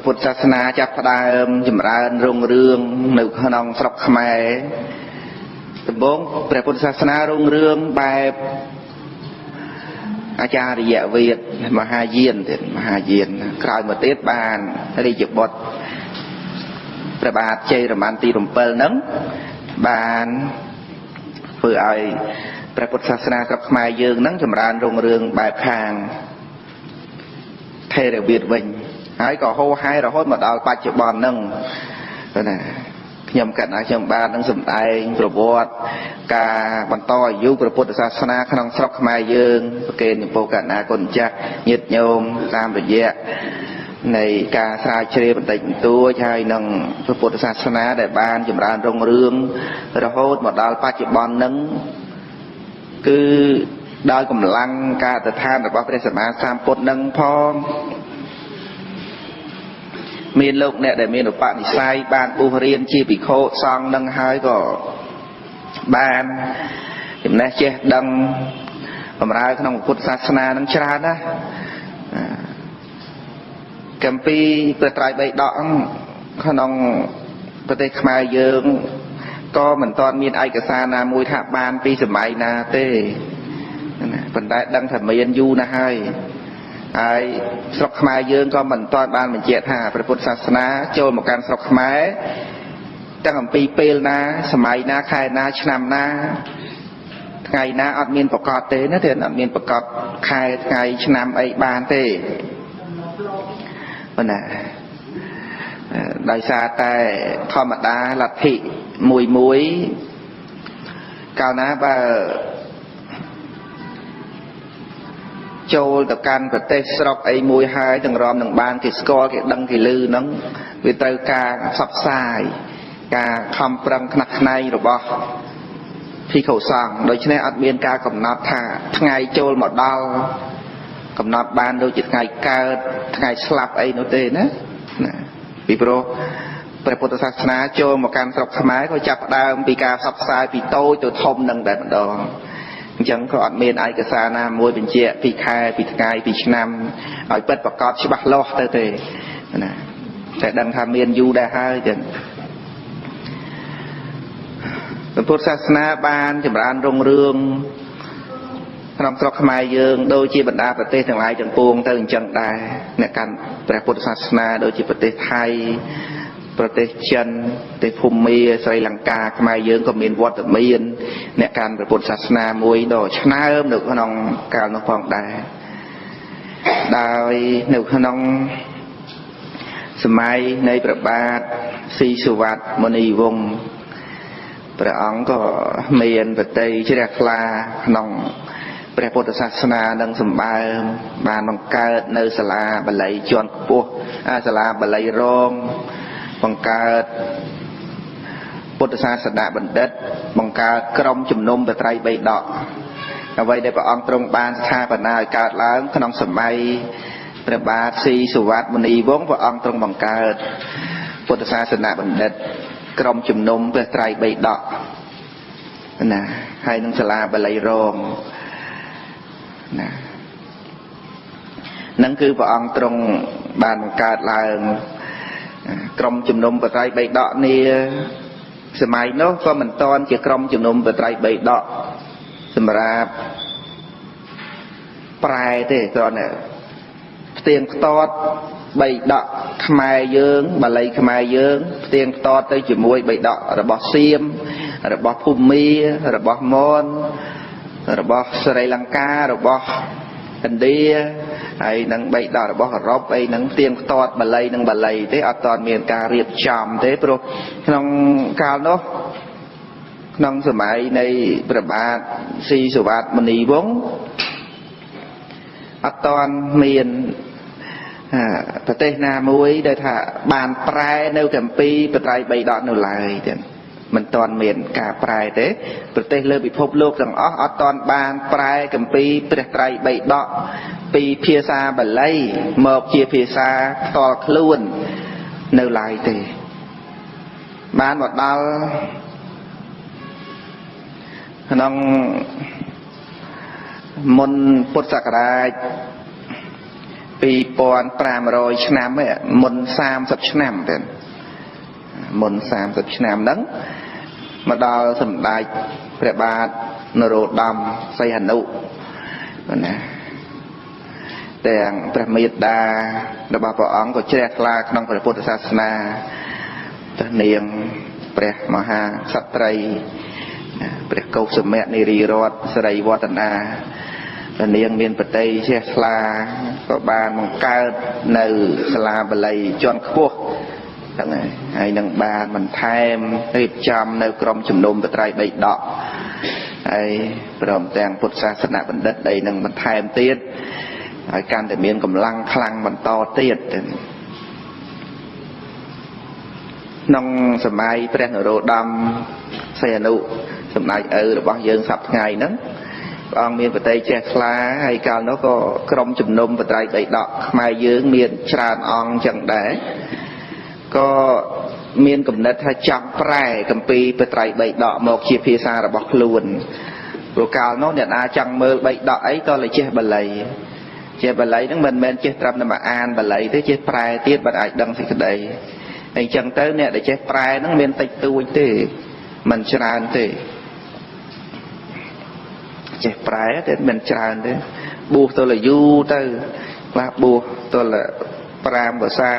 ពុទ្ធសាសនាចាប់ផ្ដើមចម្រើនរុងរឿងនៅក្នុងស្រុកខ្មែរដំបូងព្រះពុទ្ធសាសនារុងរឿងបែបអាចារ្យវាទមហាយានទៀតមហាយានក្រោយមកទៀតបានរាជបុត្រព្រះបាទជ័យរ្ម័នទី7ហ្នឹងបានធ្វើឲ្យព្រះពុទ្ធសាសនាស្រុកខ្មែរយើងហ្នឹងចម្រើនរុងរឿងបែបខាងថេរវាទវិញហើយក៏ហូរហែរហូតមកដល់បច្ចុប្បន្នហ្នឹងណាខ្ញុំកណ្ដាលខ្ញុំបាននឹងសម្ដែងប្រវត្តិការបន្តអាយុព្រះពុទ្ធសាសនាក្នុងស្រុកខ្មែរយើងប្រកេនចំពោះកណ្ដាលគុណចាស់ញាតិញោមតាមរយៈនៃការស្រាវជ្រាវបន្តិចបន្តួចហើយនឹងព្រះពុទ្ធសាសនាដែលបានចម្រើនរុងរឿងរហូតមកដល់បច្ចុប្បន្នហ្នឹងគឺដោយកម្លាំងការអធិដ្ឋានរបស់ព្រះសម្មាសម្ពុទ្ធនឹងផងមានលោកអ្នកដែលមានឧបនិស្ស័យបានបុះរៀនជាភិក្ខុសង្ឃនឹងហើយក៏បានចំណេះចេះដឹងបម្រើក្នុងពុទ្ធសាសនានឹងច្រើនណាស់គម្ពីរព្រះត្រៃបិដកក្នុងប្រទេសខ្មែរយើងក៏មិនទាន់មានឯកសារណាមួយថាបានពីសម័យណាទេប៉ុន្តែដឹងថាមានយូរណាស់ហើយហើយស្រុកខ្មែរយើងក៏មិនទាន់បានបញ្ជាក់ថាព្រះពុទ្ធសាសនាចូលមកកាន់ស្រុកខ្មែរតាំងអំពីពេលណាសម័យណាខែណាឆ្នាំណាថ្ងៃណាអត់មានប្រកាសទេណាទេអត់មានប្រកាសខែថ្ងៃឆ្នាំអីបានទេប៉ុន្តែដោយសារតែធម្មតាលទ្ធិមួយកាលណាបើចូលទៅកាន់ប្រទេសស្រុកអីមួយហើយទាំងរំនឹងបានគេស្គាល់គេដឹងគេឮហ្នឹងវាត្រូវការផ្សព្វផ្សាយការខំប្រឹងខ្នះខ្នែងរបស់ភិក្ខុសង្ឃដូច្នេះអត់មានការកំណត់ថាថ្ងៃចូលមកដល់កំណត់បានដូចជាថ្ងៃកើតថ្ងៃស្លាប់អីនោះទេណាពីព្រោះព្រះពុទ្ធសាសនាចូលមកកាន់ស្រុកខ្មែរក៏ចាប់ផ្ដើមពីការផ្សព្វផ្សាយពីតូចទៅធំនឹងតែម្ដងអញ្ចឹងក៏អត់មានឯកសារណាមួយបញ្ជាក់ពីខែពីថ្ងៃពីឆ្នាំឲ្យពិតប្រកបច្បាស់លាស់ទៅទេណាតែដឹងថាមានយូរដែរហើយចឹងព្រះពុទ្ធសាសនាបានចម្រើនរុងរឿងក្នុងស្រុកខ្មែរយើងដូចជាបណ្ដាប្រទេសទាំងឡាយទាំងពួងទៅអញ្ចឹងដែរអ្នកកាន់ព្រះពុទ្ធសាសនាដូចជាប្រទេសថៃប្រទេសចិនប្រទេសភូមាស្រីលង្កាខ្មែរយើងក៏មានវត្តមានអ្នកកាន់ព្រះពុទ្ធសាសនាមួយដ៏ឆ្នើមនៅក្នុងកាលនោះផងដែរដោយនៅក្នុងសម័យនៃព្រះបាទស៊ីសុវត្ថិមុនីវង្សព្រះអង្គក៏មានបតីជ្រះថ្លាក្នុងព្រះពុទ្ធសាសនានឹងសម្បើមបានបង្កើតនៅសាលាបាលីជាន់ខ្ពស់សាលាបាលីរងបង្កើតពុទ្ធសាសនបណ្ឌិតបង្កើតក្រុមជំនុំព្រះត្រៃបិដកអ្វីដែលព្រះអង្គទ្រង់បានស្ថាបនាឲ្យកើតឡើងក្នុងសម័យព្រះបាទស៊ីសុវត្ថិមុនីវង្សព្រះអង្គទ្រង់បង្កើតពុទ្ធសាសនបណ្ឌិតក្រុមជំនុំព្រះត្រៃបិដកណាហើយនឹងសាលាបាលីរងណានឹងគឺព្រះអង្គទ្រង់បានបង្កើតឡើងក្រុមជំនុំព្រះត្រៃបិដកនេះសម័យនោះក៏មិនតាន់ជាក្រុមជំនុំព្រះត្រៃបិដកសម្រាប់ប្រែទេគ្រាន់តែផ្ទៀងផ្ទាត់បិដកខ្មែរយើងបាលីខ្មែរយើងផ្ទៀងផ្ទាត់ទៅជាមួយបិដករបស់សៀមរបស់ភូមារបស់មនរបស់ស្រីលង្ការបស់ឥណ្ឌាហើយនឹងបិដករបស់អឺរ៉ុបអីនឹងផ្ទៀងផ្ទាត់បាលីនិងបាលីទេអត់ទាន់មានការរៀបចំទេព្រោះក្នុងកាលនោះក្នុងសម័យនៃព្រះបាទស៊ីសុវត្ថិមុនីវង្សអត់ទាន់មានប្រទេសណាមួយដែលថាបានប្រែនៅគម្ពីរព្រះត្រៃបិដកនៅឡើយទេមិនទាន់មានការប្រែទេប្រទេសលើពិភពលោកទាំងអស់អត់ទាន់បានប្រែគម្ពីរព្រះត្រៃបិដកពីភាសាបាលីមកជាភាសាផ្ទាល់ខ្លួននៅឡើយទេបានមកដល់ក្នុងមុនពុទ្ធសករាជ 2,500 ឆ្នាំឯមុន30 ឆ្នាំទៀតមុន30 ឆ្នាំហ្នឹងមកដល់សម្ដេចព្រះបាទនរោត្តមសីហនុណាទាំងព្រះមេត្តារបស់ព្រះអង្គក៏ជ្រះថ្លាក្នុងព្រះពុទ្ធសាសនាព្រះនាងព្រះមហាក្សត្រីព្រះកុសមៈនារីរតសិរីវឌ្ឍនាព្រះនាងមានបតីជ្រះថ្លាក៏បានបង្កើតនៅសាលាបាលីជាន់ខ្ពស់ហ្នឹងហើយនឹងបានបន្ថែមរៀបចំនៅក្រុមជំនុំបត្រៃបីដកហើយព្រមទាំងពុទ្ធសាសនបណ្ឌិតអីនឹងបន្ថែមទៀតហើយកាន់តែមានកម្លាំងខ្លាំងបន្តទៀតក្នុងសម័យព្រះនរោត្តមសីហនុសម្ដេចឪរបស់យើងសប្តាហ៍ថ្ងៃហ្នឹងព្រះអង្គមានបតីជ្រះថ្លាហើយកាលនោះក៏ក្រុមជំនុំបត្រៃបីដកខ្មែរយើងមានច្រើនអង្គចឹងដែរក៏មានគំនិតថាចង់ប្រែគម្ពីរបត្រៃបីដកមកជាភាសារបស់ខ្លួនព្រោះកាលនោះអ្នកណាចង់មើលបីដកអីក៏លេចេះបាលីចេះបាលីហ្នឹងមិនមែនចេះត្រឹមតែមកអានបាលីទេចេះប្រែទៀតមិនអាចដឹងសេចក្តីអញ្ចឹងទៅអ្នកដែលចេះប្រែហ្នឹងមានតិចតួចទេមិនច្រើនទេចេះប្រែតែមិនច្រើនទេបួសទៅលយូរទៅខ្លះបួសទៅល5ភាសា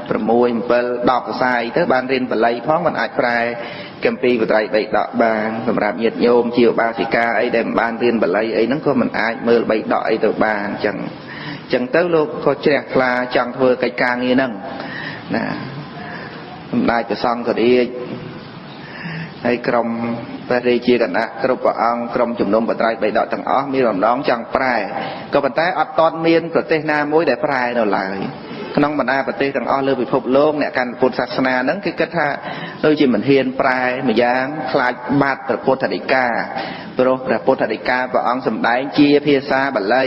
6 7 10ភាសាអីទៅបានរៀនបាលីផងមិនអាចប្រែគម្ពីរបត្រៃបីដកបានសម្រាប់ញាតិញោមជាឧបាសិកាអីដែលមិនបានរៀនបាលីអីហ្នឹងក៏មិនអាចមើលបីដកអីទៅបានអញ្ចឹងទៅលោកក៏ជ្រះថ្លាចង់ធ្វើកិច្ចការងារហ្នឹងណាសម្ដេចព្រះសង្ឃរាជហើយក្រុមព្រះរាជាគណៈគ្រប់ព្រះអង្គក្រុមជំនុំបត្រៃបីដកទាំងអស់មានរំដងចង់ប្រែក៏ប៉ុន្តែអត់ទាន់មានប្រទេសណាមួយដែលប្រែនៅឡើយក្នុងបណ្ដាប្រទេសទាំងអស់លើពិភពលោកអ្នកកាន់ពុទ្ធសាសនាហ្នឹងគេគិតថាដូចជាមិនហ៊ានប្រែម្យ៉ាងខ្លាចបាត់ព្រះពុទ្ធដីកាព្រោះព្រះពុទ្ធដីកាព្រះអង្គសម្ដែងជាភាសាបាលី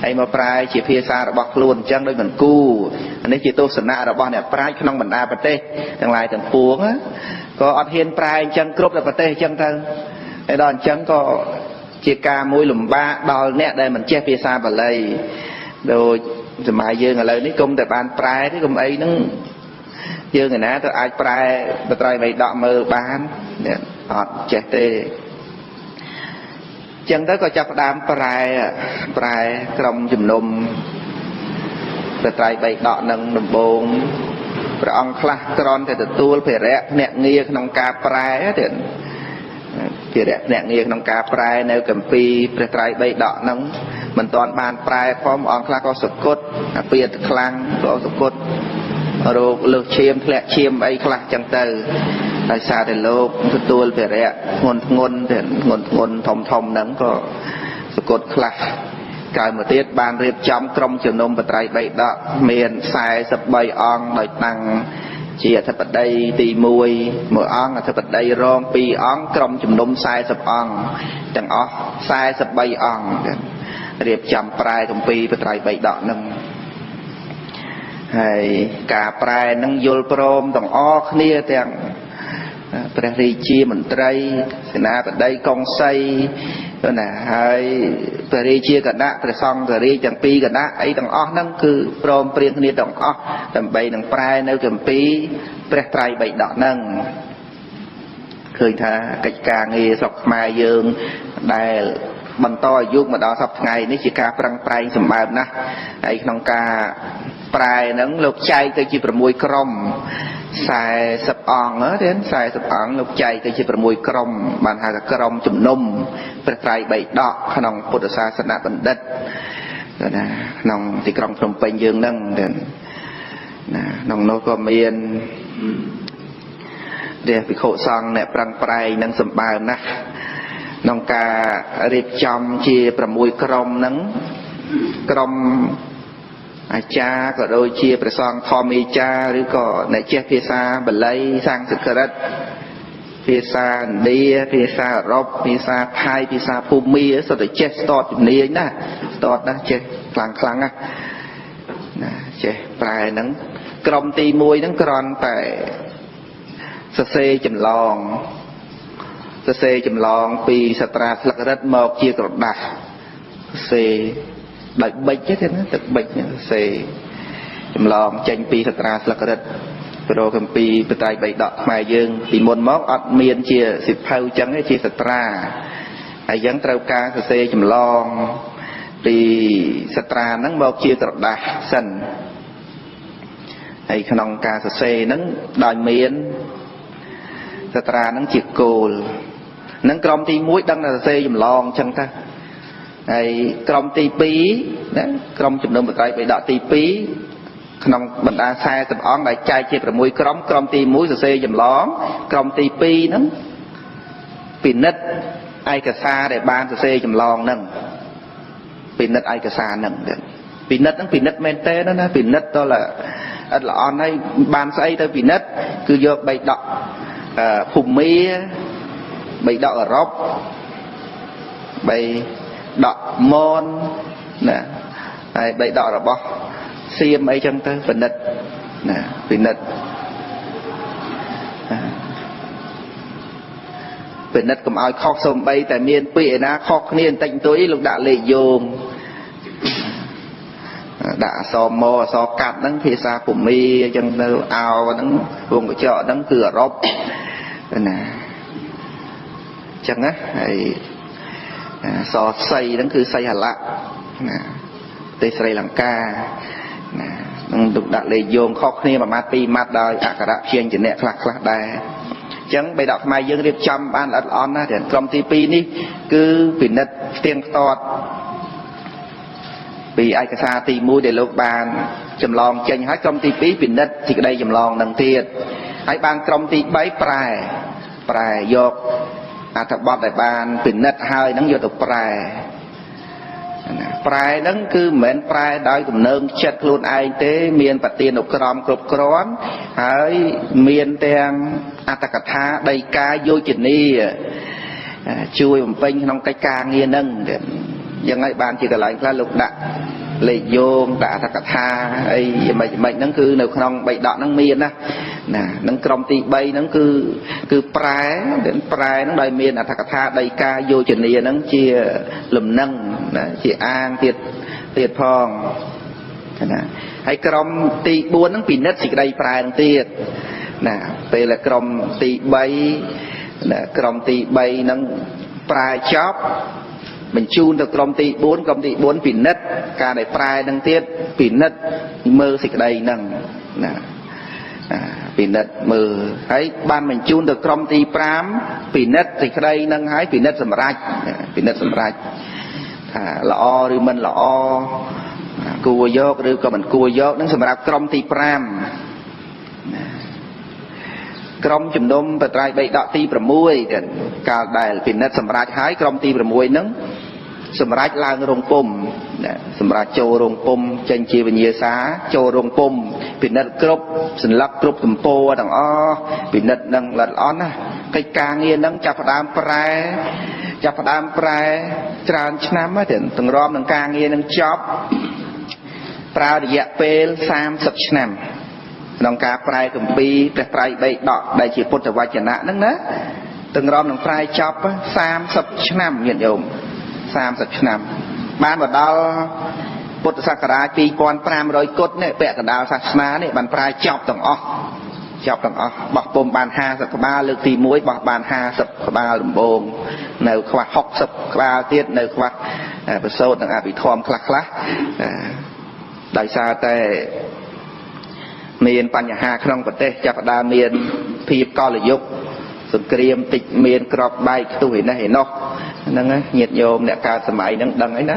ហើយមកប្រែជាភាសារបស់ខ្លួនអញ្ចឹងដូចមិនគូនេះជាទស្សនៈរបស់អ្នកប្រាជ្ញក្នុងបណ្ដាប្រទេសទាំងឡាយទាំងពួងក៏អត់ហ៊ានប្រែអញ្ចឹងគ្រប់តែប្រទេសអញ្ចឹងទៅហើយដល់អញ្ចឹងក៏ជាការមួយលំបាកដល់អ្នកដែលមិនចេះភាសាបាលីដូចសម័យយើងឥឡូវនេះគុំតែបានប្រែទេគុំអីហ្នឹងយើងឯណាទៅអាចប្រែបត្រៃបីដកមើលបានអត់ចេះទេចឹងទៅក៏ចាប់ផ្ដើមប្រែក្រុមជំនុំបត្រៃបីដកនឹងដំបូងព្រះអង្គខ្លះក្រន់តែទទួលភារៈភ្នាក់ងារក្នុងការប្រែទៀតភារៈភ្នាក់ងារក្នុងការប្រែនៅគម្ពីរព្រះត្រៃបីដកហ្នឹងមិនទាន់បានប្រែផងអង្គខ្លះក៏សគត់អាពាតខ្លាំងក៏សគត់រោគលើសឈាមធ្លាក់ឈាមអីខ្លះចឹងទៅដោយសារតែលោកទទួលភារៈធ្ងន់ធំហ្នឹងក៏សគត់ខ្លះក្រោយមកទៀតបានរៀបចំក្រុមជំនុំបត្រៃបីដកមាន43អង្គដោយតាំងជាអធិបតីទី1មួយអង្គអធិបតីរង2អង្គក្រុមជំនុំ40អង្គទាំងអស់43អង្គរៀបចំប្រែគម្ពីរបត្រៃបីដកហ្នឹងហើយការប្រែហ្នឹងយល់ព្រមទាំងអស់គ្នាទាំងព្រះរាជាមន្ត្រីសេនាបតីកុងសីណាហើយព្រះរាជាគណៈព្រះសង្ឃរាជទាំងពីរគណៈអីទាំងអស់ហ្នឹងគឺព្រមព្រៀងគ្នាទាំងអស់ដើម្បីនឹងប្រែនៅគម្ពីរព្រះត្រៃបីដកហ្នឹងឃើញថាកិច្ចការងារស្រុកខ្មែរយើងដែលបន្តអាយុមកដល់សប្តាហ៍ថ្ងៃនេះជាការប្រឹងប្រែងសម្បើមណាស់ហើយក្នុងការប្រែហ្នឹងលោកចែកទៅជា6ក្រុម40អង្គទេ40អង្គលោកចែកទៅជា6ក្រុមបានហៅថាក្រុមជំនុំព្រះត្រៃបីដកក្នុងពុទ្ធសាសនបណ្ឌិតណាក្នុងទីក្រុងភ្នំពេញយើងហ្នឹងណាក្នុងនោះក៏មានព្រះភិក្ខុសង្ឃអ្នកប្រឹងប្រែងនឹងសម្បើមណាស់ក្នុងការរៀបចំជា6ក្រុមហ្នឹងក្រុមអាចារ្យក៏ដូចជាព្រះសង្ឃធម្មអាចារ្យឬក៏អ្នកចេះភាសាបាលីសំស្ក្រឹតភាសាឥណ្ឌាភាសាអឺរ៉ុបភាសាថៃភាសាភូមាសុទ្ធតែចេះស្ទាត់ជំនាញណាស្ទាត់ណាស់ចេះខ្លាំងណាចេះប្រែហ្នឹងក្រុមទី1ហ្នឹងគ្រាន់តែសរសេរចម្លងពីសត្រាស្លឹករឹតមកជាក្រដាស់សរសេរ đợi bịch chứ thế nó thực bịch xề chùm lon chanh pi sạch ra sạc rít rồi cầm pi bật tay bày đọt mai dương thì môn móc ọt miên chia xịp phao trắng ấy chia sạch ra hay dán trao ca xề chùm lon thì sạch ra nắng mọc chia trọt đá sân hay khả năng ca xề nắng đòi miên sạch ra nắng chiếc cồn nắng crom ti muối đăng là xề chùm lon chân ta hay crom ti pí crom chùm đông bật tay bày đọt ti pí nông bần đa sai tập ón đại trai chia ra mũi crom ti mũi sờ xê dầm lón crom ti pi nấng pin nứt ai cả xa để ban sờ xê dầm lon nấng pin nứt ai cả xa nấng pin nứt men tê đó nè pin nứt đó là on hay ban say tới pin nứt cứ vô bay đọ phùng mía bay đọ ở róc bay đọ môn nè bay đọ rồi bó xiêm ấy chân tới phần nứt nè phần nứt cũng ai khóc xôm bay tại miền bị na khóc niên tịnh tối lúc đã lệ dùng đã so mò so cắt đắng phía xa của mi chân tới ao đắng vùng của chợ đắng cửa rốp nè chẳng á so xây đắng cứ xây hạt lạ nè tây Sri Lanka đục đặt lệ dùng khóc niên mà mát pi mát đời cả đã chiên chỉ nẹt khạc đài chẳng bây đọc mai dương điệp trăm ban ắt on á thì trong tivi ní cứ vì nết tiếng tọt vì ai cả xa tì mũi để lục bàn chầm lon chênh hết trong tivi vì nết thì cái đây chầm lon đằng thiệt hãy ban trong tivi bấy prai dọc thật bọt đại bàn vì nết hơi nắng vô tục prai nắng cứ mến prai đói cùng nương chất luôn ai thế miền bát tiên độc crom cột cron hãy miền teng atakatha đầy ca vô chỉnh ni chui một pin trong cái ca nghe nâng dân ấy ban chỉ cả lại là lục đạn lệ vô đã atakatha ấy mày nắng cứ nếu không bậy đọ nắng miền á nè nắng crom ti bay nắng cứ prai đến prai nắng đầy miền atakatha đầy ca vô chỉnh ni nắng chia lùm nâng chị an tiệt phong hay crom ti buôn nắng pin nét chỉ đây prai nắng tiệt nè đây là crom ti bay crom ti bay nắng prai chop mình chun được crom ti bốn pin nét ca này prai nắng tiệt pin nét mơ chỉ đây nắng nè pin nét mơ hay ban mình chun được crom ti pram pin nét chỉ đây nắng hái pin nét sầm rạch lọ rồi mình lọ cua dốt rồi còn mình cua dốt nó sầm rạp crom ti pram crom chùm nôm và trai bay đọ ti bầm muôi cả đại pin nét sầm rạp hái crom ti bầm muôi nứng sầm rạp lang rong pum sầm rạp châu rong pum chân chia về nhiều xá châu rong pum pin nét cướp sừng lắc cướp tầm po đằng o pin nét đằng lật on á cây ca nghe nắng chập đam prai chập đam prai tràn năm á thì từng rom từng ca nghe nắng chop prai địa pel 30 năm nông ca prai cầm pi prai bay đọ đại chỉ Phật vài chả nã nắng nè từng rom từng prai chop 30 năm nhận dụng 30 năm ban vào đó Phật sắc ra pi con pram rồi cốt này bẹ cả đào sắc má này bàn prai chop từng bọc bom bàn 53 lực thì muối bọc bàn 53 lùm bom nơi khoa học sập khoa tiết nơi khoa bớt sốt đang bị thom khắc đại sa tệ miền Pan nhà Hà không có tê chặt đa miền phì co là dục sừng kriêm tịch miền crop bay tu này nó nâng nhiệt nhôm nè ca sớm ấy nâng đằng ấy đó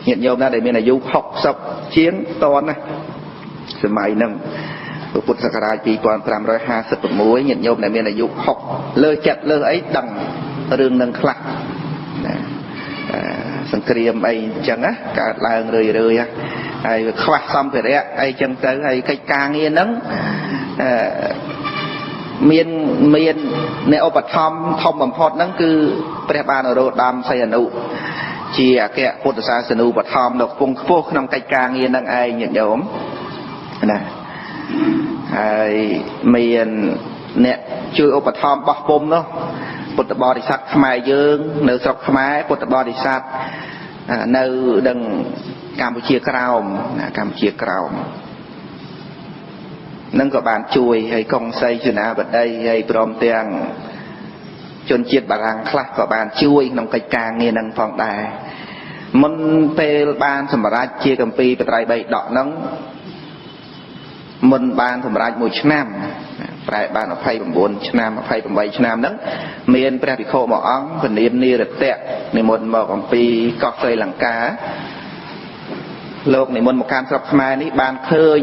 nhiệt nhôm ra để miền này dục học sập chiến to này sớm ấy nâng Phật sắc raปีก่อน350มุ้ยnhiệt nhôm này miền này dục học lơ chặt lơ ấy đằng rương nâng khắc sừng kriêm ấy chẳng á cả là rười á ai khoa xong rồi đấy ai chân tới ai cái ca nghe nắng miền này ô bát thom bẩm phật nắng cứประบาลโรดามไซนุchia cái Phật sa sanu bát thom độc cung phô trong cái ca nghe nắng ai nhận giống nè ai miền nè chui ô bát thom bát bom đó Phật bò đi sát khai dương nở sọc khai Phật bò đi sát នៅដឹងកម្ពុជាក្រោមកម្ពុជាក្រោមនឹងក៏បានជួយកុងសីសេនាបតីហើយព្រមទាំងជនជាតិបារាំងខ្លះក៏បានជួយក្នុងកិច្ចការងារនឹងផងដែរមុនពេលបានសម្រេចជាគម្ពីរបត្រៃបិដកហ្នឹងមុនបានសម្រេច1ឆ្នាំប្រែបាន29ឆ្នាំ28ឆ្នាំហ្នឹងមានព្រះភិក្ខុមួយអង្គពនាមនិរតៈនិមន្តមកអំពីកោះស្រីលង្កាលោកនិមន្តមកកាន់ស្រុកខ្មែរនេះបានឃើញ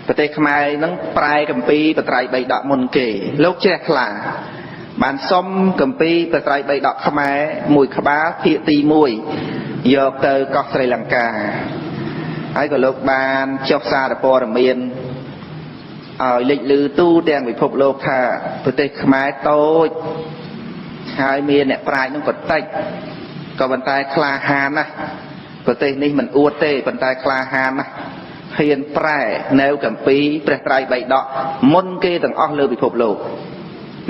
ប្រទេសខ្មែរហ្នឹងប្រែគម្ពីរបត្រៃបិដកមុនគេលោកជ្រះថ្លាបានសុំគម្ពីរបត្រៃបិដកខ្មែរមួយក្បាលភាគទី1យកទៅកោះស្រីលង្កាហើយក៏លោកបានចុះសារព័ត៌មានឲ្យលេចលឺទូទាំងពិភពលោកថាប្រទេសខ្មែរតូចហើយមានអ្នកប្រាជ្ញនឹងក៏តិចក៏ប៉ុន្តែក្លាហានណាស់ប្រទេសនេះមិនអួតទេប៉ុន្តែក្លាហានណាស់ហ៊ានប្រែនៅគម្ពីរព្រះត្រៃបិដកមុនគេទាំងអស់លើពិភពលោក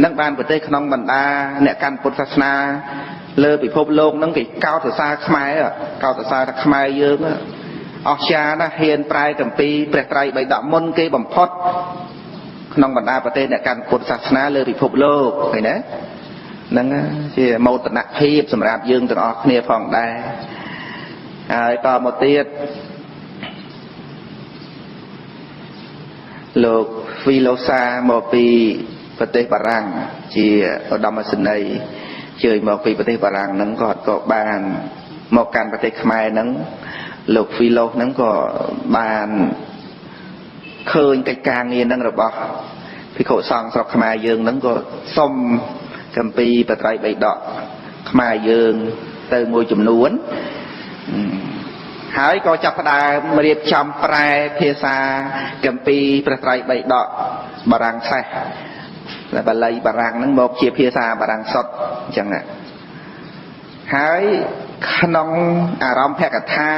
នឹងបានប្រទេសក្នុងបណ្ដាអ្នកកាន់ពុទ្ធសាសនាលើពិភពលោកនឹងគេកោតសរសើរខ្មែរកោតសរសើរថាខ្មែរយើងអស្ចារ្យណាស់ហ៊ានប្រែគម្ពីរព្រះត្រៃបិដកមុនគេបំផុតក្នុងបណ្ដាប្រទេសអ្នកកាន់ពុទ្ធសាសនាលើពិភពលោកឃើញទេហ្នឹងជាមោទនភាពសម្រាប់យើងទាំងអស់គ្នាផងដែរហើយតមកទៀតលោកវីឡូសាមកពីប្រទេសបារាំងជាឧត្តមសេនីយ៍ជើញមកពីប្រទេសបារាំងហ្នឹងក៏បានមកកាន់ប្រទេសខ្មែរហ្នឹងលោកវីឡូហ្នឹងក៏បានឃើញកិច្ចការងារហ្នឹងរបស់ភិក្ខុសង្ឃស្រុកខ្មែរយើងហ្នឹងក៏សុំគម្ពីរបត្រៃបិដកខ្មែរយើងទៅមួយចំនួនហើយក៏ចាប់ផ្ដើមរៀបចំប្រែភាសាគម្ពីរព្រះត្រៃបិដកបារាំងសេះបាលីបារាំងហ្នឹងមកជាភាសាបារាំងសុទ្ធអញ្ចឹងហើយក្នុងអារម្មណ៍ភកថា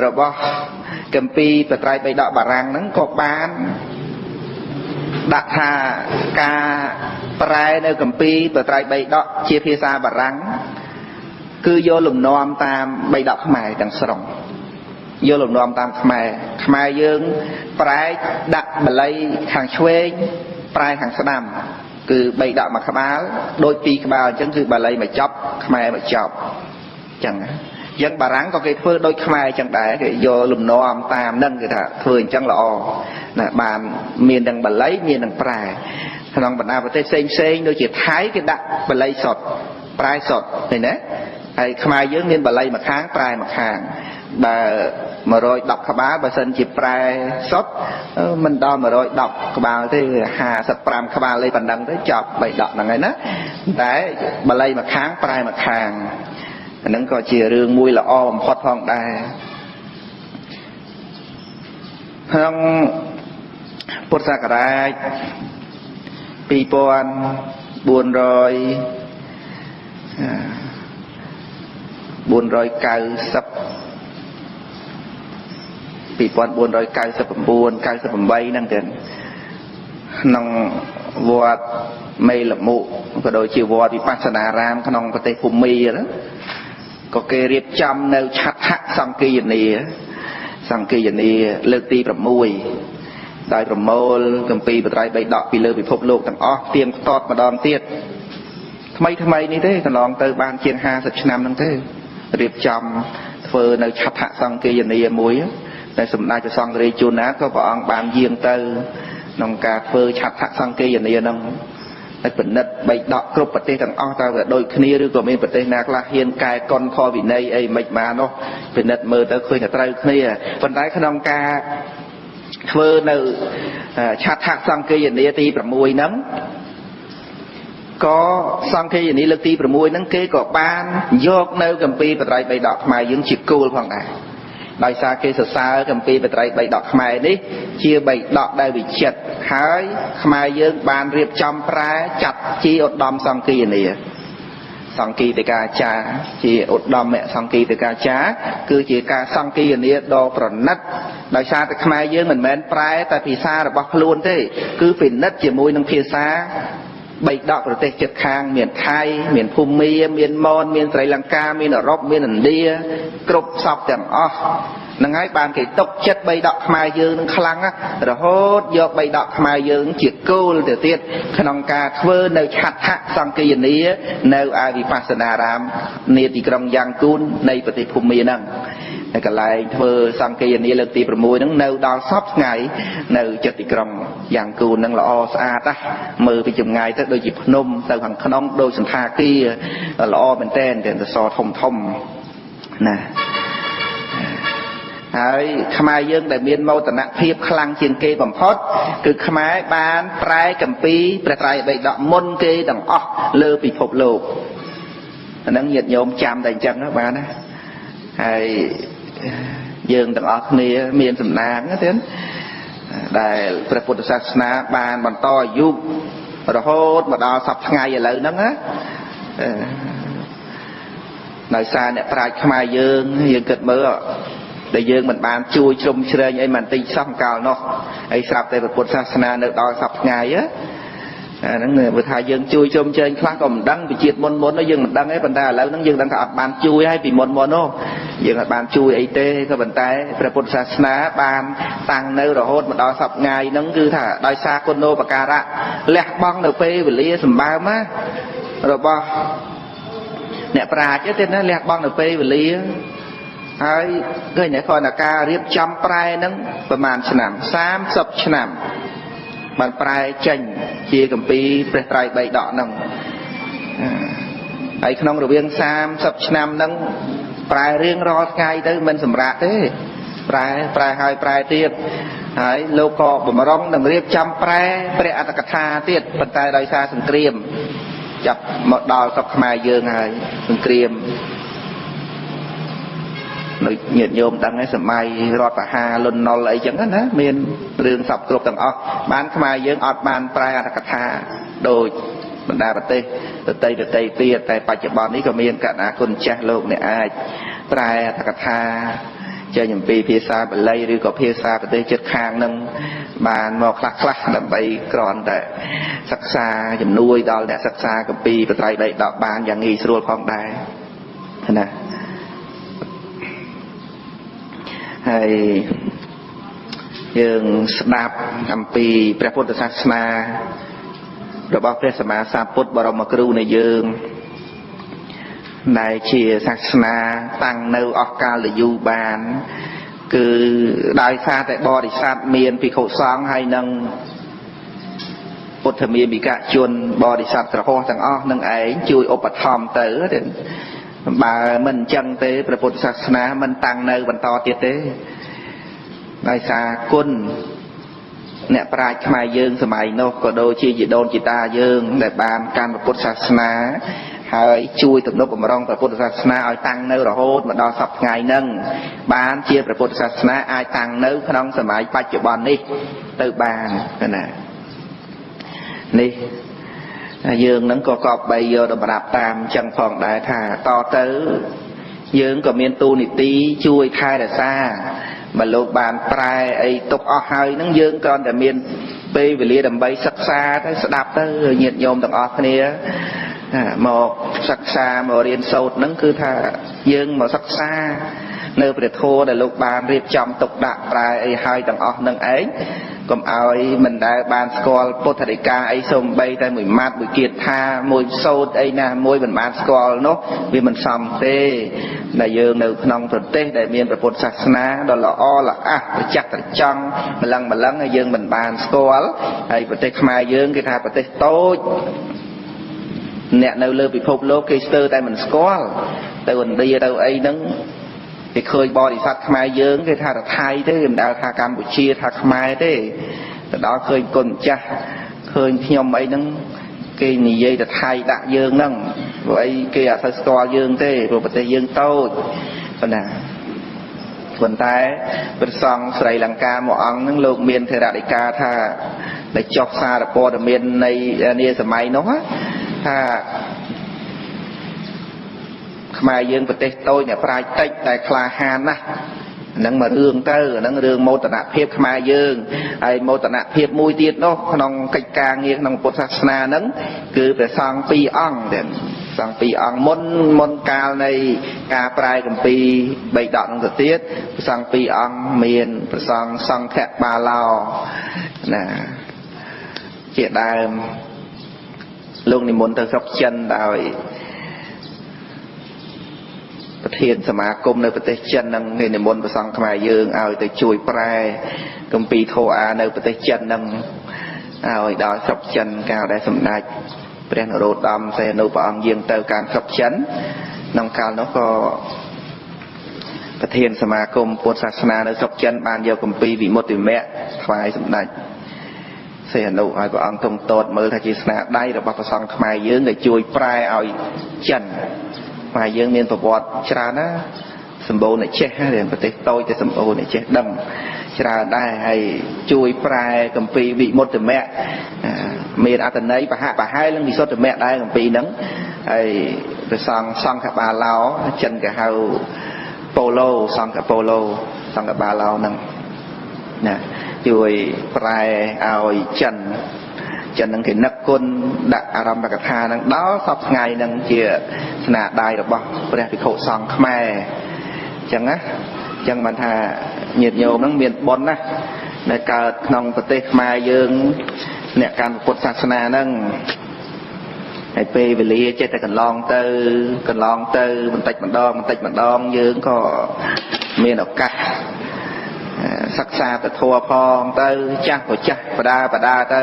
របស់គម្ពីរបត្រៃបិដកបារាំងហ្នឹងក៏បានដាក់ថាការប្រែនៅគម្ពីរបត្រៃបិដកជាភាសាបារាំងគឺយកលំនាំតាមបិដកខ្មែរទាំងស្រុងយកលំនាំតាមខ្មែរយើងប្រែដាក់បាលីខាងឆ្វេងប្រែខាងស្ដាំគឺបិដកមួយក្បាលដូចពីរក្បាលអញ្ចឹងគឺបាលីមួយចប់ខ្មែរមួយចប់អញ្ចឹងយើងបារាំងក៏គេធ្វើដូចខ្មែរអញ្ចឹងដែរគេយកលំនាំតាមហ្នឹងគេថាធ្វើអញ្ចឹងល្អណាបានមានទាំងបាលីមានទាំងប្រែក្នុងបណ្ដាប្រទេសផ្សេងដូចជាថៃគេដាក់បាលីសុទ្ធប្រែសុទ្ធឃើញទេហើយខ្មែរយើងមានបាលីមួយខាងប្រែមួយខាងបើ110ក្បាលបើសិនជាប្រែសុទ្ធមិនដល់110ក្បាលទេ55ក្បាលលេប៉ុណ្ណឹងទៅចប់បិដកហ្នឹងហើយណាតែបាលីមួយខាងប្រែមួយខាងអាហ្នឹងក៏ជារឿងមួយល្អបំផុតផងដែរក្នុងពុទ្ធសករាជ2499 ហ្នឹងទៅក្នុងវត្តមេលមុក៏ដូចជាវត្តវិបស្សនារាមក្នុងប្រទេសភូមាក៏គេរៀបចំនៅឆដ្ឋសង្កីយនាលើកទី6ដោយប្រមូលគម្ពីរបត្រៃបិដកពីលើពិភពលោកទាំងអស់ទៀងផ្ទាត់ម្ដងទៀតថ្មីនេះទេកន្លងទៅបានជាង50ឆ្នាំហ្នឹងទេរៀបចំធ្វើនៅឆដ្ឋសង្កីយនាមួយតែសម្ដេចព្រះសង្ឃរាជជួនណាក៏ព្រះអង្គបានយាងទៅក្នុងការធ្វើឆដ្ឋសង្កីយនាហ្នឹងហើយពិនិត្យបិដកគ្រប់ប្រទេសទាំងអស់តើវាដូចគ្នាឬក៏មានប្រទេសណាខ្លះហ៊ានកែកុនខវិន័យអីមិនបាននោះពិនិត្យមើលទៅឃើញតែត្រូវគ្នាប៉ុន្តែក្នុងការធ្វើនៅឆដ្ឋសង្កីយនាទី6ហ្នឹងក៏សង្កេយនីលើកទី6ហ្នឹងគេក៏បានយកនៅគម្ពីរបត្រៃបិដកខ្មែរយើងជាគោលផងដែរដោយសារគេសរសើរគម្ពីរបត្រៃបិដកខ្មែរនេះជាបិដកដែលវិចិត្រហើយខ្មែរយើងបានរៀបចំប្រែចាត់ជាឧត្តមសង្កេយនីសង្កេតិកាចារ្យជាឧត្តមសង្កេតិកាចារ្យគឺជាការសង្កេយនីដ៏ប្រណិតដោយសារតែខ្មែរយើងមិនមែនប្រែតែភាសារបស់ខ្លួនទេគឺពិនិត្យជាមួយនឹងភាសា បីដកប្រទេសជិតខាងមានថៃមានភូមាមានម៉នមានស្រីលង្កាមានអឺរ៉ុបមានឥណ្ឌាគ្រប់សពទាំងអស់ហ្នឹងហើយបានគេຕົកចិត្តបីដកខ្មែរយើងនឹងខ្លាំងរហូតយកបីដកខ្មែរយើងជាគោលទៅទៀតក្នុងការធ្វើនៅឆដ្ឋសង្គីយនីនៅឯវិបស្សនារាមនាទីក្រុងយ៉ាងគូននៃប្រទេសភូមាហ្នឹងតែកន្លែងធ្វើសង្គីយនីលើកទី6ហ្នឹងនៅដល់សពថ្ងៃនៅចិត្តទីក្រុងយ៉ាងគូនហ្នឹងល្អស្អាតណាស់មើលពីចម្ងាយទៅដូចជាភ្នំទៅខាងក្នុងដូចសន្តាគារល្អមែនទែនតែសធំធំណាហើយខ្មែរយើងដែលមានមោទនភាពខ្លាំងជាងគេបំផុតគឺខ្មែរបានប្រែគម្ពីរព្រះត្រៃបិដកមុនគេទាំងអស់លើពិភពលោកអាហ្នឹងញាតិញោមចាំតែអញ្ចឹងបានណាហើយយើងទាំងអស់គ្នាមានសំណាងទៀតដែលព្រះពុទ្ធសាសនាបានបន្តអាយុរហូតមកដល់សប្តាហ៍ថ្ងៃឥឡូវហ្នឹងណាដោយសារអ្នកប្រាជ្ញខ្មែរយើងគិតមើលដែលយើងមិនបានជួយជ្រោមជ្រែងអីមិនតិចសោះកាលនោះហើយស្រាប់តែព្រះពុទ្ធសាសនានៅដល់សប្តាហ៍ថ្ងៃហ្នឹងបើថាយើងជួយជ្រោមជ្រែងខ្លះក៏មិនដឹងពីជាតិមុនយើងមិនដឹងទេប៉ុន្តែឥឡូវហ្នឹងយើងដឹងថាអត់បានជួយហើយពីមុននោះយើងអត់បានជួយអីទេក៏ប៉ុន្តែព្រះពុទ្ធសាសនាបានតាំងនៅរហូតមកដល់សប្តាហ៍ថ្ងៃហ្នឹងគឺថាដោយសារគុណូបការៈលះបង់នៅពេលវេលាសម្បើមរបស់អ្នកប្រាជ្ញទេណាលះបង់នៅពេលវេលាហើយឃើញតែគ្រាន់តែការរៀបចំប្រែហ្នឹងប្រហែលឆ្នាំ30ឆ្នាំបានប្រែចេញជាគម្ពីរព្រះត្រៃបិដកហ្នឹងហើយក្នុងរវាង30ឆ្នាំហ្នឹងប្រែរៀងរាល់ថ្ងៃទៅមិនសម្រាប់ទេប្រែហើយប្រែទៀតហើយលោកក៏បំរុងនឹងរៀបចំប្រែព្រះអត្ថកថាទៀតប៉ុន្តែដោយសារសង្គ្រាមចាប់មកដល់ស្រុកខ្មែរយើងហើយសង្គ្រាមនៅញាតិញោមដឹងហើយសម័យរដ្ឋបហាលន់ណុលអីចឹងណាមានរឿងសពគ្រប់ទាំងអស់បានខ្មែរយើងអត់បានប្រែអត្ថកថាដូចបណ្ដាប្រទេសដទៃទៀតតែបច្ចុប្បន្ននេះក៏មានកណ្ដាគុណចាស់លោកអ្នកអាចប្រែអត្ថកថាចេញអំពីភាសាបាលីឬក៏ភាសាប្រទេសជិតខាងនឹងបានមកខ្លះដើម្បីគ្រាន់តែសិក្សាជំនួយដល់អ្នកសិក្សាគម្ពីរព្រះត្រៃបិដកបានយ៉ាងងាយស្រួលផងដែរណាហើយយើងស្ដាប់អំពីព្រះពុទ្ធសាសនារបស់ព្រះសម្មាសម្ពុទ្ធបរមគ្រូនៃយើងដែលជាសាសនាតាំងនៅអស់កាលយូរបានគឺដោយសារតែបរិស័ទមានភិក្ខុសង្ឃហើយនឹងពុទ្ធមាមិកជនបរិស័ទក្រហមទាំងអស់នឹងឯងជួយឧបត្ថម្ភទៅបើមិនអញ្ចឹងទេព្រះពុទ្ធសាសនាមិនតាំងនៅបន្តទៀតទេដោយសារគុណអ្នកប្រាជ្ញខ្មែរយើងសម័យនោះក៏ដូចជាជីដូនជីតាយើងដែលបានកាន់ព្រះពុទ្ធសាសនាហើយជួយទំនុកបម្រុងព្រះពុទ្ធសាសនាឲ្យតាំងនៅរហូតមកដល់សប្តាហ៍ថ្ងៃហ្នឹងបានជាព្រះពុទ្ធសាសនាអាចតាំងនៅក្នុងសម័យបច្ចុប្បន្ននេះទៅបានណានេះយើងនឹងក៏កប់បីយកតម្រាប់តាមចឹងផងដែរថាតទៅយើងក៏មានទូនីតិជួយថែរក្សាបើលោកបានប្រែអីទុកអស់ហើយហ្នឹងយើងគ្រាន់តែមានពេលវេលាដើម្បីសិក្សាទៅស្ដាប់ទៅញាតិញោមទាំងអស់គ្នាមកសិក្សាមករៀនសូត្រហ្នឹងគឺថាយើងមកសិក្សានៅព្រះធម៌ដែលលោកបានរៀបចំទុកដាក់ប្រែអីហើយទាំងអស់ហ្នឹងឯងកុំឲ្យមិនដែលបានស្គាល់ពុទ្ធដីកាអីសូម្បីតែមួយម៉ាត់មួយគាថាមួយសូត្រអីណាមួយមិនបានស្គាល់នោះវាមិនសមទេដែលយើងនៅក្នុងប្រទេសដែលមានព្រះពុទ្ធសាសនាដ៏ល្អល្អះប្រច័ក្ត្រត្រចង់ម្លឹងហើយយើងមិនបានស្គាល់ហើយប្រទេសខ្មែរយើងគេថាប្រទេសតូចអ្នកនៅលើពិភពលោកគេស្ទើរតែមិនស្គាល់ទៅឥណ្ឌាទៅអីហ្នឹងគេឃើញបរិស័ទខ្មែរយើងគេថាថៃទេមិនដែលថាកម្ពុជាថាខ្មែរទេទៅដល់ឃើញគុណម្ចាស់ឃើញខ្ញុំអីហ្នឹងគេនិយាយតែថៃដាក់យើងហ្នឹងព្រោះអីគេអត់ទៅស្គាល់យើងទេព្រោះប្រទេសយើងតូចប៉ុណ្ណាប៉ុន្តែព្រះសង្ឃស្រីលង្កាមួយអង្គហ្នឹងលោកមានថេរដីកាថាដែលចុះសារព័ត៌មាននៃនាសម័យនោះថាខ្មែរយើងប្រទេសតូចអ្នកប្រាជ្ញតិចតែក្លាហានណាស់ nâng mà rương tơ nâng rương mô tả phiếp khmai dương ai mô tả phiếp mùi tiết nó nông cách ca nghiêng nông Phật sát na nâng cứ phải sang pi ong để sang pi ong môn cao này ca prai cầm pi bày đọt nông thật tiết sang pi ong miền sang khẹt ba lao nè chuyện đài luôn thì muốn tới sóc chân đòiประเทศสมาคมในประเทศจันทร์นั่งในมณฑลประสังขมายยืงเอาแต่ช่วยแปรกัมปีโทอาในประเทศจันทร์นั่งเอาดาวสับจันทร์ก้าวได้สำนักเปลี่ยนโรดดำใส่นุปอังยืงเตอการสับจันทร์นั่งการนั้นก็ประเทศสมาคมพุทธศาสนาในสับจันทร์บานเดียวกัมปีวิมุตติแม่ทวายสำนักเสียนุเอาพระองค์ตรงโตดมือทัจิสนาได้ระบประสังขมายยืงได้ช่วยแปรเอาจันทร์mà dương miền Phật trà nó sầm bồ này chết để có thể tôi thì sầm bồ này chết đâm trà đây hay chui prai cầm pi bị một từ mẹ miền Aten ấy bà hai lần bị sốt từ mẹ đây cầm pi nắng hay rồi sang cả bà lao chân cả hao polo sang cả polo sang cả bà lao nâng nè chui prai ao chân cho nên cái nấc côn đặt aram bạc tha năng đó sắp ngày năng chia nà đài được bao bây giờ khẩu sòng khmer chẳng á chẳng bàn thà nhiệt nhiều năng miền bồn áในการนองประเทศมาเยิงเนี่ยการพุทธศาสนานั่งไอเปย์เวลีเจตกันลองเตอมันติดมันดองเยิงก็มีนอกกะศักษาแต่ทัวพองเตอจักก็จักประดาเตอ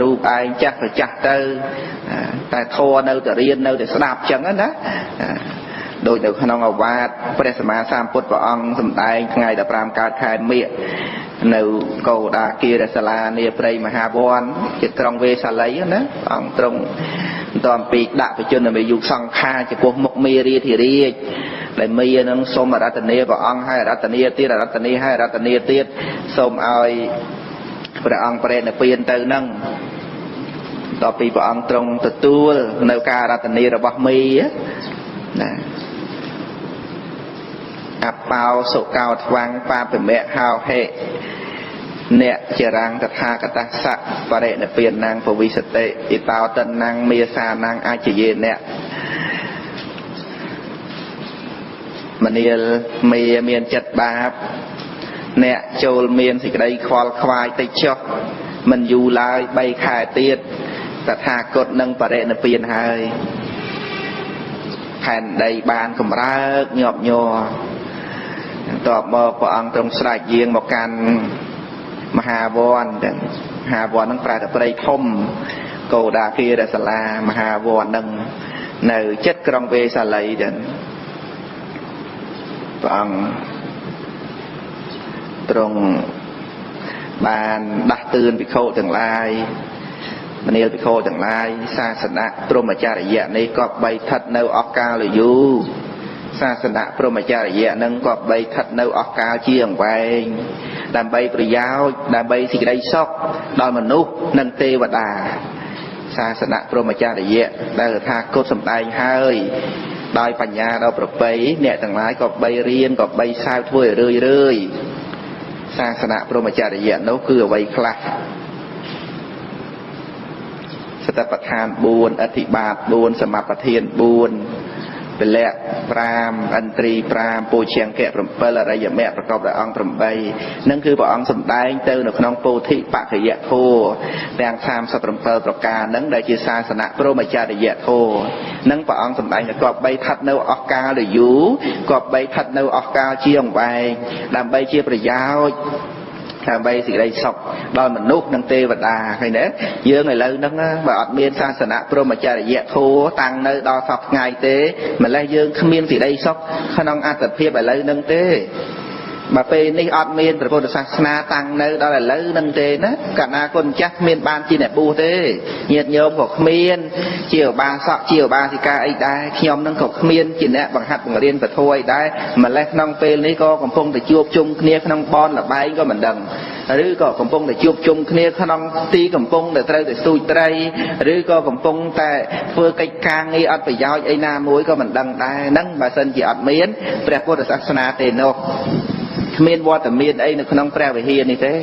รูปไอจักก็จักเตอแต่ทัวเนื้อแต่เรียนเนื้อแต่สนับจังนั้นนะโดยเดี๋ยวขนองเอาวาดพระสมาสามพุทธพระองค์สมัยไงแต่ปรามการขายเมียเนื้อโกดากีรสลาเนียเปรย์มหาบอนจิตตรงเวสาลัยนะองตรงตอนปีดะไปจนไปยุคสังฆาจะพวกมกมีรีที่รีเลยมีนั่งสมรัตเนียพระองค์ให้รัตเนียตีรัตเนียให้รัตเนียตีสมเอาพระองค์เปรย์ในเปลี่ยนเตอนั่งต่อปีพระองค์ตรงตัวในการรัตเนียระบำมีนะอับเปาสุกาวทวังปาเป็นแม่ฮาวเฮเนี่ยเจรังตถาคตสะปะเรนเปลี่ยนนางปวิสเตอิตาวตันนางเมียสานางอาจเยนเนี่ยมันเมียนจัดบาปเนี่ยโจลเมียนสิกได้ควอลควายติชกมันอยู่ลายใบขายเตียดตถาคตนางปะเรนเปลี่ยนหายแผ่นใดบานกำรักหยอบยัวตอบมาพระองค์ตรงสลายเยียงบอกกันมหาวรนั่งปราดปรายคมโกดาคีรสลามหาวรนั่งในเจ็ดกรองเวสาลัยเด่นพระองค์ตรงบานดักตื่นปิโคถึงลายมันเนี่ยปิโคถึงลายศาสนาพรหมจารียะนี้ก็ใบทัดเนื้อออกกาเลยอยู่ศาสนาพรหมจารียะนั้นก็ใบทัดเนื้อออกกาเชียงไปดำใบประยาวดำใบสิ่งใดซอกดอนมนุษย์นันเทวดาศาสนาพรหมจารียะได้ทาโคตรสมได้ให้ได้ปัญญาเราประไปเนี่ยต่างหลายก็ใบเรียนก็ใบสาวถ้วยเรื่อยศาสนาพรหมจารียะนั้นคือไว้คลาสตปทานบูนอธิบาทบูนสมาปเทียนบูนเป็นแหละปรามอันตรีปรามปูเชียงแกะปรมเปลอะไรอย่างแม่ประกอบด้วยองค์ปรมใบนั่นคือพระองค์สมได้เติมหนุนองโพธิปะขยะโทแดงสามสัปรมเปลประการนั่งได้จีศาสนาพระมจารียะโทนั่งพระองค์สมได้กอบใบทัดเนื้อออกกาหรือยูกอบใบทัดเนื้อออกกาเชียงใบดำใบเชียประยาวทางใบสิ่งใดสกดอนมันนุกนังเทวดาใครเนี่ยเยอะไงเลยนั่งแบบอัดเมียนศาสนาพระมจารียะโทตังเนื้อดอสกไงเต้มันเลยเยอะขมิ้นสิ่งใดสกขนองอาตเพียบอะไรนั่งเต้มาเป็นนี่อัดเมียนพระพุทธศาสนาตังเนื้อดออะไรนั่งเต้นะกันนาคนจักเมียนบานจีเนบูเต้เงียบโยมของเมียนเจียวบาสกเจียวบาสิกาไอ้ได้ขยมนั่งของเมียนจีเนบังหัดบังเรียนประทวยได้มันเลยน้องเป็นนี่ก็กำพงแต่จูบจุ่มเนียขนองบอลละใบก็เหมือนดังหรือก็กำพงแต่จูบจุ่มเนียขนองตีกำพงแต่เตยแต่สุยเตยหรือก็กำพงแต่เพื่อไก่กางนี่อัดไปยาวไอ้นามวยก็เหมือนดังได้นั่งบาสันจีอัดเมียนพระพุทธศาสนาเตโน គ្មានវត្តមានអីនៅក្នុងព្រះវិហារនេះទេ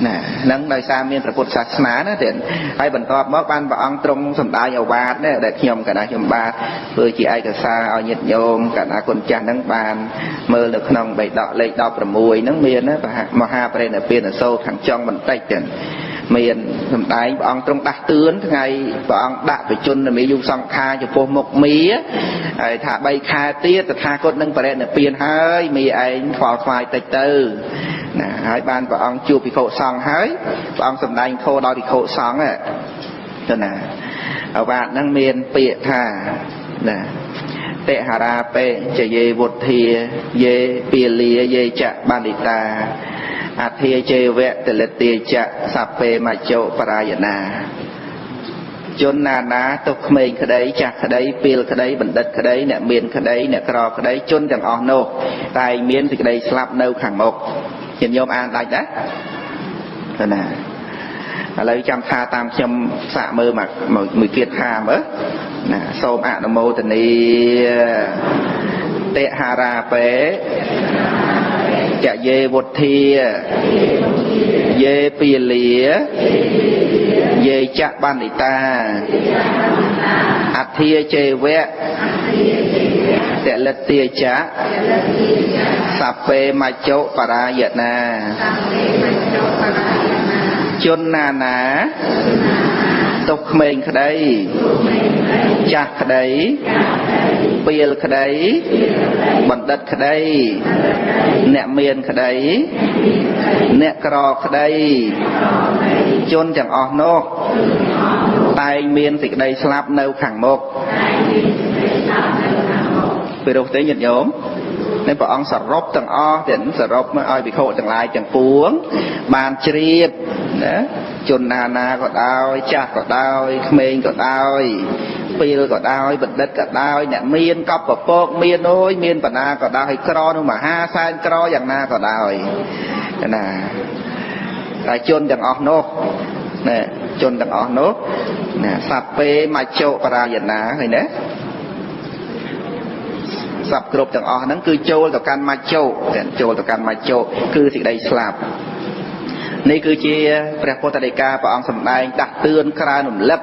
ណានឹងដោយសារមានព្រះពុទ្ធសាសនាណាទៀតហើយបន្ទាប់មកបានព្រះអង្គទ្រង់សម្ដែងឱវាទដែរដែលខ្ញុំកណ្ដាលខ្ញុំបាទធ្វើជាឯកសារឲ្យញាតិញោមកណ្ដាលគុណចាស់ហ្នឹងបានមើលនៅក្នុងបេដកលេខ16ហ្នឹងមានមហាបរិនិព្វានសូត្រខាងចុងបន្តិចទៀតមានសម្ដែងព្រះអង្គទ្រង់ដាស់តឿនថ្ងៃព្រះអង្គដាក់បជននាយុសង្ខារចំពោះមុខមីហើយថា3ខែទៀតតថាគតនឹងបរិនិព្វានហើយមីឯងខ្វល់ខ្វាយតិចទៅណាហើយបានព្រះអង្គជួបភិក្ខុសង្ឃហើយព្រះអង្គសម្ដែងធម៌ដល់ភិក្ខុសង្ឃទៅណាឱវាទហ្នឹងមានពាក្យថាណាតិហរាបេចយេវុទ្ធាយេពាលាយេចៈបណ្ឌិតាអធិជេវៈតលិទាចៈសពេមច្ចោបរាយណាជនណាទុកក្មេងក្តីចាស់ក្តីពេលក្តីបណ្ឌិតក្តីអ្នកមានក្តីអ្នកក្រក្តីជនទាំងអស់នោះតែមានសេចក្តីស្លាប់នៅខាងមុខញាតិញោមអានដាច់ដែរទៅណាឥឡូវចាំថាតាមខ្ញុំសាកមើលមួយទៀតថាមើលណាសូមអនុមោទនីតិហារាបេចយេវុទ្ធាយេពាលាយេចៈបណ្ឌិតាអធិជេវៈតលិទាចៈសពេមច្ចោបរាយណាជនណាទុកក្មេងក្តីចាស់ក្តីពេលក្តីបណ្ឌិតក្តីអ្នកមានក្តីអ្នកក្រក្តីជនទាំងអស់នោះតែងមានសេចក្តីស្លាប់នៅខាងមុខពីរោះទេញាតិញោមnênព្រះអង្គសរុបទាំងអស់ទាំងសរុបមកឲ្យភិក្ខុទាំងឡាយទាំងពួងបានជ្រាបណាជនណាក៏ដោយចាស់ក៏ដោយក្មេងក៏ដោយពេលក៏ដោយបណ្ឌិតក៏ដោយអ្នកមានកប់ពពកមានអើយមានបណ្ណាក៏ដោយក្រនោះមហាសែនក្រយ៉ាងណាក៏ដោយណាតែជនទាំងអស់នោះណាជនទាំងអស់នោះណាសัพពេមច្ចោបរាយណាឃើញទេសัพគ្រប់ទាំងអស់ហ្នឹងគឺចូលទៅកាន់មច្ចោចូលទៅកាន់មច្ចោគឺសេចក្តីស្លាប់នេះគឺជាព្រះពុទ្ធដីកាព្រះអង្គសម្ដែងដាស់តឿនក្រើនរំលឹក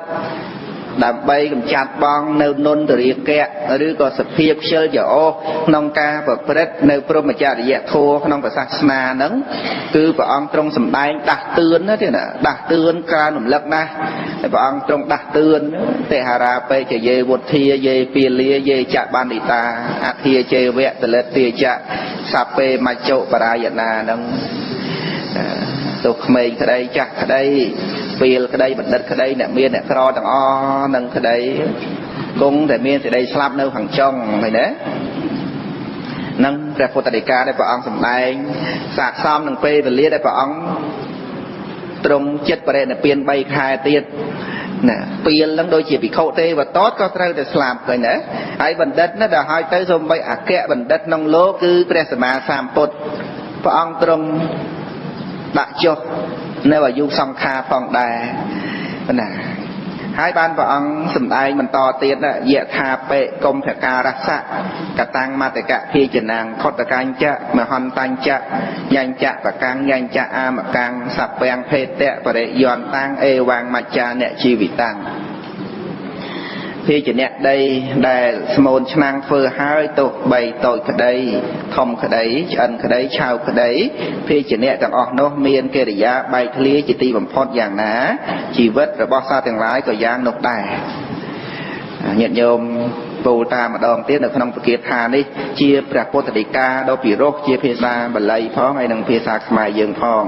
ដើម្បីកម្ចាត់បងនៅនុនទរាគៈឬក៏សភាពខ្ជិលចោលក្នុងការប្រព្រឹត្តនៅព្រហ្មចរិយធម៌ក្នុងព្រះសាសនាហ្នឹងគឺព្រះអង្គទ្រង់សម្ដែងដាស់តឿនណាទៀតណាដាស់តឿនក្រើនរំលឹកណាស់ហើយព្រះអង្គទ្រង់ដាស់តឿនតិហារាបេចយេវុទ្ធាយេពាលាយេចៈបណ្ឌិតាអធិជេវៈតលិទាចៈសពេមច្ចោបរាយណាហ្នឹងទុកក្មេងក្តីចាស់ក្តីពេលក្តីបណ្ឌិតក្តីអ្នកមានអ្នកក្រទាំងអស់នឹងក្តីគង់តែមានសេចក្តីស្លាប់នៅខាងចុងឃើញទេនឹងព្រះពុទ្ធដីកាដែលព្រះអង្គសម្ដែងសាកសមនឹងពេលវេលាដែលព្រះអង្គទ្រង់ចិត្តបរិនិព្វាន3ខែទៀតណាពេលហ្នឹងដូចជាភិក្ខុទេវតតក៏ត្រូវតែស្លាប់ឃើញទេហើយបណ្ឌិតណាដែលឲ្យទៅសូម្បីអគ្គបណ្ឌិតក្នុងលោកគឺព្រះសម្មាសម្ពុទ្ធព្រះអង្គទ្រង់ដាក់ចុះនៅអាយុសង្ខារផងដែរណាហើយបានព្រះអង្គសម្ដែងបន្តទៀតយៈថាបេកុំភការសៈកតាំងមតកៈភិជនាងខតកាញ្ចៈមហន្តញ្ចៈញ្ញចៈបកាំងញ្ញចៈអាមកੰសពាំងភេតៈបរិយន្តាំងអេវាងមច្ចាអ្នកជីវិតាំងភិជនៈដីដែលស្មូនឆ្នាំងធ្វើហើយទោះបីតូចក្តីធំក្តីឆ្អិនក្តីឆៅក្តីភិជនៈទាំងអស់នោះមានកិរិយាបែកធ្លាយជាទីបំផុតយ៉ាងណាជីវិតរបស់សត្វទាំងឡាយក៏យ៉ាងនោះដែរញាតិញោមពោលតាមម្ដងទៀតនៅក្នុងពគាថានេះជាព្រះពុទ្ធដីកាដ៏ពិរោះជាភាសាបាលីផងហើយនិងភាសាខ្មែរយើងផង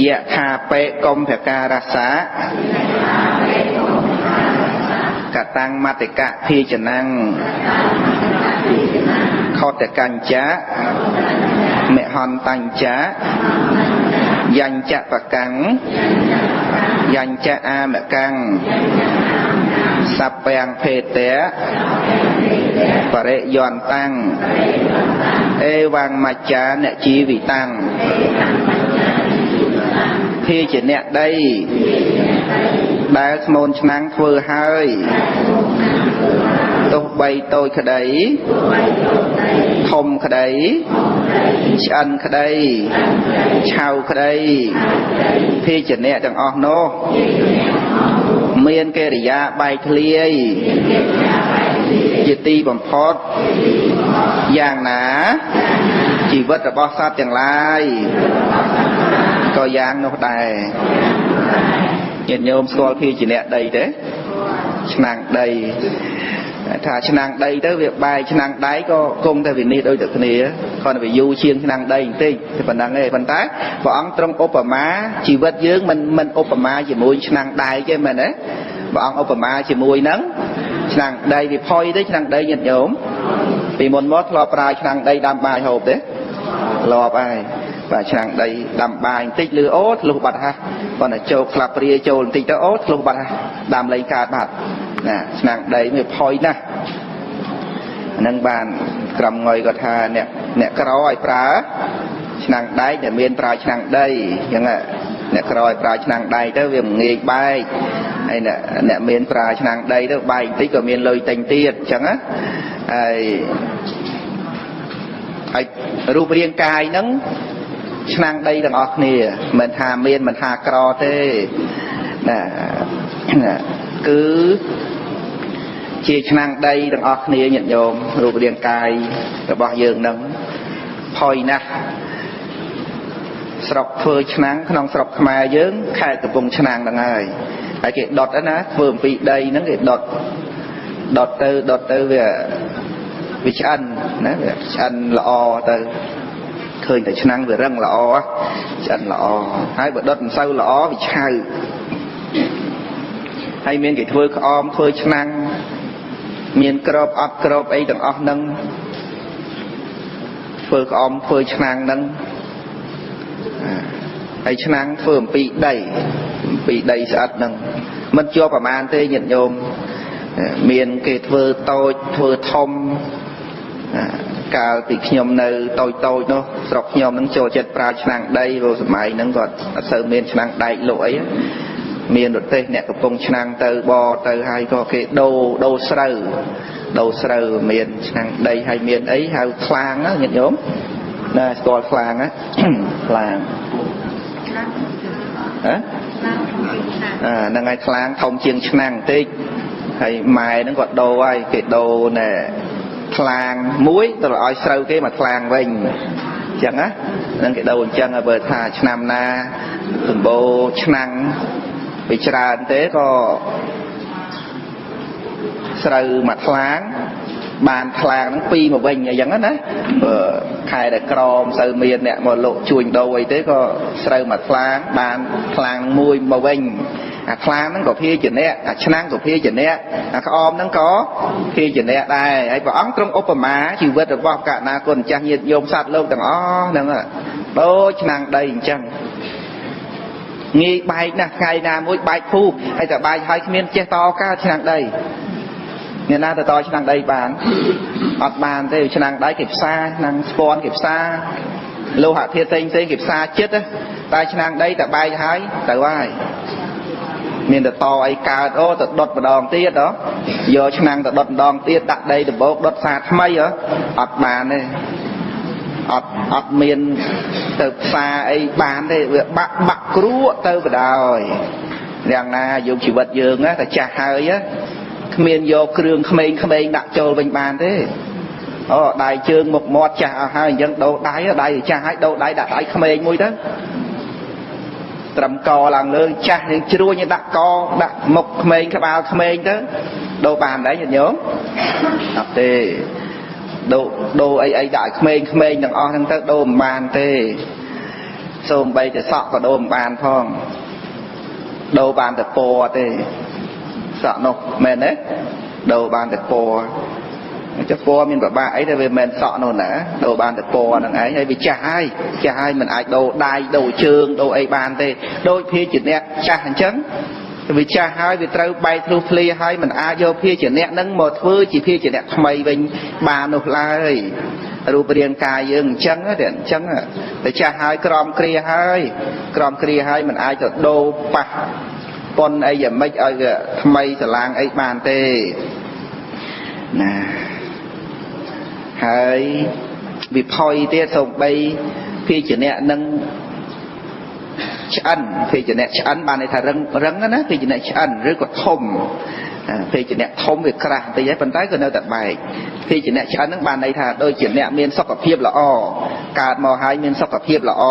យៈថាបេកុំភការសៈកតាំងមតកៈភិជនាងខតកញ្ចៈមហន្តញ្ចៈញ្ញចៈបកាំងញ្ញចៈអាមកੰសពាំងភេតៈបរិយន្តាំងអេវាងមច្ចាអ្នកជីវិតាំងភិ ភាជាអ្នកដីដែលស្មូនឆ្នាំងធ្វើហើយទោះបីតូចក្តីធំក្តីឆ្អិនក្តីឆៅក្តីភាជាអ្នកទាំងអស់នោះមានកិរិយាបែកធ្លាយជាទីបំផុតយ៉ាងណាជីវិតរបស់សត្វទាំងឡាយក៏យ៉ាងនោះដែរញាតិញោមស្គាល់ភាជាអ្នកដីទេឆ្នាំងដីថាឆ្នាំងដីទៅវាបែកឆ្នាំងដៃក៏គង់តែវិនិច្ឆ័យដូចតែគ្នាគាត់ទៅយូរជាងឆ្នាំងដីបន្តិចតែប៉ុណ្ណឹងឯងប៉ុន្តែព្រះអង្គទ្រង់ឧបមាជីវិតយើងមិនឧបមាជាមួយឆ្នាំងដែកទេមែនទេព្រះអង្គឧបមាជាមួយនឹងឆ្នាំងដីវាផុយទេឆ្នាំងដីញាតិញោមពីមុនមកធ្លាប់ប្រើឆ្នាំងដីដាំបាយហូបទេធ្លាប់ហើយបាទឆ្នាំងដីដាំបាយបន្តិចលឺអូធ្លុះបាត់ហើយគាត់តែចូលក្លាប់ព្រាចូលបន្តិចទៅអូធ្លុះបាត់ហើយដាំលេងកើតបាត់ណាឆ្នាំងដីវាផុយណាស់ហ្នឹងបានក្រុមងុយគាត់ថាអ្នកក្រឲ្យប្រើឆ្នាំងដែកដែលមានប្រើឆ្នាំងដីអញ្ចឹងអ្នកក្រឲ្យប្រើឆ្នាំងដែកទៅវាមិនងាយបែកហើយអ្នកមានប្រើឆ្នាំងដីទៅបែកបន្តិចក៏មានលុយទិញទៀតអញ្ចឹងណាហើយរូបរាងកាយហ្នឹងឆ្នាំងដីទាំងអស់គ្នាមិនថាមានមិនថាក្រទេណាគឺជាឆ្នាំងដីទាំងអស់គ្នាញាតិញោមរូបរាងកាយរបស់យើងនឹងផុយណាស់ស្រុកធ្វើឆ្នាំងក្នុងស្រុកខ្មែរយើងខេត្តកំពង់ឆ្នាំងហ្នឹងហើយគេដុតណាធ្វើអំពីដីហ្នឹងគេដុតទៅវាឆ្អិនណាវាឆ្អិនល្អទៅឃើញតែឆ្នាំងវារឹងល្អឆ្អិនល្អហើយបើដុតមិនសូវល្អវាឆៅហើយមានគេធ្វើក្អមធ្វើឆ្នាំងមានក្របអត់ក្របអីទាំងអស់ហ្នឹងធ្វើក្អមធ្វើឆ្នាំងហ្នឹងហើយឆ្នាំងធ្វើអំពីដីស្អិតហ្នឹងមិនជាប់ប្រមាណទេញាតិញោមមានគេធ្វើតូចធ្វើធំកាលពីខ្ញុំនៅតូចនោះស្រុកខ្ញុំហ្នឹងចូលចិត្តប្រើឆ្នាំងដីព្រោះសម័យហ្នឹងគាត់អត់សូវមានឆ្នាំងដែកលក់អីមានរទេសអ្នកកំពុងឆ្នាំងទៅបទៅហើយក៏គេដូរស្រូវមានឆ្នាំងដីហើយមានអីហៅខ្លាងណាញាតិញោមណាស្គាល់ខ្លាងណាខ្លាងហ្នឹងហើយខ្លាងធំជាងឆ្នាំងបន្តិចហើយម៉ែហ្នឹងគាត់ដូរហើយគេដូរណែខ្លាងមួយទៅឲ្យស្រូវគេមកខ្លាងវិញអញ្ចឹងណាហ្នឹងគេដូរអញ្ចឹងបើថាឆ្នាំណាសម្បូរឆ្នាំងវាច្រើនទេក៏ស្រូវមកខ្លាងបានខ្លាងហ្នឹងពីរមកវិញអញ្ចឹងណាខែដែលក្រមសូវមានអ្នកមកលក់ជួញដូរអីទេក៏ស្រូវមកខ្លាងបានខ្លាងមួយមកវិញអាខ្លាងហ្នឹងក៏ភាជាអ្នកអាឆ្នាំងក៏ភាជាអ្នកអាក្អមហ្នឹងក៏ភាជាអ្នកដែរហើយព្រះអង្គទ្រង់ឧបមាជីវិតរបស់កណ្ណាគុណម្ចាស់ញាតិញោមសត្វលោកទាំងអស់ហ្នឹងដូចឆ្នាំងដីអញ្ចឹងងាយបែកណាស់ថ្ងៃណាមួយបែកភូកហើយតែបែកហើយគ្មានចេះតកើតឆ្នាំងដីអ្នកណាទៅតឆ្នាំងដីបានអត់បានទេឆ្នាំងដីគេផ្សារឆ្នាំងស្ពាន់គេផ្សារលោហៈធាតុផ្សេងគេផ្សារចិត្តតែឆ្នាំងដីតែបែកហើយទៅហើយមានតែតអីកើតអូទៅដុតម្ដងទៀតយកឆ្នាំងទៅដុតម្ដងទៀតដាក់ដីដំបូកដុតសារថ្មីអត់បានទេអត់មានទៅផ្សារអីបានទេវាបាក់គ្រួទៅបណ្ដោយយ៉ាងណាយកជីវិតយើងតែចាស់ហើយគ្មានយកគ្រឿងក្មេងដាក់ចូលវិញបានទេអូដៃជើងមុខមាត់ចាស់អស់ហើយអញ្ចឹងដូរដៃចាស់ហើយដូរដៃដាក់ដៃក្មេងមួយទៅត្រឹមកឡើងលើចាស់នឹងជ្រួញដាក់កដាក់មុខក្មេងក្បាលក្មេងទៅដូរបានដែរញាតិញោមអត់ទេដូរអីដាក់ក្មេងទាំងអស់ហ្នឹងទៅដូរមិនបានទេសូម្បីតែសក់ក៏ដូរមិនបានផងដូរបានតែពណ៌ទេសក់នោះមែនទេដូរបានតែពណ៌ចុះពណ៌មានប្របាកអីតែវាមិនមែនសក់នោះណាដូរបានតែពណ៌ហ្នឹងឯងហើយវាចាស់ហើយមិនអាចដូរដៃដូរជើងដូរអីបានទេដូចភាជាអ្នកចាស់អញ្ចឹងវាចាស់ហើយវាត្រូវបែកធ្លុះធ្លាហើយមិនអាចយកភាជាអ្នកហ្នឹងមកធ្វើជាភាជាអ្នកថ្មីវិញបាននោះឡើយ រូបរាងកាយយើងអញ្ចឹងតែអញ្ចឹងតែចាស់ហើយក្រំគ្រាហើយមិនអាចទៅដូរប៉ះប៉ុនអីយ៉ាងម៉េចឲ្យថ្មីស្រឡាងអីបានទេណាហើយវិផយទៀតសូម្បីភាជនៈនឹងឆ្អិនភាជនៈឆ្អិនបានន័យថារឹងណាភាជនៈឆ្អិនឬក៏ធំភាជនៈធំវាក្រាស់បន្តិចហើយប៉ុន្តែក៏នៅតែបែកភាជនៈឆ្អិនហ្នឹងបានន័យថាដូចជាអ្នកមានសុខភាពល្អកើតមកហើយមានសុខភាពល្អ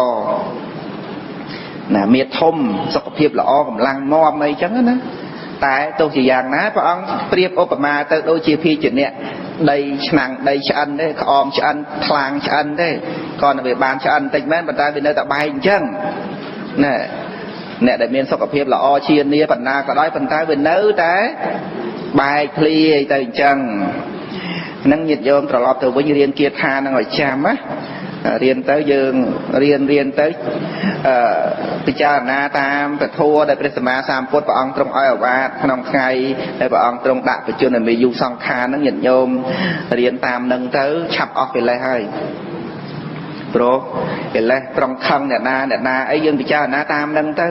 ណាមានធំសុខភាពល្អកម្លាំងមាំអីចឹងណាតែទោះជាយ៉ាងណាព្រះអង្គប្រៀបឧបមាទៅដូចជាភាជនៈដីឆ្នាំងដីឆ្អិនទេក្អមឆ្អិនថ្លាងឆ្អិនទេក៏នៅវាបានឆ្អិនតិចមែនប៉ុន្តែវានៅតែបែកអញ្ចឹងណែអ្នកដែលមានសុខភាពល្អជានីបណ្ណាក៏ដោយប៉ុន្តែវានៅតែបែកធ្លាយទៅអញ្ចឹងនឹងញាតិញោមត្រឡប់ទៅវិញរៀនគាថានឹងឲ្យចាំណារៀនទៅយើងរៀនទៅពិចារណាតាមពធដែលព្រះសម្មាសម្ពុទ្ធព្រះអង្គទ្រង់ឲ្យអាវាតក្នុងថ្ងៃដែលព្រះអង្គទ្រង់ដាក់បច្ចុប្បន្នមេយុសង្ខារនឹងញាតិញោមរៀនតាមនឹងទៅឆាប់អស់កិលេសហើយព្រោះកិលេសត្រង់ខឹងអ្នកណាអីយើងពិចារណាតាមនឹងទៅ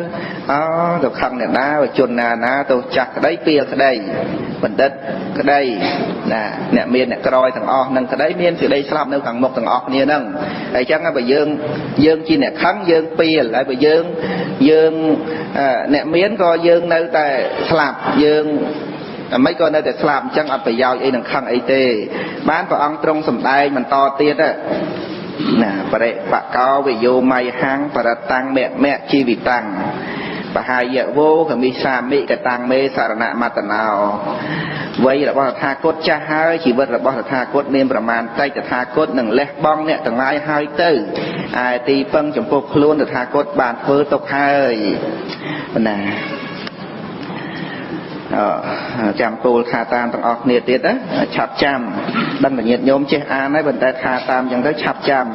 ទៅខឹងអ្នកណាវជនណាទៅចាស់ក្តីពីលក្តីបណ្ឌិតក្តីណាអ្នកមានអ្នកក្រយទាំងអស់នឹងក្តីមានសេចក្តីស្លាប់នៅខាងមុខទាំងអស់គ្នាហ្នឹងហើយអញ្ចឹងបើយើងជាអ្នកខឹងយើងពីលហើយបើយើងអ្នកមានក៏យើងនៅតែស្លាប់យើងអ្មេចក៏នៅតែស្លាប់អញ្ចឹងអត់ប្រយោជន៍អីនឹងខឹងអីទេបានព្រះអង្គទ្រង់សម្ដែងបន្តទៀតណាបរិបកោវិយោមៃហាំងបរតាំងមៈជីវិតាំងបហាយវោកមិសាមិកតាំងមេសារណមតណោវ័យរបស់តថាគតចាស់ហើយជីវិតរបស់តថាគតមានប្រមាណតិចតថាគតនឹងលះបង់អ្នកទាំងឡាយហើយទៅឯទីពឹងចំពោះខ្លួនតថាគតបានធ្វើទុកហើយណាចាំពោលថាតាមទាំងអស់គ្នាទៀតណាឆាប់ចាំដឹងតែញាតិញោមចេះអានហើយប៉ុន្តែថាតាមអញ្ចឹងទៅឆាប់ចាំ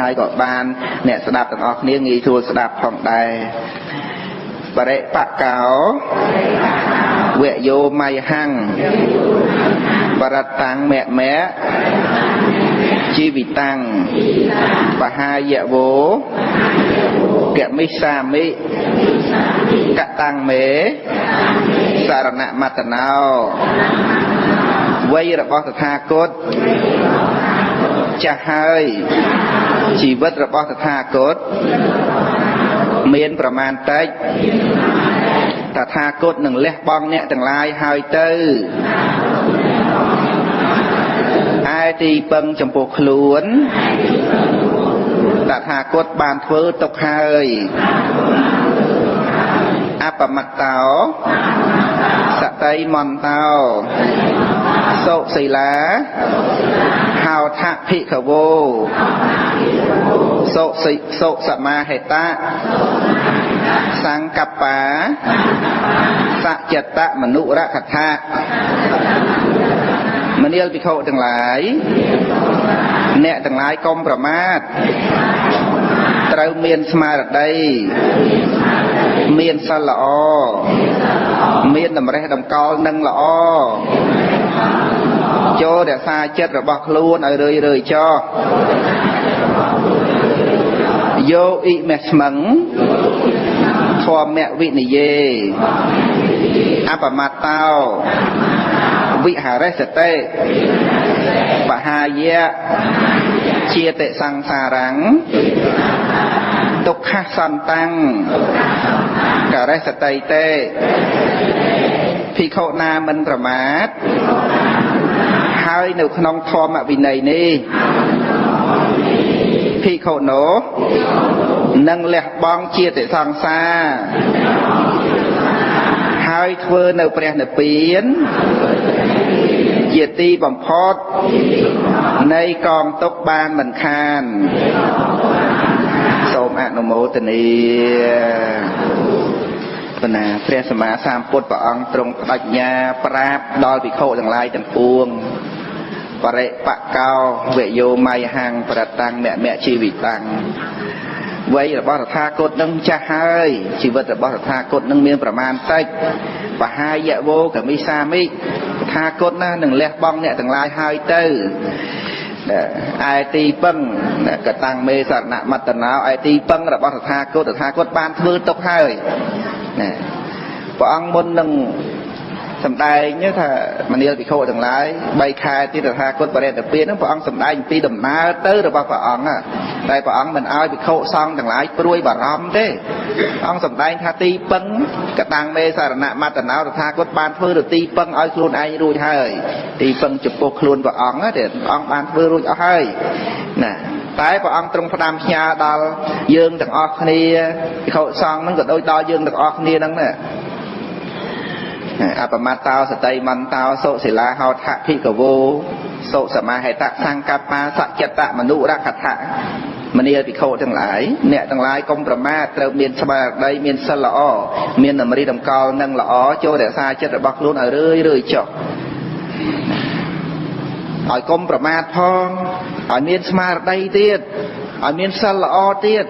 ហើយក៏បានអ្នកស្ដាប់ទាំងអស់គ្នាងាយស្រួលស្ដាប់ផងដែរបរិបកោវយោមៃហាំងបរតាំងមៈជីវិតាំងបហាយវោកមិសាមិកតាំងមេសារណមតណោវ័យរបស់តថាគតចាស់ហើយជីវិតរបស់តថាគតមានប្រមាណតិចតថាគតនឹងលះបង់អ្នកទាំងឡាយហើយទៅឯទីពឹងចំពោះខ្លួនតថាគតបានធ្វើទុកហើយអបមត្តោសតិមន្តោសុសិលាហោថភិក្ខវោសុសមាហេតៈសង្កប្បាសច្ចតមនុរកថាមនាលភិក្ខុទាំងឡាយអ្នកទាំងឡាយកុំប្រមាទត្រូវមានស្មារតីមានសិលល្អមានតម្រេះតម្កល់នឹងល្អចូលរក្សាចិត្តរបស់ខ្លួនឲ្យរឿយចោះយោអ៊ីមេស្មឹងធម្មវិនិយេអបមត្តោវិហារសតិបហាយៈជាតិសង្សារੰទុក្ខសន្តាំងករិសតិតេភិក្ខុណាមិនប្រមាទហើយនៅក្នុងធម្មវិន័យនេះភិក្ខុនោះនឹងលះបង់ជាតិសង្សារហើយធ្វើនៅព្រះនិព្វានជាទីបំផុតនៃកងទុក្ខបានមិនខានសូមអនុមោទនាបណ្ណាព្រះសម្មាសម្ពុទ្ធព្រះអង្គទ្រង់បដិញ្ញាប្រាប់ដល់ភិក្ខុទាំងឡាយទាំងពួងបរិបកោវយោមៃហាំងប្រតាំងមៈជីវិតាំងវ័យរបស់តថាគតនឹងចាស់ហើយជីវិតរបស់តថាគតនឹងមានប្រមាណតិចបហាយវោកមិសាមិតថាគតណានឹងលះបង់អ្នកទាំងឡាយហើយទៅ ai ti băng cả tăng mê sạt nạ mặt tần áo ai ti băng là bao thật tha cốt ban thưa tộc hơi nè có ăn môn nâng sầm đai nhớ thà mà nhiều bị khô thằng lái bay khai tí thật tha cốt bà đèn tập biến nó có ăn sầm đai tí đầm má tới được bao bà ăn à đây bà ăn mình ai bị khô xong thằng lái đuôi bà rõm thế ăn sầm đai tha ti băng cả tăng mê sạt nạ mặt tần áo thật tha cốt ban thưa được ti băng ai luôn ai đuôi hơi ti băng chụp bột luôn bà ăn á để ăn ban thưa đuôi hơi nè tại bà ăn trong phàm nhà đào dương thằng óc này khâu xong nó có đôi to dương thằng óc này nắng nè à mà tao sẽ tây man tao sộ sẽ là hao thạ thị cầu vô sộ sẽ mà hay tạ sang capa sạ chặt tạ mà nụ ra khát thạ mà nia bị khâu thằng lái nè thằng lái côngប្រមាថត្រូវមានស្មារតីមានសិលល្អមានតម្រិះតម្កល់និងល្អចូលរក្សាចិត្តរបស់ខ្លួនឲ្យរឿយចុះឲ្យកុំប្រមាថផងឲ្យមានស្មារតីទៀតឲ្យមានសិលល្អទៀត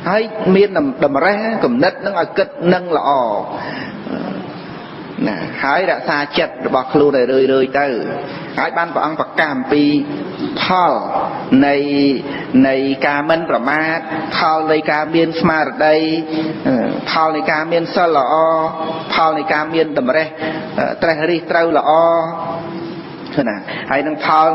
ហើយមានតម្រេះគំនិតនឹងឲ្យគិតនឹងល្អណាហើយរក្សាចិត្តរបស់ខ្លួនឲ្យរឿយទៅហើយបានព្រះអង្គប្រកាសអំពីផលនៃការមិនប្រមាថផលនៃការមានស្មារតីផលនៃការមានសិលល្អផលនៃការមានតម្រេះត្រេះរិះត្រូវល្អណាហើយនឹងផល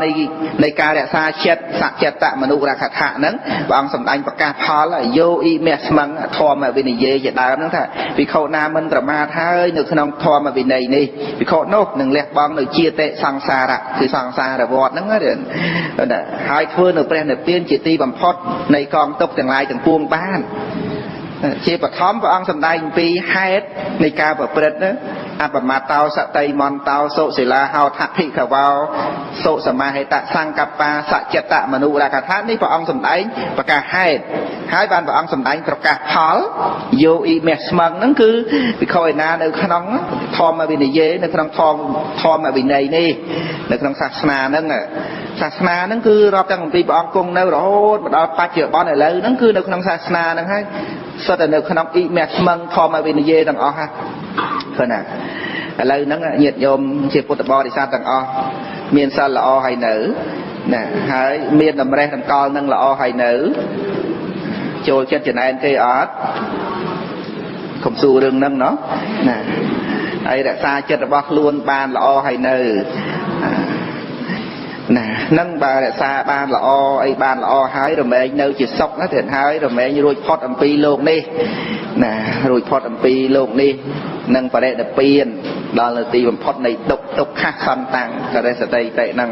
នៃការរក្សាចិត្តសច្ចតមនុស្សរកថាហ្នឹងព្រះអង្គសម្ដែងប្រកាសផលយោអ៊ីមេស្មឹងធម្មវិន័យជាដើមហ្នឹងថាភិក្ខុណាមិនប្រមាថហើយនៅក្នុងធម្មវិន័យនេះភិក្ខុនោះនឹងលះបង់នៅជាតិសង្សារៈគឺសង្សារវដ្តហ្នឹងណាហើយធ្វើនៅព្រះនិព្វានជាទីបំផុតនៃកងទ័ពទាំងឡាយទាំងពួងបានជាបឋមព្រះអង្គសម្ដែងអំពីហេតុនៃការប្រព្រឹត្តណាអបមតោសតិមន្តោសុសិលាហោថភិក្ខវោសុសមាហេតសង្កប្បាសច្ចតមនុរកថានេះព្រះអង្គសម្ដែងប្រកាសហេតុហើយបានព្រះអង្គសម្ដែងប្រកាសផលយោអ៊ីមេស្មឹងហ្នឹងគឺវិខយណានៅក្នុងធម្មវិន័យនៅក្នុងធម្មវិន័យនេះនៅក្នុងសាសនាហ្នឹងសាសនាហ្នឹងគឺរាប់តាំងពីព្រះអង្គគង់នៅរហូតមកដល់បច្ចុប្បន្នឥឡូវហ្នឹងគឺនៅក្នុងសាសនាហ្នឹងហើយសុទ្ធតែនៅក្នុងអ៊ីមេស្មឹងធម្មវិន័យទាំងអស់ហ្នឹងឃើញណាឥឡូវហ្នឹងញាតិញោមជាពុទ្ធបរិស័ទទាំងអស់មានសិលល្អហើយនៅណាហើយមានតម្រេះតម្កល់នឹងល្អហើយនៅចូលចិត្តចំណែនទេអត់កុំសួររឿងហ្នឹងណោះណាហើយរក្សាចិត្តរបស់ខ្លួនបានល្អហើយនៅណានឹងបើរក្សាបានល្អអីបានល្អហើយរមែងនៅជាសុខណាទៀតហើយរមែងរួចផុតអំពីលោកនេះណារួចផុតអំពីលោកនេះនឹងបរិនិព្វានដល់នៅទីបំផុតនៃទុក្ខសន្តាំងករិសតិតិនឹង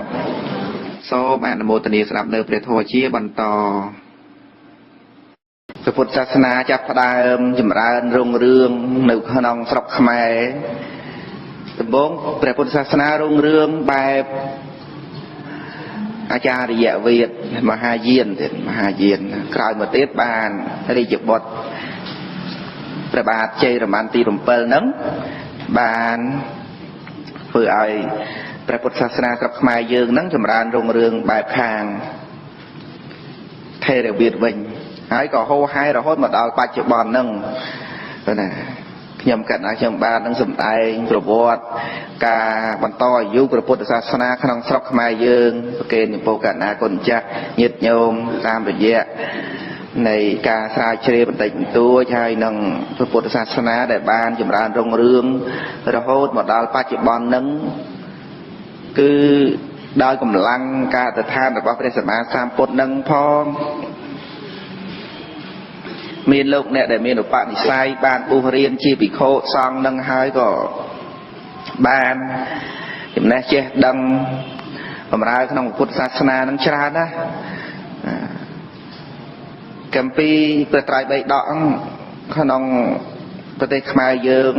សូមអនុមោទនាស្ដាប់នៅព្រះធម៌ជាបន្តពុទ្ធសាសនាចាប់ផ្ដើមចម្រើនរុងរឿងនៅក្នុងស្រុកខ្មែរដំបូងព្រះពុទ្ធសាសនារុងរឿងបែបអាចារ្យវេទមហាយានទៀតមហាយានក្រោយមកទៀតបានរាជបុត្រព្រះបាទជ័យរ្ម័នទី7ហ្នឹងបានធ្វើឲ្យព្រះពុទ្ធសាសនាស្រុកខ្មែរយើងហ្នឹងចម្រើនរុងរឿងបែបខាងថេរវាទវិញហើយក៏ហូរហែរហូតមកដល់បច្ចុប្បន្នហ្នឹងណាខ្ញុំកណ្ដាលខ្ញុំបាននឹងសម្ដែងប្រវត្តិការបន្តអាយុព្រះពុទ្ធសាសនាក្នុងស្រុកខ្មែរយើងប្រគេនចំពោះកណ្ដាលគុណចាស់ញាតិញោមតាមរយៈនៃការស្រាវជ្រាវបន្តិចបន្តួចហើយនឹងព្រះពុទ្ធសាសនាដែលបានចម្រើនរុងរឿងរហូតមកដល់បច្ចុប្បន្នហ្នឹងគឺដោយកម្លាំងការអធិដ្ឋានរបស់ព្រះសម្មាសម្ពុទ្ធនឹងផងមានលោកអ្នកដែលមានឧបនិស្ស័យបានបុះរៀនជាភិក្ខុសង្ឃនឹងហើយក៏បានចំណេះចេះដឹងបម្រើក្នុងពុទ្ធសាសនានឹងច្រើនណាស់កម្ពីព្រះត្រៃបិដកក្នុងប្រទេសខ្មែរយើង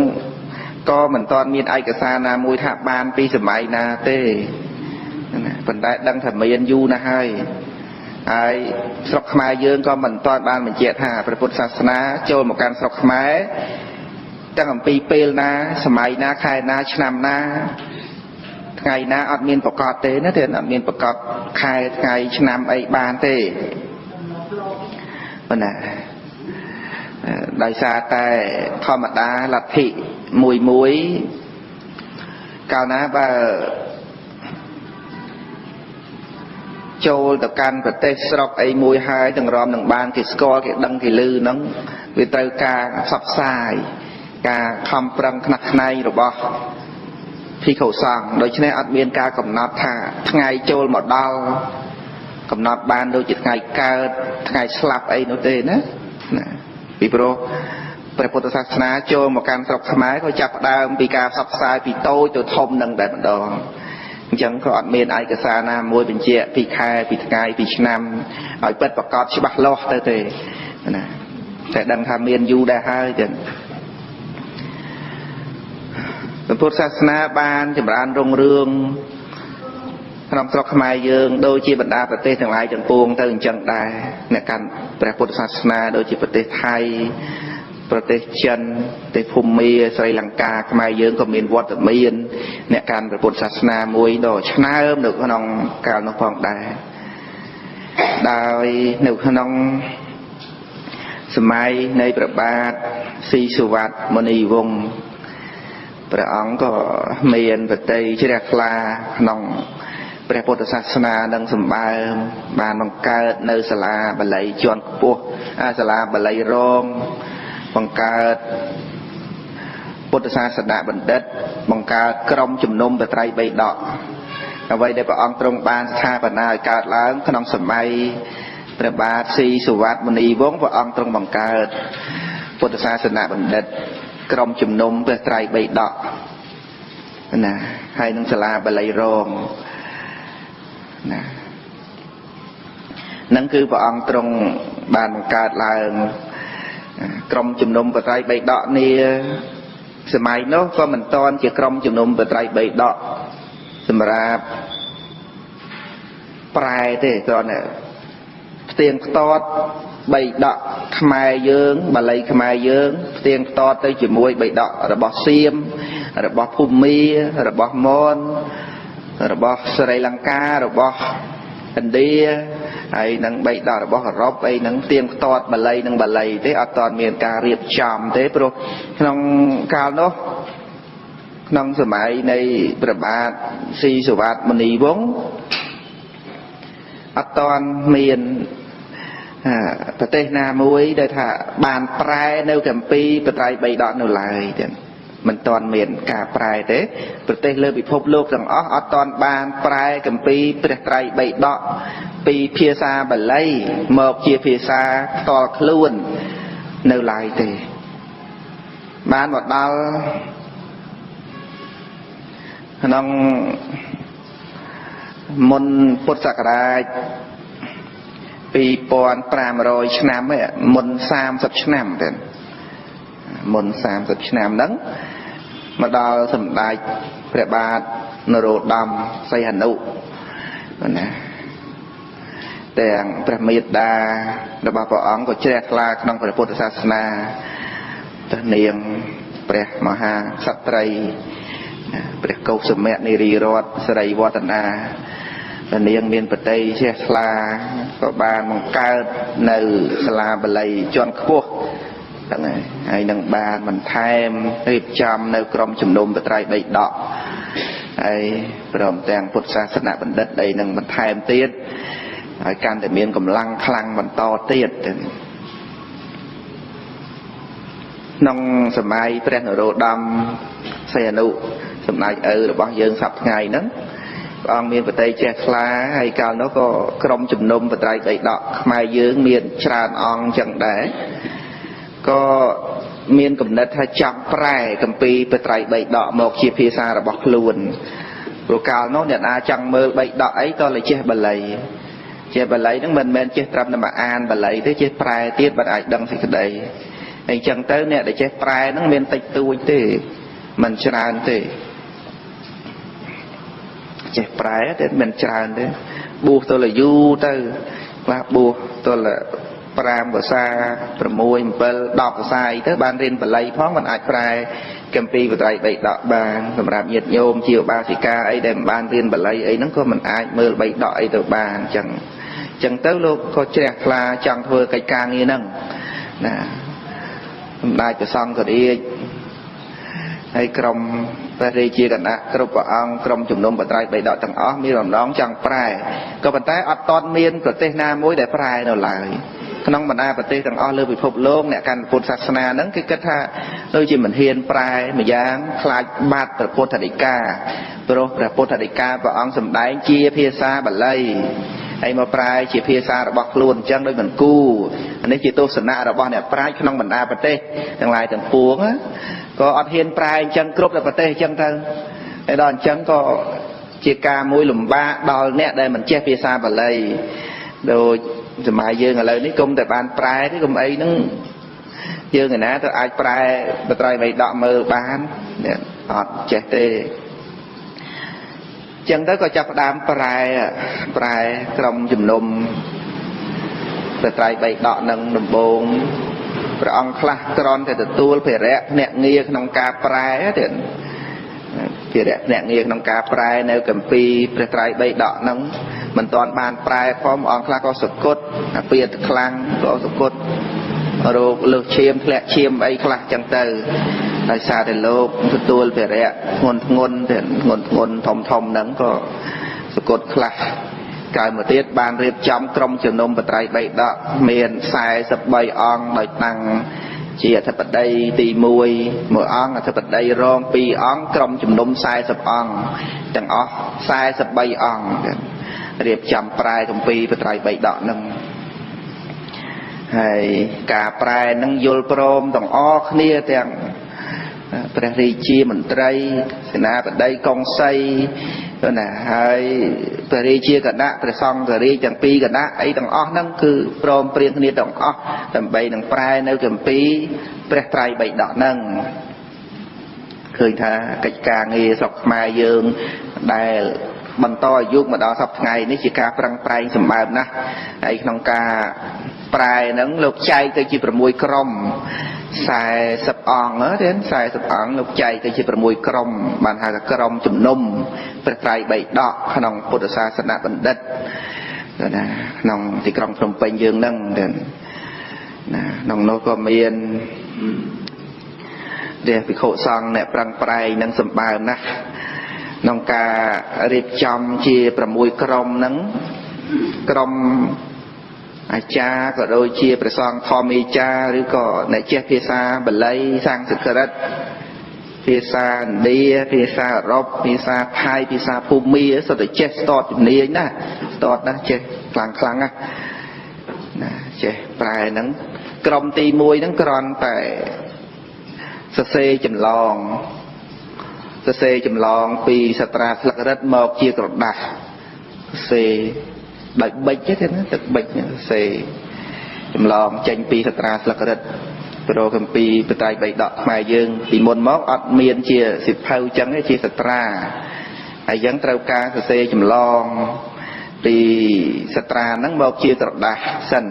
ក៏មិនទាន់មានឯកសារណាមួយថាបានពីសម័យណាទេប៉ុន្តែដឹងថាមានយូរណាស់ហើយហើយស្រុកខ្មែរយើងក៏មិនទាន់បានបញ្ជាក់ថាព្រះពុទ្ធសាសនាចូលមកកាន់ស្រុកខ្មែរតាំងអំពីពេលណាសម័យណាខែណាឆ្នាំណាថ្ងៃណាអត់មានប្រកាសទេណាទេអត់មានប្រកាសខែថ្ងៃឆ្នាំអីបានទេប៉ុណ្ណាដោយសារតែធម្មតាលទ្ធិមួយកាលណាបើ ចូលទៅកាន់ប្រទេសស្រុកអីមួយហើយទាំងរំនឹងបានគេស្គាល់គេដឹងគេឮហ្នឹងវាត្រូវការផ្សព្វផ្សាយការខំប្រឹងខ្នះខ្នែងរបស់ភិក្ខុសង្ឃដូច្នេះអត់មានការកំណត់ថាថ្ងៃចូលមកដល់កំណត់បានដូចជាថ្ងៃកើតថ្ងៃស្លាប់អីនោះទេណាពីព្រោះព្រះពុទ្ធសាសនាចូលមកកាន់ស្រុកខ្មែរក៏ចាប់ផ្ដើមពីការផ្សព្វផ្សាយពីតូចទៅធំនឹងតែម្ដងអញ្ចឹងក៏អត់មានឯកសារណាមួយបញ្ជាក់ពីខែពីថ្ងៃពីឆ្នាំឲ្យពិតប្រកបច្បាស់លាស់ទៅទេណាតែដឹងថាមានយូរដែរហើយចឹងពុទ្ធសាសនាបានចម្រើនរុងរឿងក្នុងស្រុកខ្មែរយើងដូចជាបណ្ដាប្រទេសទាំងឡាយទាំងពួងទៅអញ្ចឹងដែរអ្នកកាន់ព្រះពុទ្ធសាសនាដូចជាប្រទេសថៃប្រទេសចិនប្រទេសភូមាស្រីលង្កាខ្មែរយើងក៏មានវត្តមានអ្នកកាន់ព្រះពុទ្ធសាសនាមួយដ៏ឆ្នើមនៅក្នុងកាលនោះផងដែរដោយនៅក្នុងសម័យនៃព្រះបាទស៊ីសុវត្ថិមុនីវង្សព្រះអង្គក៏មានបតីជ្រះថ្លាក្នុងព្រះពុទ្ធសាសនានឹងសម្បើមបានបង្កើតនៅសាលាបាលីជាន់ខ្ពស់សាលាបាលីរងបង្កើតពុទ្ធសាសនបណ្ឌិតបង្កើតក្រុមជំនុំបត្រៃបិដកអ្វីដែលព្រះអង្គទ្រង់បានស្ថាបនាឲ្យកើតឡើងក្នុងសម័យព្រះបាទស៊ីសុវត្ថិមុនីវង្សព្រះអង្គទ្រង់បង្កើតពុទ្ធសាសនបណ្ឌិតក្រុមជំនុំព្រះត្រៃបិដកណាហើយនឹងសាលាបាលីរងណានឹងគឺព្រះអង្គទ្រង់បានបង្កើតឡើងក្រុមជំនុំព្រះត្រៃបិដកនេះសម័យនោះក៏មិនតាន់ជាក្រុមជំនុំព្រះត្រៃបិដកសម្រាប់ប្រែទេគ្រាន់តែផ្ទៀងផ្ទាត់បិដកខ្មែរយើងបាលីខ្មែរយើងផ្ទៀងផ្ទាត់ទៅជាមួយបិដករបស់សៀមរបស់ភូមារបស់មនរបស់ស្រីលង្ការបស់ឥណ្ឌាហើយនឹងបិដករបស់អឺរ៉ុបអីនឹងផ្ទៀងផ្ទាត់បាលីនិងបាលីទេអត់ទាន់មានការរៀបចំទេព្រោះក្នុងកាលនោះក្នុងសម័យនៃព្រះបាទស៊ីសុវត្ថិមុនីវង្សអត់ទាន់មានប្រទេសណាមួយដែលថាបានប្រែនៅកម្ពីបត្រៃបិដកនៅឡើយទេមិនទាន់មានការប្រែទេប្រទេសលើពិភពលោកទាំងអស់អត់ទាន់បានប្រែកម្ពីព្រះត្រៃបិដកពីភាសាបាលីមកជាភាសាផ្ទាល់ខ្លួននៅឡើយទេបានមកដល់ក្នុងមុនពុទ្ធសករាជ2500ឆ្នាំឯមុន30ឆ្នាំទេមុន30ឆ្នាំហ្នឹងមកដល់សម្ដេចព្រះបាទនរោត្តមសីហនុណាទាំងព្រះមេត្តារបស់ព្រះអង្គក៏ជ្រះថ្លាក្នុងព្រះពុទ្ធសាសនាព្រះនាងព្រះមហាក្សត្រីព្រះកុសមៈនារីរតសិរីវឌ្ឍនាព្រះនាងមានបតីជ្រះថ្លាក៏បានបង្កើតនៅសាលាបាលីជាន់ខ្ពស់ហ្នឹងហើយនឹងបានបន្ថែមរៀបចំនៅក្រុមជំនុំបត្រៃបិដកហើយព្រមទាំងពុទ្ធសាសនបណ្ឌិតអីនឹងបន្ថែមទៀតហើយកាន់តែមានកម្លាំងខ្លាំងបន្តទៀតក្នុងសម័យព្រះនរោត្តមសីហនុសម្ដេចឪរបស់យើងសប្តាហ៍ថ្ងៃហ្នឹងព្រះអង្គមានបតីជ្រះថ្លាហើយកាលនោះក៏ក្រុមជំនុំបត្រៃបិដកខ្មែរយើងមានច្រើនអង្គចឹងដែរក៏មានគំនិតថាចង់ប្រែកម្ពីបត្រៃបិដកមកជាភាសារបស់ខ្លួនព្រោះកាលនោះអ្នកណាចង់មើលបិដកអីក៏លេចេះបាលីចេះបាលីហ្នឹងមិនមែនចេះត្រឹមតែមកអានបាលីទេចេះប្រែទៀតបាត់អាចដឹងសេចក្តីហើយអញ្ចឹងទៅអ្នកដែលចេះប្រែហ្នឹងមានតិចតួចទេមិនច្រើនទេចេះប្រែតែមិនច្រើនទេបួសទៅលយូរទៅខ្លះបួសទៅល5ភាសា6 7 10ភាសាអីទៅបានរៀនបាលីផងមិនអាចប្រែកម្ពីបត្រៃបិដកបានសម្រាប់ញាតិញោមជាឧបាសិកាអីដែលមិនបានរៀនបាលីអីហ្នឹងក៏មិនអាចមើលបិដកអីទៅបានអញ្ចឹងទៅលោកក៏ជ្រះថ្លាចង់ធ្វើកិច្ចការងារហ្នឹងណាសម្ដេចព្រះសង្ឃរាជហើយក្រុម ព្រះរាជាគណៈគ្រប់ព្រះអង្គក្រុមជំនុំបត្រៃ3ដកទាំងអស់មានរំដងចង់ប្រែក៏ប៉ុន្តែអត់តន់មានប្រទេសណាមួយដែលប្រែនៅឡើយក្នុងបណ្ដាប្រទេសទាំងអស់លើពិភពលោកអ្នកកាន់ពុទ្ធសាសនាហ្នឹងគេគិតថាដូចជាមិនហ៊ានប្រែម្យ៉ាងខ្លាចបាត់ព្រះពុទ្ធដីកាព្រោះព្រះពុទ្ធដីកាព្រះអង្គសម្ដែងជាភាសាបាលីហើយមកប្រែជាភាសារបស់ខ្លួនអញ្ចឹងដូចមិនគូនេះជាទស្សនៈរបស់អ្នកប្រាជ្ញក្នុងបណ្ដាប្រទេសទាំងឡាយទាំងពួងក៏អត់ហ៊ានប្រែអញ្ចឹងគ្រប់តែប្រទេសអញ្ចឹងទៅហើយដល់អញ្ចឹងក៏ជាការមួយលំបាកដល់អ្នកដែលមិនចេះភាសាបាលីដូចសម័យយើងឥឡូវនេះគុំតែបានប្រែទេគុំអីហ្នឹងយើងឯណាទៅអាចប្រែបត្រៃបីដកមើលបានអត់ចេះទេចឹងទៅក៏ចាប់ផ្ដើមប្រែក្រុមជំនុំបត្រៃបីដកនឹងដំបូងព្រះអង្គខ្លះក្រន់តែទទួលភារៈអ្នកងារក្នុងការប្រែទៀតភារៈអ្នកងារក្នុងការប្រែនៅគម្ពីរព្រះត្រៃបីដកហ្នឹងមិនទាន់បានប្រែផងអង្គខ្លះក៏សគត់អាពាតខ្លាំងក៏សគត់រោគលើសឈាមធ្លាក់ឈាមអីខ្លះចឹងទៅដោយសារតែលោកទទួលភារៈធ្ងន់ធំហ្នឹងក៏សគត់ខ្លះក្រោយមកទៀតបានរៀបចំក្រុមជំនុំបត្រៃបីដកមាន43អង្គដោយតាំងជាអធិបតីទី1មួយអង្គអធិបតីរង2អង្គក្រុមជំនុំ40អង្គទាំងអស់43អង្គរៀបចំប្រែគម្ពីរបត្រៃបីដកហ្នឹងហើយការប្រែហ្នឹងយល់ព្រមទាំងអស់គ្នាទាំងព្រះរាជាមន្ត្រីសេនាបតីកុងសីណាហើយព្រះរាជាគណៈព្រះសង្ឃរាជទាំងពីរគណៈអីទាំងអស់ហ្នឹងគឺព្រមព្រៀងគ្នាទាំងអស់ដើម្បីនឹងប្រែនៅគម្ពីរព្រះត្រៃបីដកហ្នឹងឃើញថាកិច្ចការងារស្រុកខ្មែរយើងដែលបន្តអាយុមកដល់សប្តាហ៍ថ្ងៃនេះជាការប្រឹងប្រែងសម្បើមណាស់ហើយក្នុងការប្រែហ្នឹងលោកចែកទៅជា6ក្រុម40អង្គទេ40អង្គលោកចែកទៅជា6ក្រុមបានហៅថាក្រុមជំនុំព្រះត្រៃបីដកក្នុងពុទ្ធសាសនបណ្ឌិតណាក្នុងទីក្រុងភ្នំពេញយើងហ្នឹងណាក្នុងនោះក៏មានព្រះភិក្ខុសង្ឃអ្នកប្រឹងប្រែងនឹងសម្បើមណាស់ក្នុងការរៀបចំជា6ក្រុមហ្នឹងក្រុមអាចារ្យក៏ដូចជាព្រះសង្ឃធម្មអាចារ្យឬក៏អ្នកចេះភាសាបាលីសំស្ក្រឹតភាសាឥណ្ឌាភាសាអឺរ៉ុបភាសាថៃភាសាភូមាសុទ្ធតែចេះស្ទាត់ជំនាញណាស្ទាត់ណាស់ចេះខ្លាំងណាចេះប្រែហ្នឹងក្រុមទី1ហ្នឹងគ្រាន់តែសរសេរចម្លងពីសត្រាស្លឹករឹតមកជាក្រដាស់សរសេរដោយបិចទេណាទឹកបិចសេចម្លងចេញពីសត្រាស្លឹករឹតព្រោះគម្ពីរបត្រៃបីដកខ្មែរយើងពីមុនមកអត់មានជាសិភៅចឹងទេជាសត្រាហើយយើងត្រូវការសរសេរចម្លងពីសត្រាហ្នឹងមកជាក្រដាស់សិន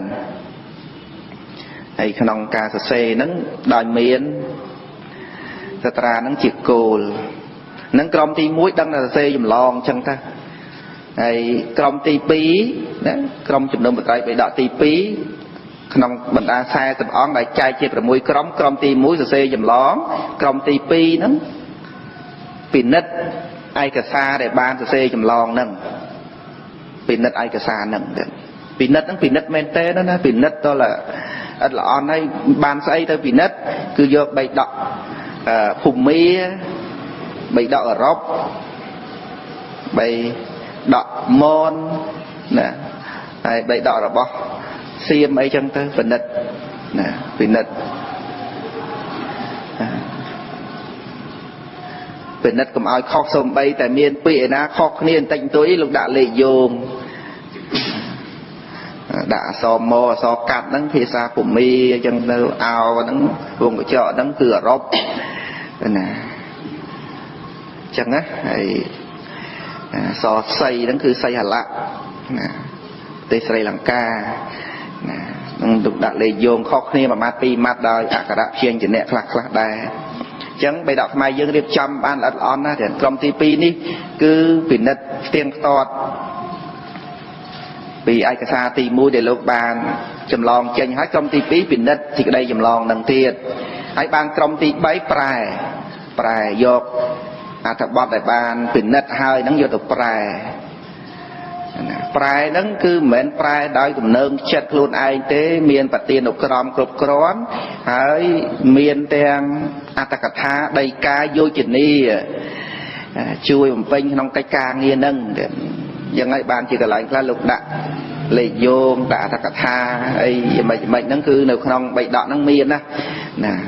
ហើយក្នុងការសរសេរហ្នឹងដោយមានសត្រាហ្នឹងជាគោលហ្នឹងក្រុមទី1ដឹងតែសរសេរចម្លងចឹងទៅហើយក្រុមទី2ណាក្រុមជំនុំបត្រៃបីដកទី2ក្នុងបណ្ដា40អង្គដែលចែកជា6ក្រុមក្រុមទី1សរសេរចម្លងក្រុមទី2ហ្នឹងពិនិត្យឯកសារដែលបានសរសេរចម្លងហ្នឹងពិនិត្យឯកសារហ្នឹងពិនិត្យហ្នឹងពិនិត្យមែនទេណាពិនិត្យតើអត់ល្អហើយបានស្អីទៅពិនិត្យគឺយកបីដកភូមាបីដកអឺរ៉ុបបីដកមនណាហើយបីដករបស់សៀមអីចឹងទៅពិនិត្យណាពិនិត្យកុំឲ្យខុសសំបីតែមានពាក្យឯណាខុសគ្នាបន្តិចបន្តួចលោកដាក់លេខយោងដាក់អក្សរមអក្សរកាត់ហ្នឹងភាសាភូមិអញ្ចឹងទៅអោហ្នឹងវងកញ្ចក់ហ្នឹងគឺអឺរ៉ុបណាអញ្ចឹងណាហើយសរសៃហ្នឹងគឺសៃហលៈណាប្រទេសស្រីលង្កាណានឹងទុកដាក់លេខយោងខុសគ្នាមួយម៉ាត់ពីរម៉ាត់ដោយអក្សរព្យញ្ជនៈខ្លះដែរអញ្ចឹងបីដកខ្មែរយើងរៀបចំបានល្អិតល្អន់ណាស់តែក្រុមទី2នេះគឺពិនិត្យផ្ទៀងផ្ទាត់ពីឯកសារទី1ដែលលោកបានចម្លងចេញហើយក្រុមទី2ពិនិត្យសេចក្តីចម្លងនឹងទៀតហើយបានក្រុមទី3ប្រែយក អត្ថបទដែលបានពិនិត្យហើយហ្នឹងយកទៅប្រែហ្នឹងគឺមិនមែនប្រែដោយទំនើងចិត្តខ្លួនឯងទេមានបទានុក្រមគ្រប់គ្រាន់ហើយមានទាំងអត្ថកថាដីកាយោជនីជួយបំពេញក្នុងកិច្ចការងារហ្នឹងយ៉ាងហើយបានជាកន្លែងខ្លះលោកដាក់លេខយោងដាក់អត្ថកថាអីមិនហ្នឹងគឺនៅក្នុងបៃដកហ្នឹងមានណា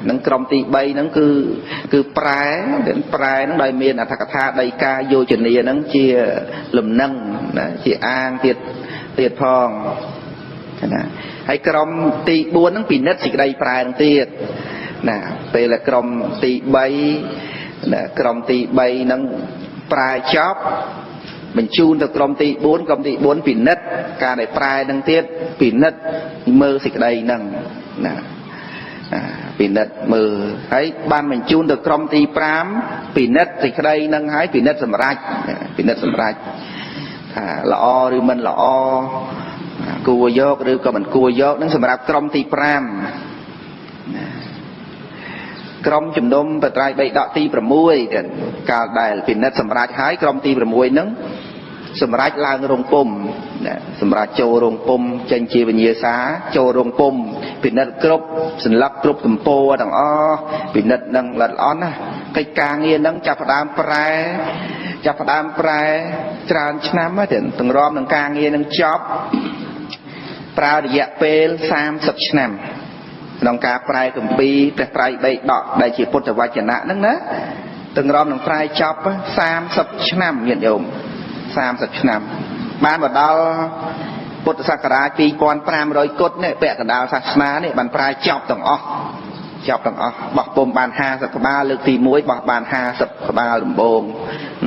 ហ្នឹងក្រុមទី3ហ្នឹងគឺប្រែហ្នឹងដោយមានអត្ថកថាដីកាយោជនីហ្នឹងជាលំនឹងណាជាអាងទៀតផងណាហើយក្រុមទី4ហ្នឹងពិនិត្យសេចក្តីប្រែហ្នឹងទៀតណាពេលក្រុមទី3ណាក្រុមទី3ហ្នឹងប្រែចប់បញ្ជូនទៅក្រុមទី4ពិនិត្យការដែលប្រែនឹងទៀតពិនិត្យមើលសេចក្តីហ្នឹងណាពិនិត្យមើលហើយបានបញ្ជូនទៅក្រុមទី5ពិនិត្យសេចក្តីហ្នឹងហើយពិនិត្យសម្រេចថាល្អឬមិនល្អគួរយកឬក៏មិនគួរយកហ្នឹងសម្រាប់ក្រុមទី5ក្រុមជំនុំបត្រៃ3ដកទី6ទៀតកាលដែលពិនិត្យសម្រេចហើយក្រុមទី6ហ្នឹងសម្រេចឡើងរោងពុំសម្រាប់ចូលរោងពុំចេញជាវិញ្ញាសាចូលរោងពុំពិនិត្យគ្រប់សន្លឹកគ្រប់ទំព័រទាំងអស់ពិនិត្យនឹងល្អិតល្អន់ណាកិច្ចការងារហ្នឹងចាប់ផ្ដើមប្រែច្រើនឆ្នាំហើយទាំងរំនឹងការងារនឹងចប់ប្រើរយៈពេល30ឆ្នាំក្នុងការប្រែគម្ពីរព្រះត្រៃបិដកដែលជាពុទ្ធវចនៈហ្នឹងណាទាំងរំនឹងប្រែចប់30ឆ្នាំញាតិញោម30ឆ្នាំបានមកដល់ពុទ្ធសករាជ2500គុតនេះពាក់កណ្ដាលសាសនានេះបានប្រែចប់ទាំងអស់បោះពុំបាន50ក្បាលលើកទី1បោះបាន50ក្បាលដំបូង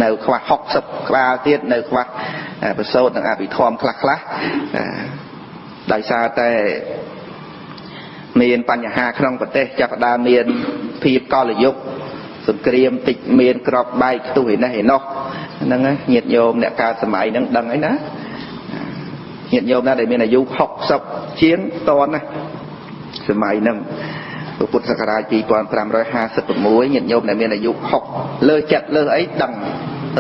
នៅខ្វះ60ក្បាលទៀតនៅខ្វះប្រសូតនិងអភិធម្មខ្លះដោយសារតែមានបញ្ហាក្នុងប្រទេសចាប់ផ្ដើមមានភាពកលយុគសង្គ្រាមតិចមានក្របបែកផ្ទុះឯនេះឯនោះហ្នឹងញាតិញោមអ្នកកើតសម័យហ្នឹងដឹងហើយណាញាតិញោមណាដែលមានអាយុ60ជាងតនណាសម័យហ្នឹងពុទ្ធសករាជ2556ញាតិញោមដែលមានអាយុ60លើចិត្តលើអីដឹង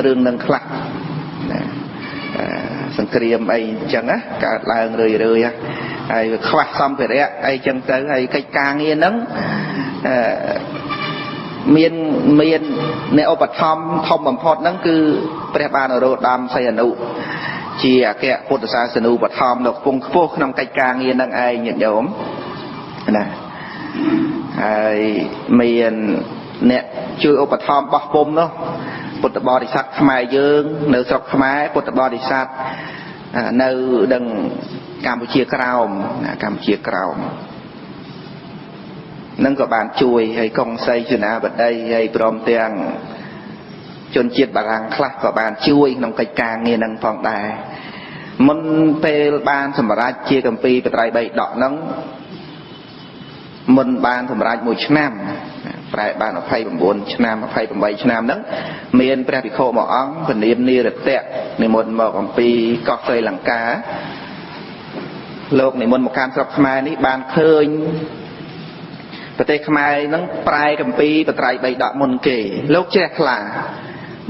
រឿងហ្នឹងខ្លះសង្គ្រាមអីអញ្ចឹងណាកើតឡើងរឿយហើយខ្វះសម្ភារៈអីចឹងទៅហើយកិច្ចការងារហ្នឹងមានអ្នកឧបត្ថម្ភធំបំផុតហ្នឹងគឺព្រះបាទនរោត្តមសីហនុជាអគ្គពុទ្ធសាសនូបត្ថម្ភនៅខ្ពង់ខ្ពស់ក្នុងកិច្ចការងារហ្នឹងឯងញាតិញោមណាហើយមានអ្នកជួយឧបត្ថម្ភបោះពុំនោះពុទ្ធបរិស័ទខ្មែរយើងនៅស្រុកខ្មែរពុទ្ធបរិស័ទនៅដឹងកម្ពុជាក្រោមនឹងក៏បានជួយហើយកុងសីសេនាបតីហើយព្រមទាំងជនជាតិបារាំងខ្លះក៏បានជួយក្នុងកិច្ចការងារនឹងផងដែរមុនពេលបានសម្រេចជាគម្ពីរបត្រៃបិដកហ្នឹងមុនបានសម្រេច1ឆ្នាំប្រែបាន29ឆ្នាំ28ឆ្នាំហ្នឹងមានព្រះភិក្ខុមួយអង្គពនាមនិរតៈនិមន្តមកអំពីកោះស្រីលង្កាលោកនិមន្តមកកាន់ស្រុកខ្មែរនេះបានឃើញប្រទេសខ្មែរហ្នឹងប្រែគម្ពីរបត្រៃបិដកមុនគេលោកជ្រះថ្លា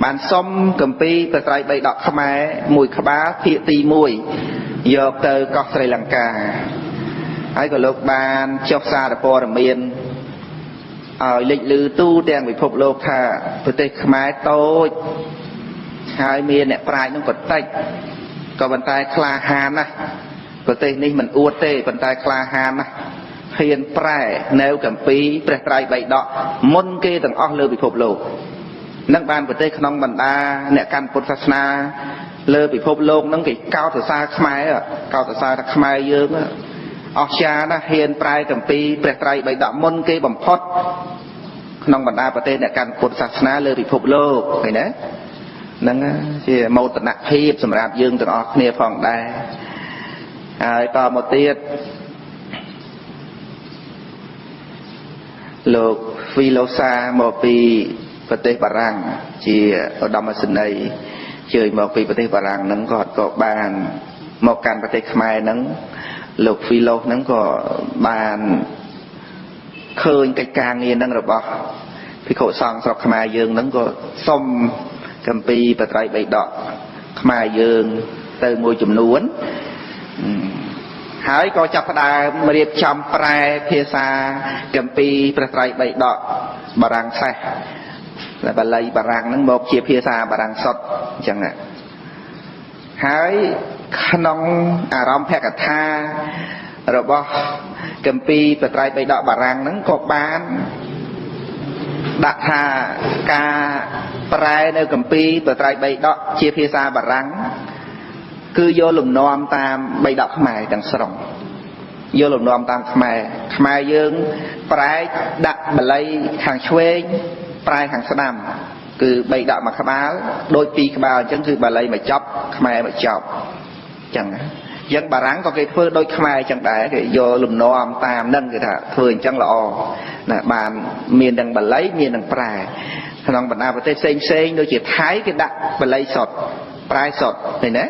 បានសុំគម្ពីរបត្រៃបិដកខ្មែរមួយក្បាលភាគទី1យកទៅកោះស្រីលង្កាហើយក៏លោកបានចុះសារព័ត៌មានឲ្យលេចលឺទូទាំងពិភពលោកថាប្រទេសខ្មែរតូចហើយមានអ្នកប្រាជ្ញនោះក៏តិចក៏ប៉ុន្តែក្លាហានណាស់ប្រទេសនេះមិនអួតទេប៉ុន្តែក្លាហានណាស់ហ៊ានប្រែនៅគម្ពីរព្រះត្រៃបិដកមុនគេទាំងអស់លើពិភពលោកនឹងបានប្រទេសក្នុងបណ្ដាអ្នកកាន់ពុទ្ធសាសនាលើពិភពលោកនឹងគេកោតសរសើរខ្មែរកោតសរសើរថាខ្មែរយើងអស្ចារ្យណាស់ហ៊ានប្រែគម្ពីរព្រះត្រៃបិដកមុនគេបំផុតក្នុងបណ្ដាប្រទេសអ្នកកាន់ពុទ្ធសាសនាលើពិភពលោកឃើញទេហ្នឹងជាមោទនភាពសម្រាប់យើងទាំងអស់គ្នាផងដែរហើយតមកទៀតលោកហ្វីឡូសាមកពីប្រទេសបារាំងជាឧត្តមសេនីយ៍ជើញមកពីប្រទេសបារាំងហ្នឹងក៏បានមកកាន់ប្រទេសខ្មែរហ្នឹងលោកហ្វីឡូហ្នឹងក៏បានឃើញកិច្ចការងារហ្នឹងរបស់ ភិក្ខុសង្ឃស្រុកខ្មែរយើងហ្នឹងក៏សុំកម្ពីបត្រៃបៃដកខ្មែរយើងទៅមួយចំនួនហើយក៏ចាប់ផ្ដើមរៀបចំប្រែភាសាកម្ពីព្រះត្រៃបៃដកបារាំងសេះតែបាលីបារាំងហ្នឹងមកជាភាសាបារាំងសុទ្ធអញ្ចឹងហើយក្នុងអារម្មណ៍ភក្ថារបស់កម្ពីព្រះត្រៃបៃដកបារាំងហ្នឹងក៏បានដាក់ថាការប្រែនៅកម្ពីព្រះត្រៃបៃដកជាភាសាបារាំងគឺយកលំនាំតាមបៃដកខ្មែរទាំងស្រុងយកលំនាំតាមខ្មែរយើងប្រែដាក់បាលីខាងឆ្វេងប្រែខាងស្ដាំគឺបៃដកមួយក្បាលដូចពីរក្បាលអញ្ចឹងគឺបាលីមួយចប់ខ្មែរមួយចប់អញ្ចឹងយ៉ាងបារាំងក៏គេធ្វើដូចខ្មែរអញ្ចឹងដែរគេយកលំនាំតាមហ្នឹងគេថាធ្វើអញ្ចឹងល្អណាបានមានទាំងបាលីមានទាំងប្រែក្នុងបណ្ដាប្រទេសផ្សេងដូចជាថៃគេដាក់បាលីសុទ្ធប្រែសុទ្ធឃើញទេ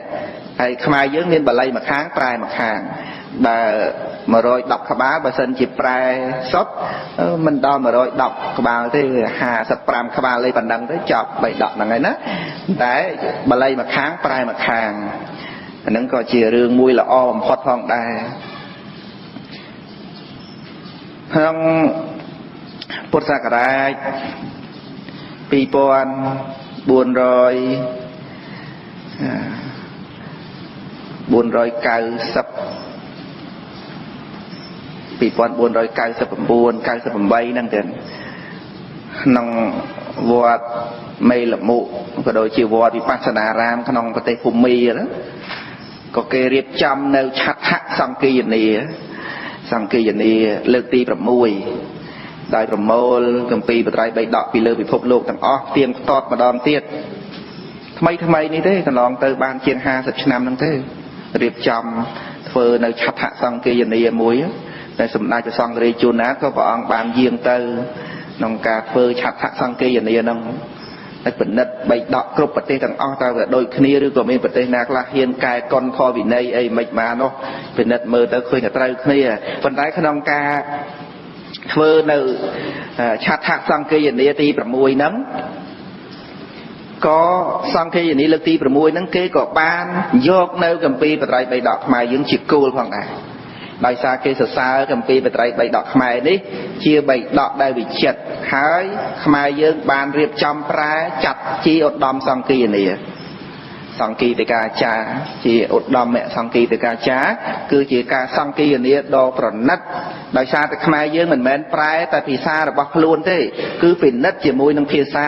ហើយខ្មែរយើងមានបាលីមួយខាងប្រែមួយខាងបើ110ក្បាលបើសិនជាប្រែសុទ្ធមិនដល់110ក្បាលទេ55ក្បាលលេប៉ុណ្ណឹងទៅចប់បៃដកហ្នឹងហើយណាតែបាលីមួយខាងប្រែមួយខាងអាហ្នឹងក៏ជារឿងមួយល្អបំផុតផងដែរក្នុងពុទ្ធសករាជ2499 98ហ្នឹងទៅក្នុងវត្តមេលមុក៏ដូចជាវត្តវិបស្សនារាមក្នុងប្រទេសភូមាហ្នឹងក៏គេរៀបចំនៅឆដ្ឋសង្គីយនីលើកទី6ដោយប្រមូលកម្ពីបត្រៃបៃដកពីលើពិភពលោកទាំងអស់ទៀងផ្ទាត់ម្ដងទៀតថ្មីនេះទេកន្លងទៅបានជាង50ឆ្នាំហ្នឹងទេរៀបចំធ្វើនៅឆដ្ឋសង្គីយនីមួយតែសម្ដេចព្រះសង្ឃរាជជួនណាក៏ព្រះអង្គបានយាងទៅក្នុងការធ្វើឆដ្ឋសង្គីយនីហ្នឹងតែពិនិត្យបៃដកគ្រប់ប្រទេសទាំងអស់តើវាដូចគ្នាឬក៏មានប្រទេសណាខ្លះហ៊ានកែកុនខវិន័យអីមិនបាននោះពិនិត្យមើលទៅឃើញតែត្រូវគ្នាប៉ុន្តែក្នុងការធ្វើនៅឆដ្ឋសង្គីយនីទី6ហ្នឹងក៏សង្គីយនីលើកទី6ហ្នឹងគេក៏បានយកនៅកម្ពីបត្រៃបៃដកខ្មែរយើងជាគោលផងដែរដោយសារគេសរសើរកម្ពីបត្រៃបៃដកខ្មែរនេះជាបៃដកដែលវិចិត្រហើយខ្មែរយើងបានរៀបចំប្រែចាត់ជាឧត្តមសង្គីយនីសង្គីតិកាចារជាឧត្តមសង្គីតិកាចារគឺជាការសង្គីយនីដ៏ប្រណិតដោយសារតែខ្មែរយើងមិនមែនប្រែតែភាសារបស់ខ្លួនទេគឺពិនិត្យជាមួយនឹងភាសា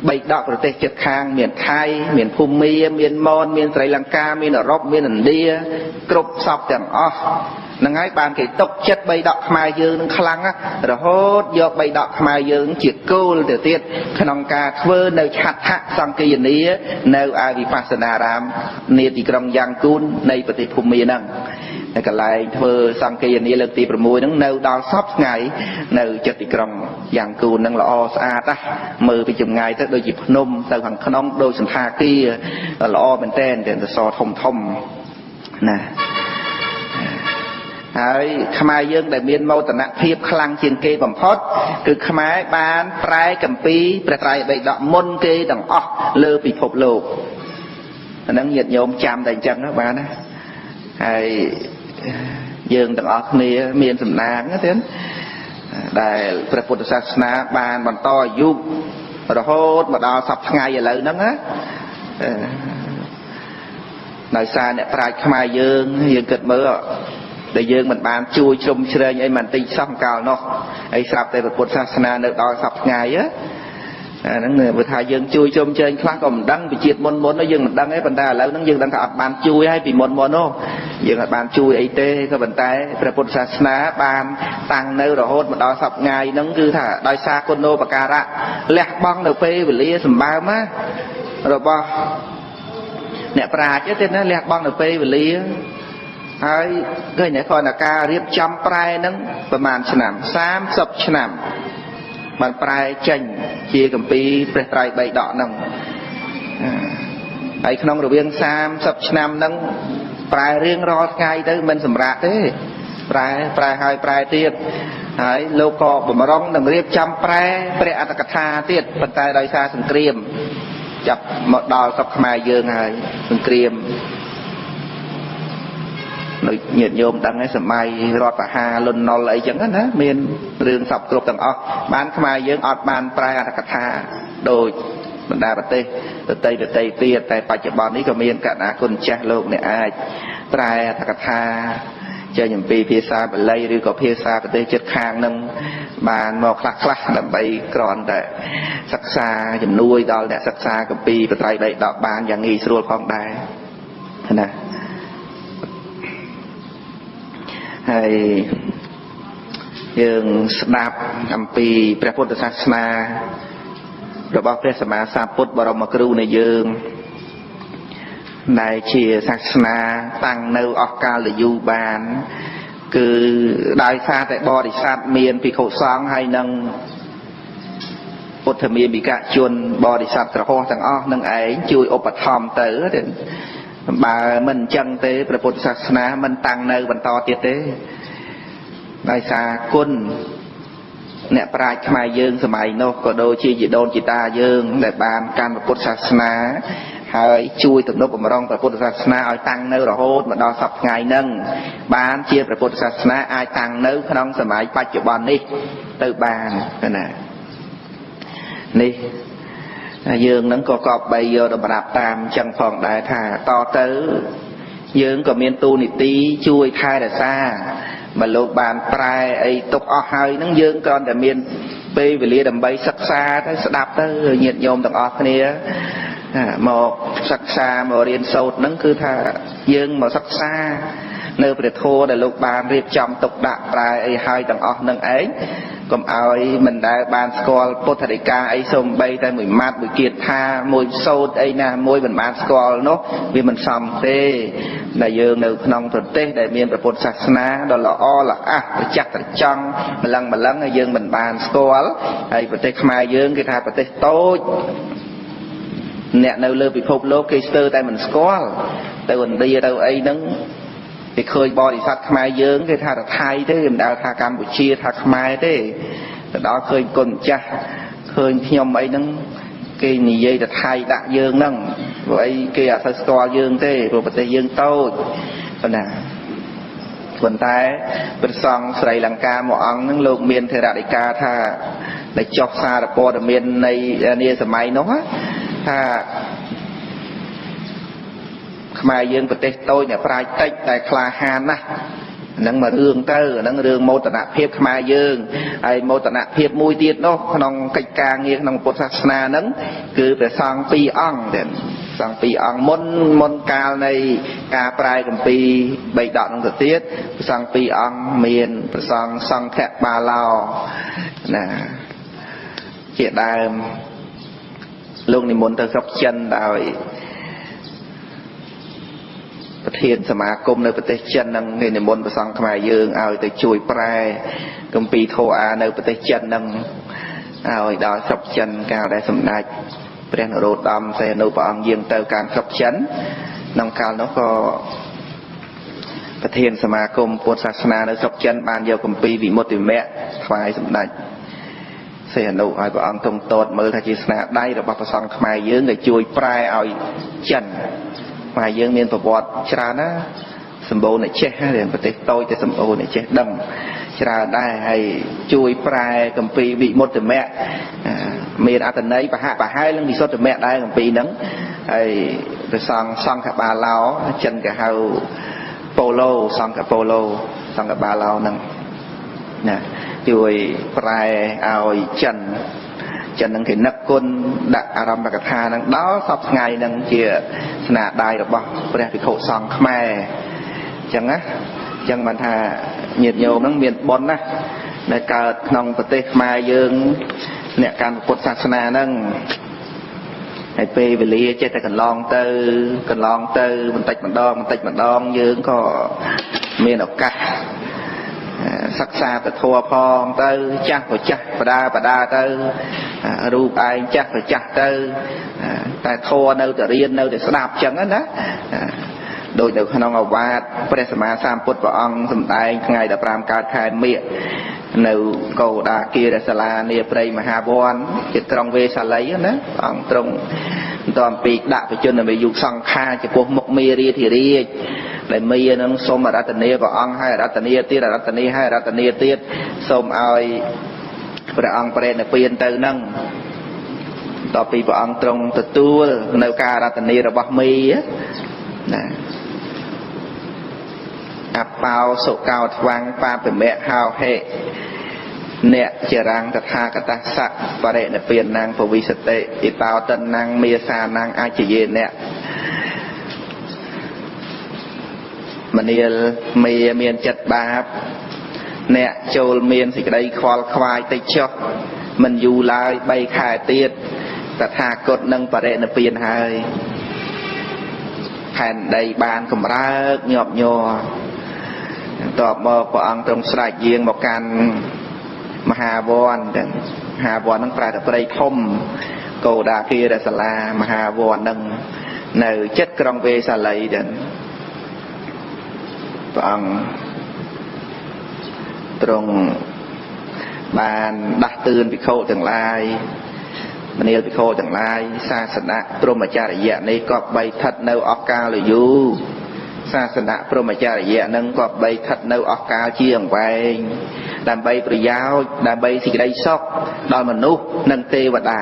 បៃដកប្រទេសជិតខាងមានថៃមានភូមាមានម៉នមានស្រីលង្កាមានអឺរ៉ុបមានឥណ្ឌាគ្រប់សពទាំងអស់ហ្នឹងហើយបានគេຕົកចិត្តបៃដកខ្មែរយើងនឹងខ្លាំងរហូតយកបៃដកខ្មែរយើងជាគោលទៅទៀតក្នុងការធ្វើនៅឆដ្ឋសង្គីយនីនៅឯវិបស្សនារាមនាទីក្រុងយ៉ាងគូននៃប្រទេសភូមាហ្នឹងនៅកន្លែងធ្វើសង្គីយនីលើកទី6ហ្នឹងនៅដល់សពថ្ងៃនៅចិត្តទីក្រុងយ៉ាងគូនហ្នឹងល្អស្អាតណាស់មើលពីចម្ងាយទៅដូចជាភ្នំទៅខាងក្នុងដូចសន្តាគារល្អមែនទែនតែសធំណាហើយខ្មែរយើងដែលមានមោទនភាពខ្លាំងជាងគេបំផុតគឺខ្មែរបានប្រែកម្ពីព្រះត្រៃបិដកមុនគេទាំងអស់លើពិភពលោកអាហ្នឹងញាតិញោមចាំតែអញ្ចឹងបានណាហើយយើងទាំងអស់គ្នាមានសំណាងទៀតដែលព្រះពុទ្ធសាសនាបានបន្តអាយុរហូតមកដល់សប្តាហ៍ថ្ងៃឥឡូវហ្នឹងណាដោយសារអ្នកប្រាជ្ញខ្មែរយើងគិតមើលដែលយើងមិនបានជួយជ្រំជ្រែងអីមិនតិចសោះកាលនោះហើយស្រាប់តែព្រះពុទ្ធសាសនានៅដល់សប្តាហ៍ថ្ងៃអាហ្នឹងបើថាយើងជួយជ្រំជ្រែងខ្លះក៏មិនដឹងពីជាតិមុនយើងមិនដឹងទេប៉ុន្តែឥឡូវហ្នឹងយើងដឹងថាអត់បានជួយហើយពីមុននោះយើងអត់បានជួយអីទេក៏ប៉ុន្តែព្រះពុទ្ធសាសនាបានតាំងនៅរហូតមកដល់សប្តាហ៍ថ្ងៃហ្នឹងគឺថាដោយសារគុណូបការៈលះបង់នៅពេលវេលាសម្បើមរបស់អ្នកប្រាជ្ញទេណាលះបង់នៅពេលវេលាហើយឃើញតែគ្រាន់តែការរៀបចំប្រែហ្នឹងប្រហែលឆ្នាំ30ឆ្នាំបានប្រែចេញជាកម្ពីព្រះត្រៃបិដកហ្នឹងហើយក្នុងរវាង30ឆ្នាំហ្នឹងប្រែរៀងរាល់ថ្ងៃទៅមិនសម្រាប់ទេប្រែហើយប្រែទៀត ហើយលោកក៏បំរុងនឹងរៀបចំប្រែព្រះអត្តកថាទៀតប៉ុន្តែដោយសារសង្គ្រាមចាប់មកដល់ស្រុកខ្មែរយើងហើយសង្គ្រាមដូចញាតិញោមដឹងហើយសម័យរដ្ឋបហាលន់ណុលអីចឹងណាមានរឿងសពគ្រប់ទាំងអស់បានខ្មែរយើងអត់បានប្រែអត្តកថាដូចបណ្ដាប្រទេសដទៃទៀតតែបច្ចុប្បន្ននេះក៏មានកណ្ដាគុណចាស់លោកអ្នកអាចប្រែអត្តកថាចេញអំពីភាសាបាលីឬក៏ភាសាប្រទេសជិតខាងនឹងបានមកខ្លះដើម្បីគ្រាន់តែសិក្សាជំនួយដល់អ្នកសិក្សាគម្ពីរបត្រៃបិដកបានយ៉ាងងាយស្រួលផងដែរណាហើយយើងស្ដាប់អំពីព្រះពុទ្ធសាសនារបស់ព្រះសម្មាសម្ពុទ្ធបរមគ្រូនៃយើងដែលជាសាសនាតាំងនៅអស់កាលយូរបានគឺដោយសារតែបរិស័ទមានភិក្ខុសង្ឃហើយនឹងពុទ្ធមាមិកជនបរិស័ទក្រហមទាំងអស់នឹងឯងជួយឧបត្ថម្ភទៅបើមិនអញ្ចឹងទេព្រះពុទ្ធសាសនាមិនតាំងនៅបន្តទៀតទេដោយសារគុណអ្នកប្រាជ្ញខ្មែរយើងសម័យនោះក៏ដូចជាជីដូនជីតាយើងដែលបានកាន់ព្រះពុទ្ធសាសនាហើយជួយទំនុកបម្រុងព្រះពុទ្ធសាសនាឲ្យតាំងនៅរហូតមកដល់សប្តាហ៍ថ្ងៃហ្នឹងបានជាព្រះពុទ្ធសាសនាអាចតាំងនៅក្នុងសម័យបច្ចុប្បន្ននេះទៅបានណានេះយើងនឹងក៏គប្បីយកតម្រាប់តាមចឹងផងដែរថាតទៅយើងក៏មានទូនីតិជួយថែរក្សាបើលោកបានប្រែអីទុកអស់ហើយហ្នឹងយើងគ្រាន់តែមានពេលវេលាដើម្បីសិក្សាទៅស្ដាប់ទៅញាតិញោមទាំងអស់គ្នាមកសិក្សាមករៀនសូត្រហ្នឹងគឺថាយើងមកសិក្សានៅព្រះធម៌ដែលលោកបានរៀបចំទុកដាក់ប្រែអីហើយទាំងអស់ហ្នឹងឯងកុំឲ្យមិនដែលបានស្គាល់ពុទ្ធដីកាអីសូម្បីតែមួយម៉ាត់មួយគាថាមួយសូត្រអីណាមួយមិនបានស្គាល់នោះវាមិនសមទេដែលយើងនៅក្នុងប្រទេសដែលមានព្រះពុទ្ធសាសនាដ៏ល្អល្អះប្រចាក់ត្រចង់ម្លឹងហើយយើងមិនបានស្គាល់ហើយប្រទេសខ្មែរយើងគេថាប្រទេសតូចអ្នកនៅលើពិភពលោកគេស្ទើរតែមិនស្គាល់ទៅឥណ្ឌាទៅអីហ្នឹងគេឃើញបរិស័ទខ្មែរយើងគេថាថៃទេមិនដែលថាកម្ពុជាថាខ្មែរទេទៅដល់ឃើញគុណម្ចាស់ឃើញខ្ញុំអីហ្នឹងគេនិយាយតែថៃដាក់យើងហ្នឹងព្រោះអីគេអត់ទៅស្គាល់យើងទេព្រោះប្រទេសយើងតូចប៉ុណ្ណាប៉ុន្តែព្រះសង្ឃស្រីលង្កាមួយអង្គហ្នឹងលោកមានថេរដីកាថាដែលចុះសារព័ត៌មាននៃនាសម័យនោះថាខ្មែរយើងប្រទេសតូចអ្នកប្រាជ្ញតិចតែក្លាហានណាស់ហ្នឹងមករឿងទៅហ្នឹងរឿងមោទនភាពខ្មែរយើងហើយមោទនភាពមួយទៀតនោះក្នុងកិច្ចការងារក្នុងពុទ្ធសាសនាហ្នឹងគឺព្រះសង្ឃ2អង្គទៀតសង្ឃ2អង្គមុនកាលនៃការប្រែគម្ពីរបិដកហ្នឹងទៅទៀតព្រះសង្ឃ2អង្គមានព្រះសង្ឃសង្ឃបាឡោណាជាដើមលោកនិមន្តទៅស្រុកចិនដោយប្រធានសមាគមនៅប្រទេសចិននឹងនិមន្តព្រះសង្ឃខ្មែរយើងឲ្យទៅជួយប្រែគម្ពីរធម៌អានៅប្រទេសចិននឹងឲ្យដល់ស្រុកចិនកាលដែលសម្ដេចព្រះនរោត្តមសីហនុព្រះអង្គយាងទៅកាន់ស្រុកចិនក្នុងកាលនោះក៏ប្រធានសមាគមពុទ្ធសាសនានៅស្រុកចិនបានយកគម្ពីរវិមុតតិមៈថ្វាយសម្ដេចសីហនុឲ្យព្រះអង្គទ្រង់ទតមើលថាជាស្នាដៃរបស់ព្រះសង្ឃខ្មែរយើងដែលជួយប្រែឲ្យចិនខ្មែរយើងមានប្រវត្តិច្រើនណាសម្បូរអ្នកចេះហើយប្រទេសតូចតែសម្បូរអ្នកចេះដឹងច្រើនដែរហើយជួយប្រែគម្ពីរវិមុតតិមៈមានអត្ថន័យប្រហែលនឹងវិសុទ្ធិមៈដែរគម្ពីរហ្នឹងហើយព្រះសង្ឃបាឡោចិនគេហៅប៉ូឡូសង្ឃប៉ូឡូសង្ឃបាឡោហ្នឹងណាជួយប្រែឲ្យចិននឹងគេនឹកគុណដាក់អារម្មណ៍កថានឹងដល់សពថ្ងៃនឹងជាស្នាដៃរបស់ព្រះភិក្ខុសង្ឃខ្មែរអញ្ចឹងណាអញ្ចឹងបានថាញាតិញោមនឹងមានបុណ្យណាដែលកើតក្នុងប្រទេសខ្មែរយើងអ្នកកាន់ពុទ្ធសាសនាហ្នឹងហើយពេលវេលាចេះតែកន្លងទៅបន្តិចម្ដងយើងក៏មានឱកាសសិក្សាពធផងទៅចាស់ក៏ចាស់បដាទៅរូបឯងចាស់ក៏ចាស់ទៅតែធម៌នៅតែរៀននៅតែស្ដាប់ចឹងណាដូចនៅក្នុងឱវាទព្រះសម្មាសម្ពុទ្ធព្រះអង្គសម្ដែងថ្ងៃ15កើតខែមិញ នៅកោដាគិរសាលានាព្រៃមហាវ័នជាត្រង់វេសាលីណាអង្គត្រង់តអំពីដាក់បជននៅយុគសង្ខាចំពោះមុខមេរាធិរាជដែលមេនឹងសូមអរតនីព្រះអង្គហើយអរតនីទៀតអរតនីហើយអរតនីទៀតសូមឲ្យព្រះអង្គប្រេណពៀនទៅនឹងតពីព្រះអង្គទ្រង់ទទួលនៅការអរតនីរបស់មេណាអបោសុកោថ្វាំងបាបមៈហោហេអ្នកចរាំងតថាគតសៈបរិណពៀនណាងពវិសតិឥតោតណាងមេសាណាងអាចយេអ្នកមនាលមេមានចិត្តបាបអ្នកចូលមានសេចក្តីខ្វល់ខ្វាយតិចចុះមិនយូរឡើយ3ខែទៀតតថាគតនឹងបរិណពៀនហើយផែនដីបានកម្រើកញាប់ញ័រតបមកព្រះអង្គទ្រង់ស្រែកយាងមកកាន់មហាវ័នទាំងមហាវ័ននឹងប្រែតែព្រៃធំកោដាគិរសាលាមហាវ័ននឹងនៅចិត្តក្រុងវេសាលីទាំងព្រះអង្គទ្រង់បានដាស់តឿនភិក្ខុទាំងឡាយមនាលភិក្ខុទាំងឡាយសាសនាព្រហ្មចរិយៈនេះក៏បីស្ថិតនៅអស់កាលយូរសាសនាព្រហ្មចរិយៈនឹងក៏បីស្ថិតនៅអស់កាលជាអង្វែងដើម្បីប្រយោជន៍ដើម្បីសេចក្តីសុខដល់មនុស្សនិងទេវតា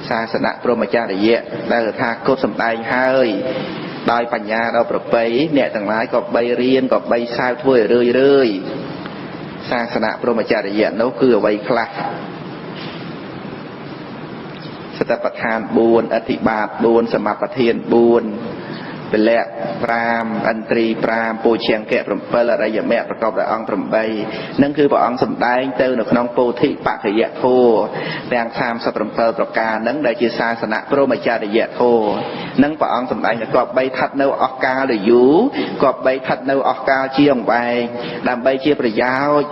សាសនាព្រហ្មចរិយៈដែលថាគត់សម្ដែងហើយដោយបញ្ញាដល់ប្រពៃអ្នកទាំងឡាយក៏បីរៀនក៏បីសាវធ្វើឲ្យរឿយសាសនាព្រហ្មចរិយៈនោះគឺអ្វីខ្លះសតបដ្ឋាន4អធិបាត4សមបធាន4ពលៈ5ឥន្ទ្រី5ពោជ្ជង្គៈ7អរិយមគ្គប្រកបដោយអង្គ8នឹងគឺព្រះអង្គសម្ដែងទៅនៅក្នុងពោធិបក្ខយធម៌ទាំង37ប្រការនឹងដែលជាសាសនាព្រហ្មចរិយធម៌នឹងព្រះអង្គសម្ដែងក៏បីស្ថិតនៅអស់កាលយូរក៏បីស្ថិតនៅអស់កាលជាអង្វែងដើម្បីជាប្រយោជន៍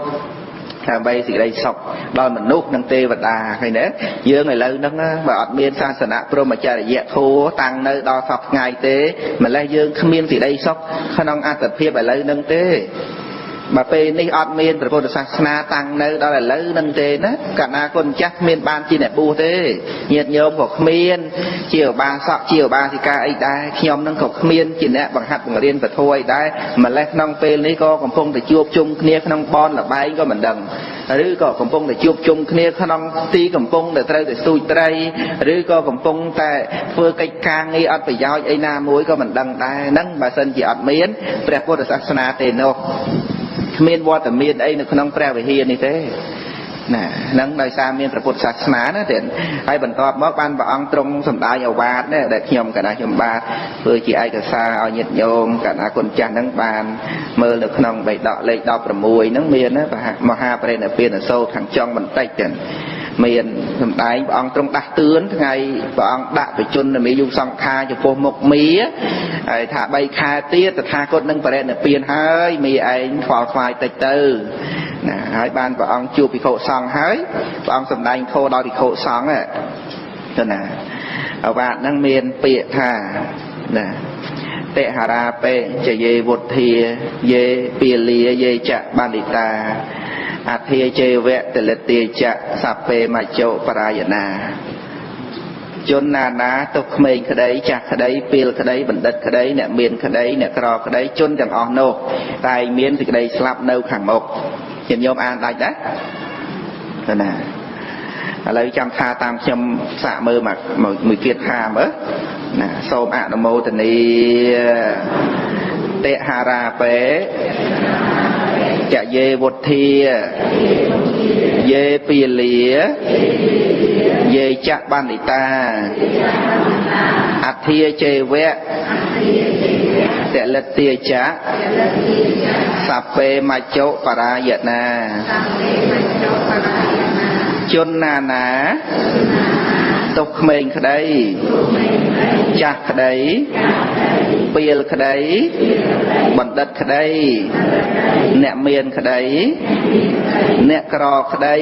ដើម្បីសេចក្តីសុខដល់មនុស្សនិងទេវតាឃើញទេយើងឥឡូវហ្នឹងបើអត់មានសាសនាព្រហ្មចរិយធម៌តាំងនៅដល់សពថ្ងៃទេម្លេះយើងគ្មានសេចក្តីសុខក្នុងអត្តភាពឥឡូវហ្នឹងទេបើពេលនេះអត់មានព្រះពុទ្ធសាសនាតាំងនៅដល់ឥឡូវហ្នឹងទេណាកាលណាគុណចាស់គ្មានបានជាអ្នកបួសទេញាតិញោមក៏គ្មានជាឧបាសកជាឧបាសិកាអីដែរខ្ញុំហ្នឹងក៏គ្មានជាអ្នកបង្ហាត់បង្រៀនពធអីដែរម្លេះក្នុងពេលនេះក៏កំពុងតែជួបជុំគ្នាក្នុងបនលបែងក៏មិនដឹងឬក៏កំពុងតែជួបជុំគ្នាក្នុងទីកំពុងតែត្រូវតែស្ទូចត្រីឬក៏កំពុងតែធ្វើកិច្ចការងារអត់ប្រយោជន៍អីណាមួយក៏មិនដឹងដែរហ្នឹងបើសិនជាអត់មានព្រះពុទ្ធសាសនាទេនោះគ្មានវត្តមានអីនៅក្នុងព្រះវិហារនេះទេណាហ្នឹងដោយសារមានព្រះពុទ្ធសាសនាណាទេហើយបន្ទាប់មកបានព្រះអង្គទ្រង់សម្ដែងឱវាទដែរដែលខ្ញុំកណ្ដាលខ្ញុំបាទធ្វើជាឯកសារឲ្យញាតិញោមកណ្ដាលគុណចាស់ហ្នឹងបានមើលនៅក្នុងបេដកលេខ16ហ្នឹងមានណាមហាបរិនិព្វានសូត្រខាងចុងបន្តិចទៅមានសម្ដែងព្រះអង្គទ្រង់ដាស់តឿនថ្ងៃព្រះអង្គដាក់បជននាមីយុសង្ខារចំពោះមុខមីហើយថា3ខែទៀតតថាគតនឹងបរិនិព្វានហើយមីឯងខ្វល់ខ្វាយតិចទៅណាហើយបានព្រះអង្គជួបភិក្ខុសង្ឃហើយព្រះអង្គសម្ដែងធម៌ដល់ភិក្ខុសង្ឃទៅណាអវាទហ្នឹងមានពាក្យថាណាតិហរាបេចយេវុទ្ធាយេពាលាយេចៈបណ្ឌិតាអធិជេវៈតលិទាចៈសពេមច្ចោបរាយណាជនណានាទុកក្មេងក្តីចាស់ក្តីពេលក្តីបណ្ឌិតក្តីអ្នកមានក្តីអ្នកក្រក្តីជនទាំងអស់នោះតែមានសេចក្តីស្លាប់នៅខាងមុខញាតិញោមអានដាច់ដែរទៅណាឥឡូវចាំថាតាមខ្ញុំសាកមើលមួយទៀតថាមើលណាសូមអនុមោទនីតិហារាបេចយេវុទ្ធាយេពាលាយេចៈបណ្ឌិតាអធិជេវៈតលិទាចៈសពេមច្ចោបរាយណាជនណានាទុកក្មេងក្តីចាស់ក្តីពេលក្តីបណ្ឌិតក្តីអ្នកមានក្តីអ្នកក្រក្តី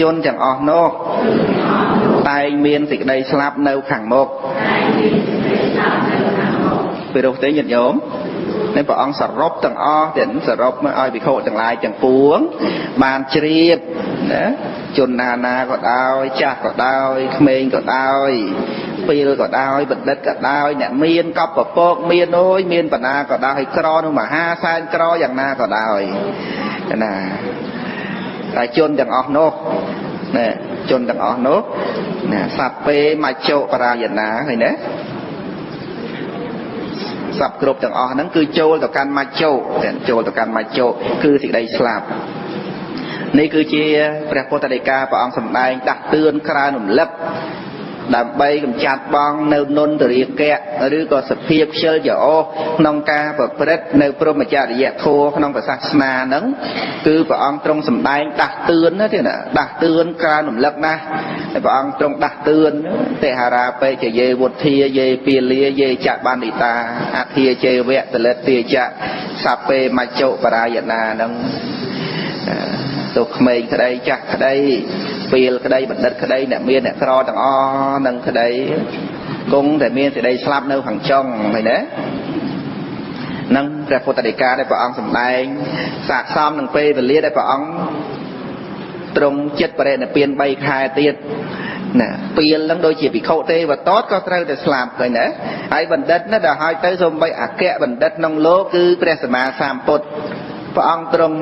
ជនទាំងអស់នោះតែងមានសេចក្តីស្លាប់នៅខាងមុខពីរោះទេញាតិញោម nên bà ông sả rộp tầng o đến sả rộp mới oi bị khổ tầng lại chẳng buông bàn chìa chôn na có đau cha có đau khmênh có đau pil có đau bật đất có đau nè miên cọp có phốt miên ôi miên bà na có đau hay cro nữa mà ha san cro dạng na có đau nè tại chôn chẳng ọc nô nè chôn chẳng ọc nô nè sạp bê mà chô bà ra dạng na hay nè sạp group chẳng ọc nâng cứ chô tàu can mà chô tàu can mà chô cứ thì đây slapนี่คือเชียพระพุทธเจ้าพระองค์สำแดงตักเตือนคราหนุ่มเล็บดำใบกำจัดบองเนื้อนนตรีแกะหรือก็สเปียกเชลจ่อนองกาประพฤติในพระมจาริยโทนองศาสนานั้นคือพระองค์ตรงสำแดงตักเตือนนะที่น่ะตักเตือนคราหนุ่มเล็บนะพระองค์ตรงตักเตือนเตหาราไปจะเยวุฒิเยเปียเลียเยจักบานิตาอาเทียเจเวะตะเลเตียจะสัพเปมาโจปรายนานั้นตัวเมย์คดีจักคดีเปลี่ยนคดีบัดดัดคดีเนี่ยเมียเนี่ยครอต่างอ้อนั่งคดีกุ้งแต่เมียจะได้สลับเนื้อผังจ้องไปเนะนั่งพระพุทธเจ้าได้พระองค์สำแดงสากซ้อมหนึ่งปีเป็นเลี้ยได้พระองค์ตรงเจ็ดประเด็นเปลี่ยนใบคายเตียนน่ะเปลี่ยนแล้วโดยจีบเข้าเตะว่าต๊อดก็เท่าแต่สลับเลยนะไอ้บัดดัดนั่นเดี๋ยวให้เตะสมใบอักแกะบัดดัดน้องโลคือพระสมาสามปดพระองค์ตรง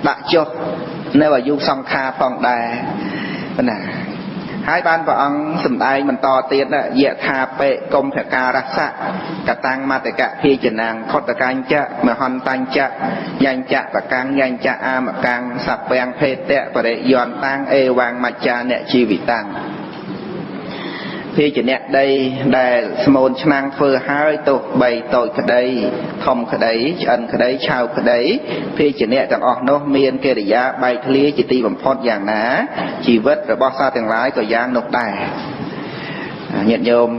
ดักจบในว่ายุคสงครามฟองได้ปัญหาให้บ้านพระองค์สำได้มันต่อเตียนน่ะเยะทาเปกรมแผการักษะกระตังมาแต่กะพีจนังขดตะการจะมหันตังจะยันจะปะกังยันจะอามะกังสับแปงเพศเตะประเดยอนตังเอวังมัจจาเนี่ยชีวิตตังพี่จะเนี่ยได้สมุนชนังเฟอร์หายตกใบตอยคดีทอมคดีอันคดีชาวคดีพี่จะเนี่ยต่างออกโนเมียนเกริยาใบทะเลจิตีบัมพอดอย่างหนาชีวิตระบอบซาต่างหลายก็ย่างนกได้เงียบโยม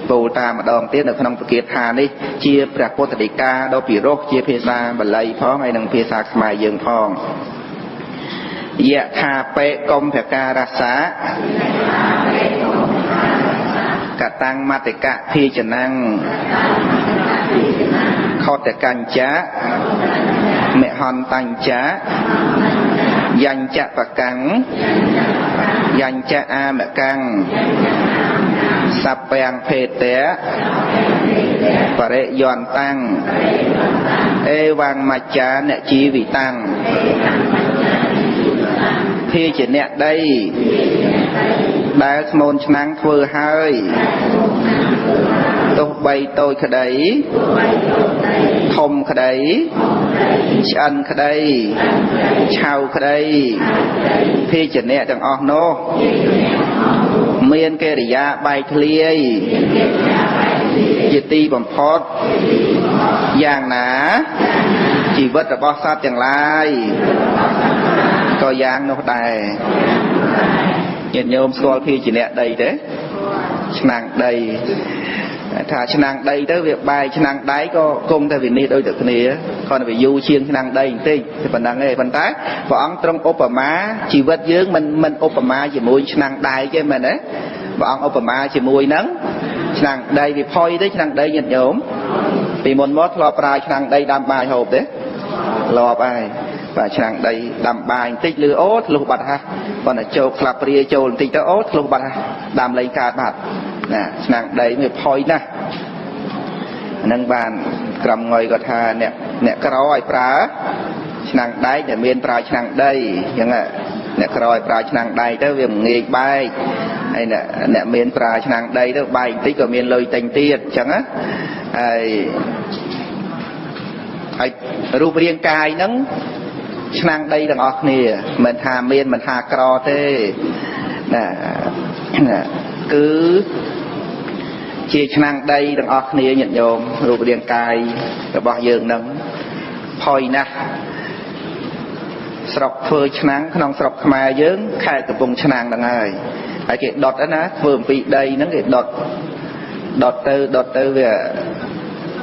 ปูตามาดองเตี้ยในขนมตะเกียบทานี่เชียพระโพธิดิกาดอกปีโรคเชียเพศาบรรลัยพ้องไอ้นังเพศาขมายเยืองพ้องเยะทาเปกรมแผการักษากะตังมาติกะพีจนังขอแต่กันจะเมหันตังจะยันจะปะกังยันจะอามะกังสับแปงเพศเตะปะเรยอนตังเอวังมัจจาเนชีวิตังพี่จะเนี่ยได้สมุนชนังเฟอร์หายตกใบโตยคดีทมคดีชันคดีชาวคดีพี่จะเนี่ยจังออกโนเมียนเกริยาใบทะเลจิตีบัมพอดอย่างหนาชีวิตระบอบสัตว์อย่างไรก็ย่างนกได้เงียบโยมสกอลพี่จีเนี่ยได้เด้ชนังได้ถ้าชนังได้เด้เวียบใบชนังได้ก็คงแต่วินิจโดยตัวนี้ก่อนไปยูเชียงชนังได้จริงที่ปัญญาเงี้ยปัญญาพระองค์ตรงอุปมาชีวิตเยอะมันอุปมาจีมวยชนังได้ใช่ไหมเนี่ยพระองค์อุปมาจีมวยนั้นชนังได้ไปพอยได้ชนังได้เงียบโยมปีมนมดรอปลายชนังได้ดำใบหอบเด้รอไปvà chàng đây đam bài tích lừa ốt lục bát ha còn ở châu khắp ria châu tích tới ốt lục bát ha đam lấy cả bát nè chàng đây mới phơi nè nâng bàn cầm ngồi gật hà nè nè còi prá chàng đây để miền prá chàng đây như vậy nè còi prá chàng đây tới việc nghề bay hay nè nè miền prá chàng đây tới bay tích ở miền lời tình tiệt chẳng á aiรูปเรียงกายนั้นชนังได้ต่างออกเนี่ยมันหาเมียนมันหากรอเต้น่ะคือเชี่ยชนังได้ต่างออกเนี่ยnhậnโยมรูปเรียงกายระบอบยืนนั้นพอยนะสระเฟอชนังขนมสระขมายยืนแค่กระปุงชนังต่างไงไอ้เกดดอทนะเพิ่มปีใดนั้นเกดดอทเตอร์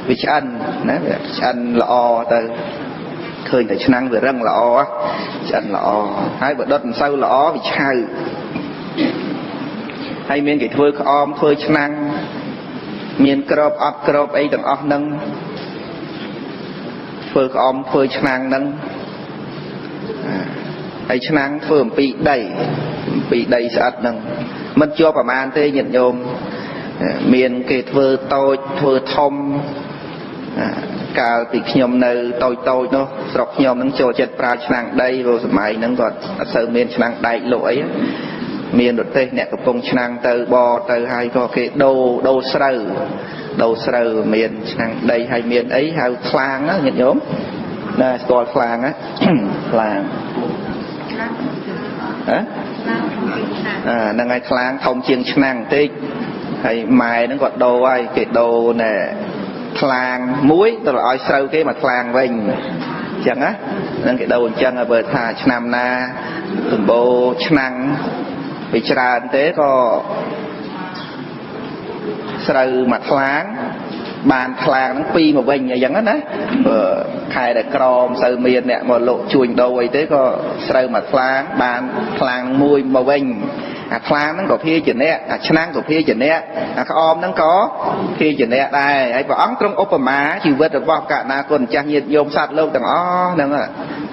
วิชันนะวิชันละอเตอเคยแต่ชนังvề răngละอชันละอให้บดดเศร้าละอวิชัยให้เมียนกี่ถ้วยออมถ้วยชนังเมียนกรอบอัดกรอบไอ้ต่างออกนั่ง phơi om phơi chăn nâng ai chăn phơi bị đầy sạch nâng mình cho bà man thế nhận nhôm miền kề phơi tôi phơi thom cả bị nhom nơi tôi nó sọc nhom nâng cho chết pra chăn đây rồi mày nâng còn sợ miền chăn đầy lỗi miền đột tây nè công chăn từ bò từ hai có cái đồ sờ miền chăn đây hay miền ấy hay khang á nhận nhôm nè coi khang á khang nâng ai khang không chiên chăn tí hay mày nó còn đồ ai cái đồ nè khang muối tôi là sâu cái mà khang vinh chẳng á nâng cái đầu chân ở bờ thà chăn na từng bộ chăn bị trà thế có sâu mặt kháng bàn kháng nó pi mà vinh như vậy đó khai để crom sâu miền nè một lộ chuồn đôi thế có sâu mặt kháng bàn kháng mùi mà vinh kháng nó có phía trên nè chăn có phía trên nè om nó có phía trên nè đây ai bảo ống trong Obama chỉ vớt được bao cả na còn trang nhiệt nhôm sạt lâu tầng ó nè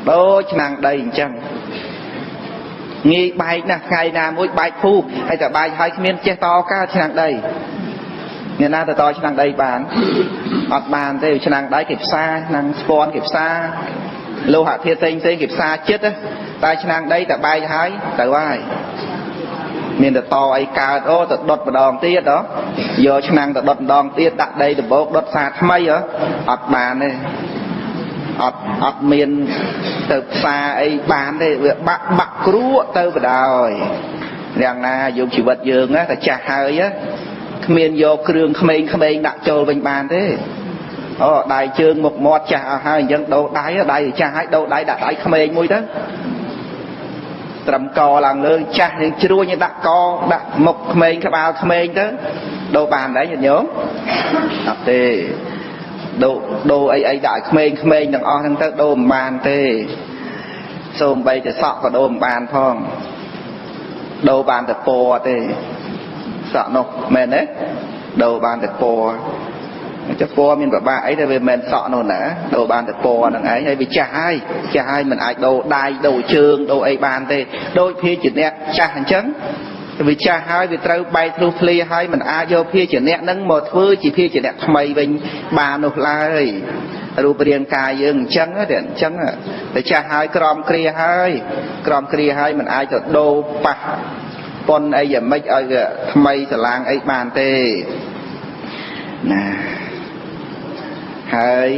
đôi chăn đây chăng nghi bài nè ngày nào mỗi bài phu hay là bài hai miền che to ca chăng đây ngày nào to chăng đây bàn ọt bàn thế chăng đấy kịp xa năng spawn kịp xa lô hạ thiên tinh kịp xa chết á tai chăng đây là bài hai tại bài miền là to ấy cao đó tự đột vào đòn tiết đó giờ chăng tự đột đòn tiết đặt đây từ bốc đột xa mấy á ọt bàn này ọt miền từ xa ấy bàn đây bạc rúa tới vào đời rằng là dùng chỉ vật dương á là chả hơi á miền vô kêu khmênh đặt cho bên bàn thế đại chương một mọt chả hai dân đâu đáy ở đây chả hai đâu đáy đặt đáy khmênh môi đó trầm cò làm lơ chả thì chưa như đặt co đặt một khmênh các bao khmênh đó đâu bàn đấy nhớ đọc thì đồ ấy đại khmênh đừng o thằng tới đồ bàn thế xôm bay thì sọ vào đồ bàn phong đồ bàn thì po thế sọ nó mền đấy đồ bàn thì po cho po mình bảo ba ấy là về mền sọ nó nè đồ bàn thì po đằng ấy hay vì cha hai mình ai đồ đai đồ trường đồ ấy bàn thế đôi phía chỉ nè cha hành chấn vì cha hai vì trâu bay thru phi hai mình ai vô phía chỉ nè nâng một thứ chỉ phía chỉ nè mày bình bà nộp lạiรูปเรียนกายยังจังอะเด่นจังอะแต่ชาหายกรอมเคลียให้มันอายจะโดปะปนไอ้อย่าไม่ไอ้ทำไมจะล้างไอ้บานเต้นะหาย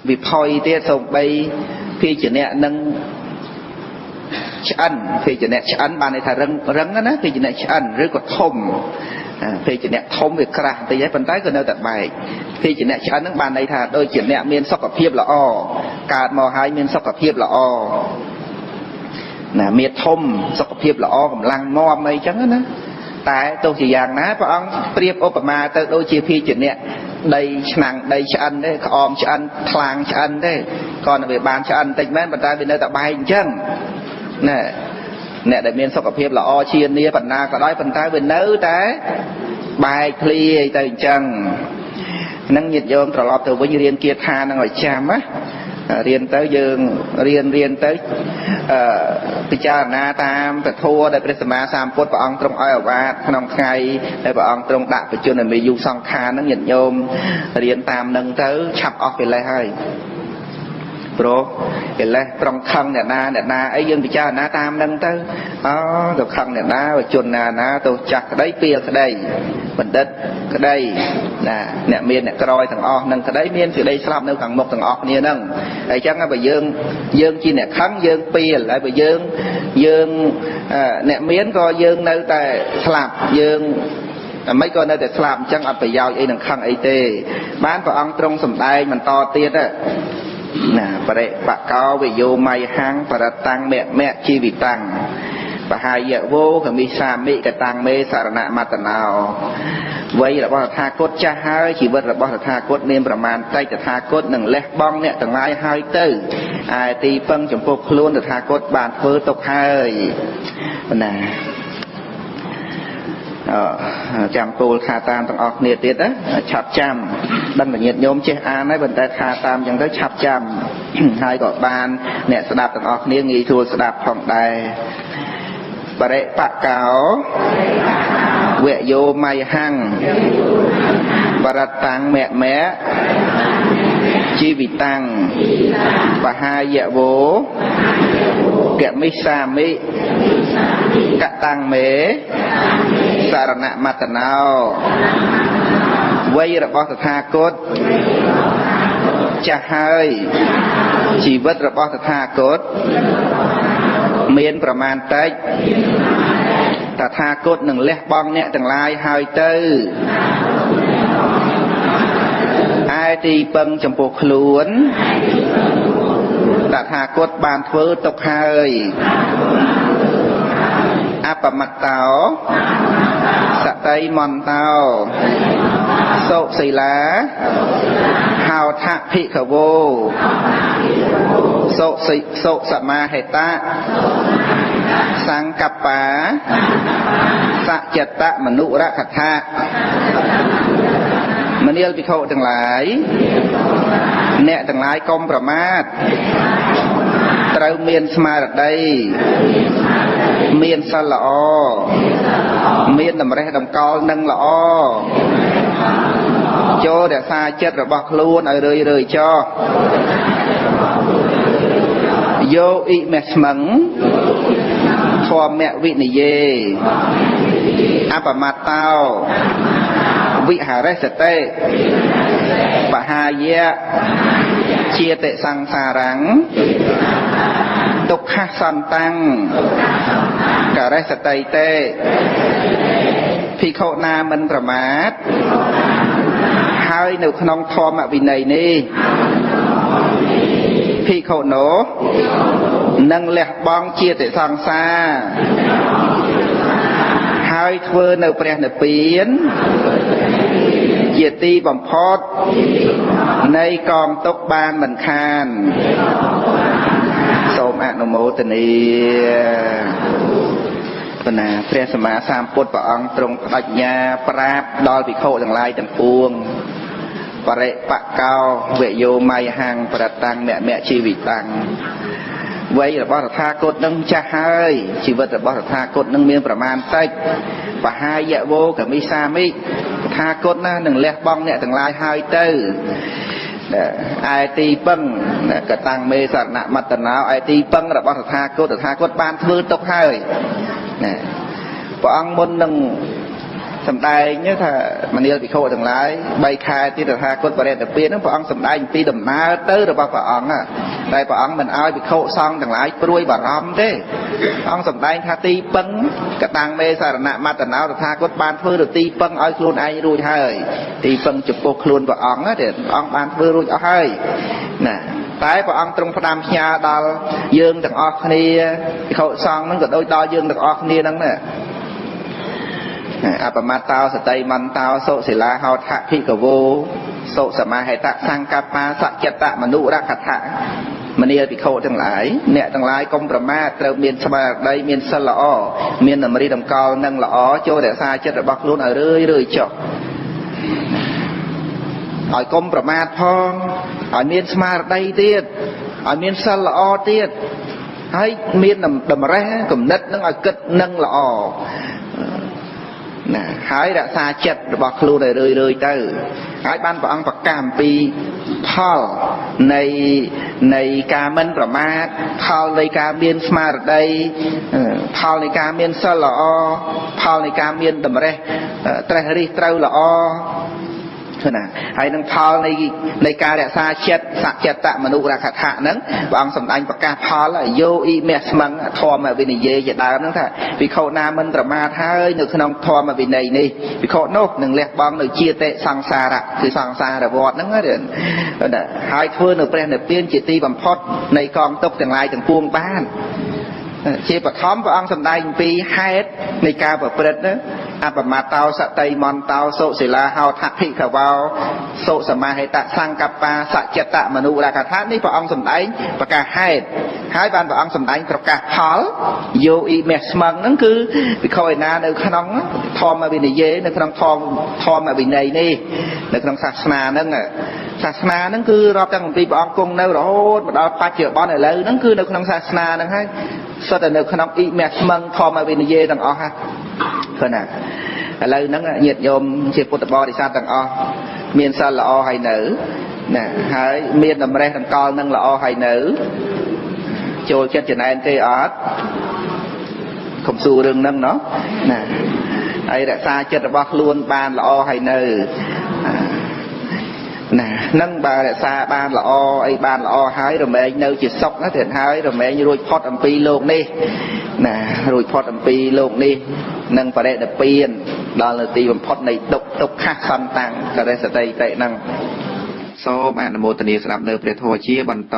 วิพอยเตี้ยส่งไปพี่จะเนี่ยนั่งชันพี่จะเนี่ยชันบานในทางรังนะพี่จะเนี่ยชันหรือกดทมพี่จะเนี่ยทมviệcกระแต่ยัยปันท้ายก็เนื้อแต่ใบพี่จะเนี่ยชันนั่งบานในทางโดยจะเนี่ยเมียนสกปรกละอ้อการมอหายเมียนสกปรกละอ้อเมียทมสกปรกละอ้อกำลังมอมไม่จังนะแต่ตัวสี่อย่างนะพระองค์เปรียบอุปมาตัวโดยจีพี่จะเนี่ยได้ฉนังได้ชันได้ออมชันคลางชันได้ก่อนไปบานชันแต่แม่ปันท้ายเป็นเนื้อแต่ใบจังเนี่ยได้เมียนสกปรกละอ้อเชียนเนี่ยปันนาก็ได้ปันท้ายเป็นเนื้อแต่ใบคลีแต่จังนั่งหยิบโยมตลอดตัววิญญาณเกียรติทานนั่งหอยชามะเรียนtới dươngเรียนtới พิจารณาตามแต่ทั่วได้พระสัมมาสัมพุทธพระองค์ตรงอ้อยว่าขนมไข่ได้พระองค์ตรงดักปัจจุบันมีอยู่สองคานั่งหยิบโยมเรียนตามนั่งtớiฉับออกไปเลยให้โปรเห็นเลยตรงคังเนี่ยนาไอ้ยังพิจารณาตามนั่งtớiตรงคังเนี่ยนาปัจจุบันนาตัวจักได้เปียกได้บันเด็ดก็ได้เนี่ยเมียนเนี่ยกรอยทางออกนั่งก็ได้เมียนคือได้สลับในขังหมกทางออกเนี่ยนั่งไอ้จังไปยืงจีเนี่ยครั้งยืงเปียอะไรไปยืงเนี่ยเมียนก็ยืงในแต่สลับยืงไม่ก็ในแต่สลับจังเอาไปยาวไอ้หนังคังไอ้เต้บ้านพระองค์ตรงสมได้มันต่อเตี้ยอ่ะประเดปะเกาวิโยไมหังประตังแม่ชีวิตังปะหายะโวขมิสามิกตังเมสารณะมัตนาวไว้ระบอบทากฏจะหายชีวิตระบอบทากฏเนียมประมาณใต้จะทากฏหนึ่งเล็กบ้องเนี่ยต่างหลายหายตื้อตีปังจมพวกคล้วนแต่ทากฏบานเฟื่อตกหายนะจำปูคาตามต้องออกเนียติดนะฉับจำ ដឹងតែញាតិញោមចេះអានហើយប៉ុន្តែថាតាមចឹងទៅឆាប់ចាំហើយក៏បានអ្នកស្ដាប់ទាំងអស់គ្នាងាយស្រួលស្ដាប់ផងដែរបរិបកោវយោមយហੰបរតាំងមៈមៈជីវិតាំងបហាយវោកមិសាមិកតាំងមេសារណមតណោវ័យរបស់តថាគតចាស់ហើយជីវិតរបស់តថាគតមានប្រមាណតិចតថាគតនឹងលះបង់អ្នកទាំងឡាយហើយទៅឯទីពឹងចំពោះខ្លួនតថាគតបានធ្វើទុកហើយអបមត្តោសតិមន្តោសុសិលាហោថភិក្ខវោសុសមាហេតៈសង្កប្បាសច្ចតមនុរកថាមនាលភិក្ខុទាំងឡាយអ្នកទាំងឡាយកុំប្រមាទត្រូវមានស្មារតីមានសិលល្អមានតម្រេះតម្កល់នឹងល្អចូលរក្សាចិត្តរបស់ខ្លួនឲ្យរឿយចោះយោអ៊ីមេស្មឹងធម្មវិនិយេអបមត្តោវិហារសតិបហាយៈជាតិសង្សារੰទុក្ខសន្តាំងករិសតិតេភិក្ខុណាមិនប្រមាទហើយនៅក្នុងធម្មវិន័យនេះភិក្ខុនោះនឹងលះបង់ជាតិសង្សារហើយធ្វើនៅព្រះនិព្វានជាទីបំផុតនៃកងទុក្ខបានមិនខានសូមអនុមោទនាបណ្ណាព្រះសម្មាសម្ពុទ្ធព្រះអង្គទ្រង់បដិញ្ញាប្រាប់ដល់ភិក្ខុទាំងឡាយទាំងពួងបរិបកោវយោមយហੰប្រតាំងមៈជីវិតាំងវ័យរបស់តថាគតនឹងចាស់ហើយជីវិតរបស់តថាគតនឹងមានប្រមាណតិចបហាយវោកមិសាមិតថាគតណានឹងលះបង់អ្នកទាំងឡាយហើយទៅឯទីពឹងកតាំងមេសារណមតណោឯទីពឹងរបស់តថាគតបានធ្វើទុកហើយព្រះអង្គមុននឹងសម្ដែងថាមនាលភិក្ខុទាំងឡាយ3ខែទៀតតថាគតបរិត្តពានហ្នឹងព្រះអង្គសម្ដែងពីដំណើរទៅរបស់ព្រះអង្គតែព្រះអង្គមិនឲ្យភិក្ខុសង្ឃទាំងឡាយព្រួយបារម្ភទេព្រះអង្គសម្ដែងថាទីពឹងកតាំងមេសារណមតណោតថាគតបានធ្វើទៅទីពឹងឲ្យខ្លួនឯងរួចហើយទីពឹងចំពោះខ្លួនព្រះអង្គទេព្រះអង្គបានធ្វើរួចអស់ហើយណាតែព្រះអង្គទ្រង់ផ្ដាំផ្ញើដល់យើងទាំងអស់គ្នាភិក្ខុសង្ឃហ្នឹងក៏ដូចដល់យើងទាំងអស់គ្នាហ្នឹងណាអបមត្តោសតិមន្តោសុសិលាហោថភិក្ខវោសុសមាហេតៈសង្កប្បាសច្ចតមនុរកថាមនាលភិក្ខុទាំងឡាយអ្នកទាំងឡាយកុំប្រមាទត្រូវមានស្មារតីមានសិលល្អមានតម្រិះតម្កល់នឹងល្អចូលរក្សាចិត្តរបស់ខ្លួនឲ្យរឿយចុះឲ្យកុំប្រមាទផងឲ្យមានស្មារតីទៀតឲ្យមានសិលល្អទៀតហើយមានតម្រេះគំនិតនឹងឲ្យគិតនឹងល្អណាហើយរក្សាចិត្តរបស់ខ្លួនឲ្យរឿយទៅហើយបានព្រះអង្គប្រកាសអំពីផលនៃការមិនប្រមាទផលនៃការមានស្មារតីផលនៃការមានសិលល្អផលនៃការមានតម្រេះត្រេះរិះត្រូវល្អណាហើយនឹងផលនៃការរក្សាចិត្តសច្ចតមនុរកថាហ្នឹងព្រះអង្គសម្ដែងប្រកាសផលយោអ៊ីមេស្មឹងធម្មវិន័យជាដើមហ្នឹងថាភិក្ខុណាមិនប្រមាទហើយនៅក្នុងធម្មវិន័យនេះភិក្ខុនោះនឹងលះបង់នៅជាតិសង្សារៈគឺសង្សារវដ្តហ្នឹងណាហើយធ្វើនៅព្រះនិព្វានជាទីបំផុតនៃកងទុក្ខទាំងឡាយទាំងពួងបានជាបឋមព្រះអង្គសម្ដែងអំពីហេតុនៃការប្រព្រឹត្ត អបមតោសតិមន្តោសុសិលាហោថភិក្ខវោសុសមាហិតសង្កប្បាសច្ចតមនុរកថានេះព្រះអង្គសម្ដែងប្រកាសហេតុហើយបានព្រះអង្គសម្ដែងប្រកាសផលយោអ៊ីមេស្មឹងហ្នឹងគឺវិខឯណានៅក្នុងធម្មវិន័យនៅក្នុងធម្មវិន័យនេះនៅក្នុងសាសនាហ្នឹងសាសនាហ្នឹងគឺរាប់តាំងពីព្រះអង្គគង់នៅរហូតមកដល់បច្ចុប្បន្នឥឡូវហ្នឹងគឺនៅក្នុងសាសនាហ្នឹងហើយសុទ្ធតែនៅក្នុងអ៊ីមេស្មឹងធម្មវិន័យទាំងអស់ហ្នឹងឃើញណាឥឡូវហ្នឹងញាតិញោមជាពុទ្ធបរិស័ទទាំងអស់មានសិលល្អហើយនៅណាហើយមានតម្រេះដង្កល់នឹងល្អហើយនៅចូលចិត្តចំណែនទេអត់កុំសួររឿងហ្នឹងណោះណាហើយរក្សាចិត្តរបស់ខ្លួនបានល្អហើយនៅណានឹងបើរក្សាបានល្អអីបានល្អហើយរមែងនៅជាសុខណាទៀតហើយរមែងរួចផុតអំពីលោកនេះណារួចផុតអំពីលោកនេះនឹងបរិនិព្វានដល់នៅទីបំផុតនៃទុក្ខសន្តាំងករិសតិតិហ្នឹងសូមអនុមោទនាស្ដាប់នៅព្រះធម៌ជាបន្ត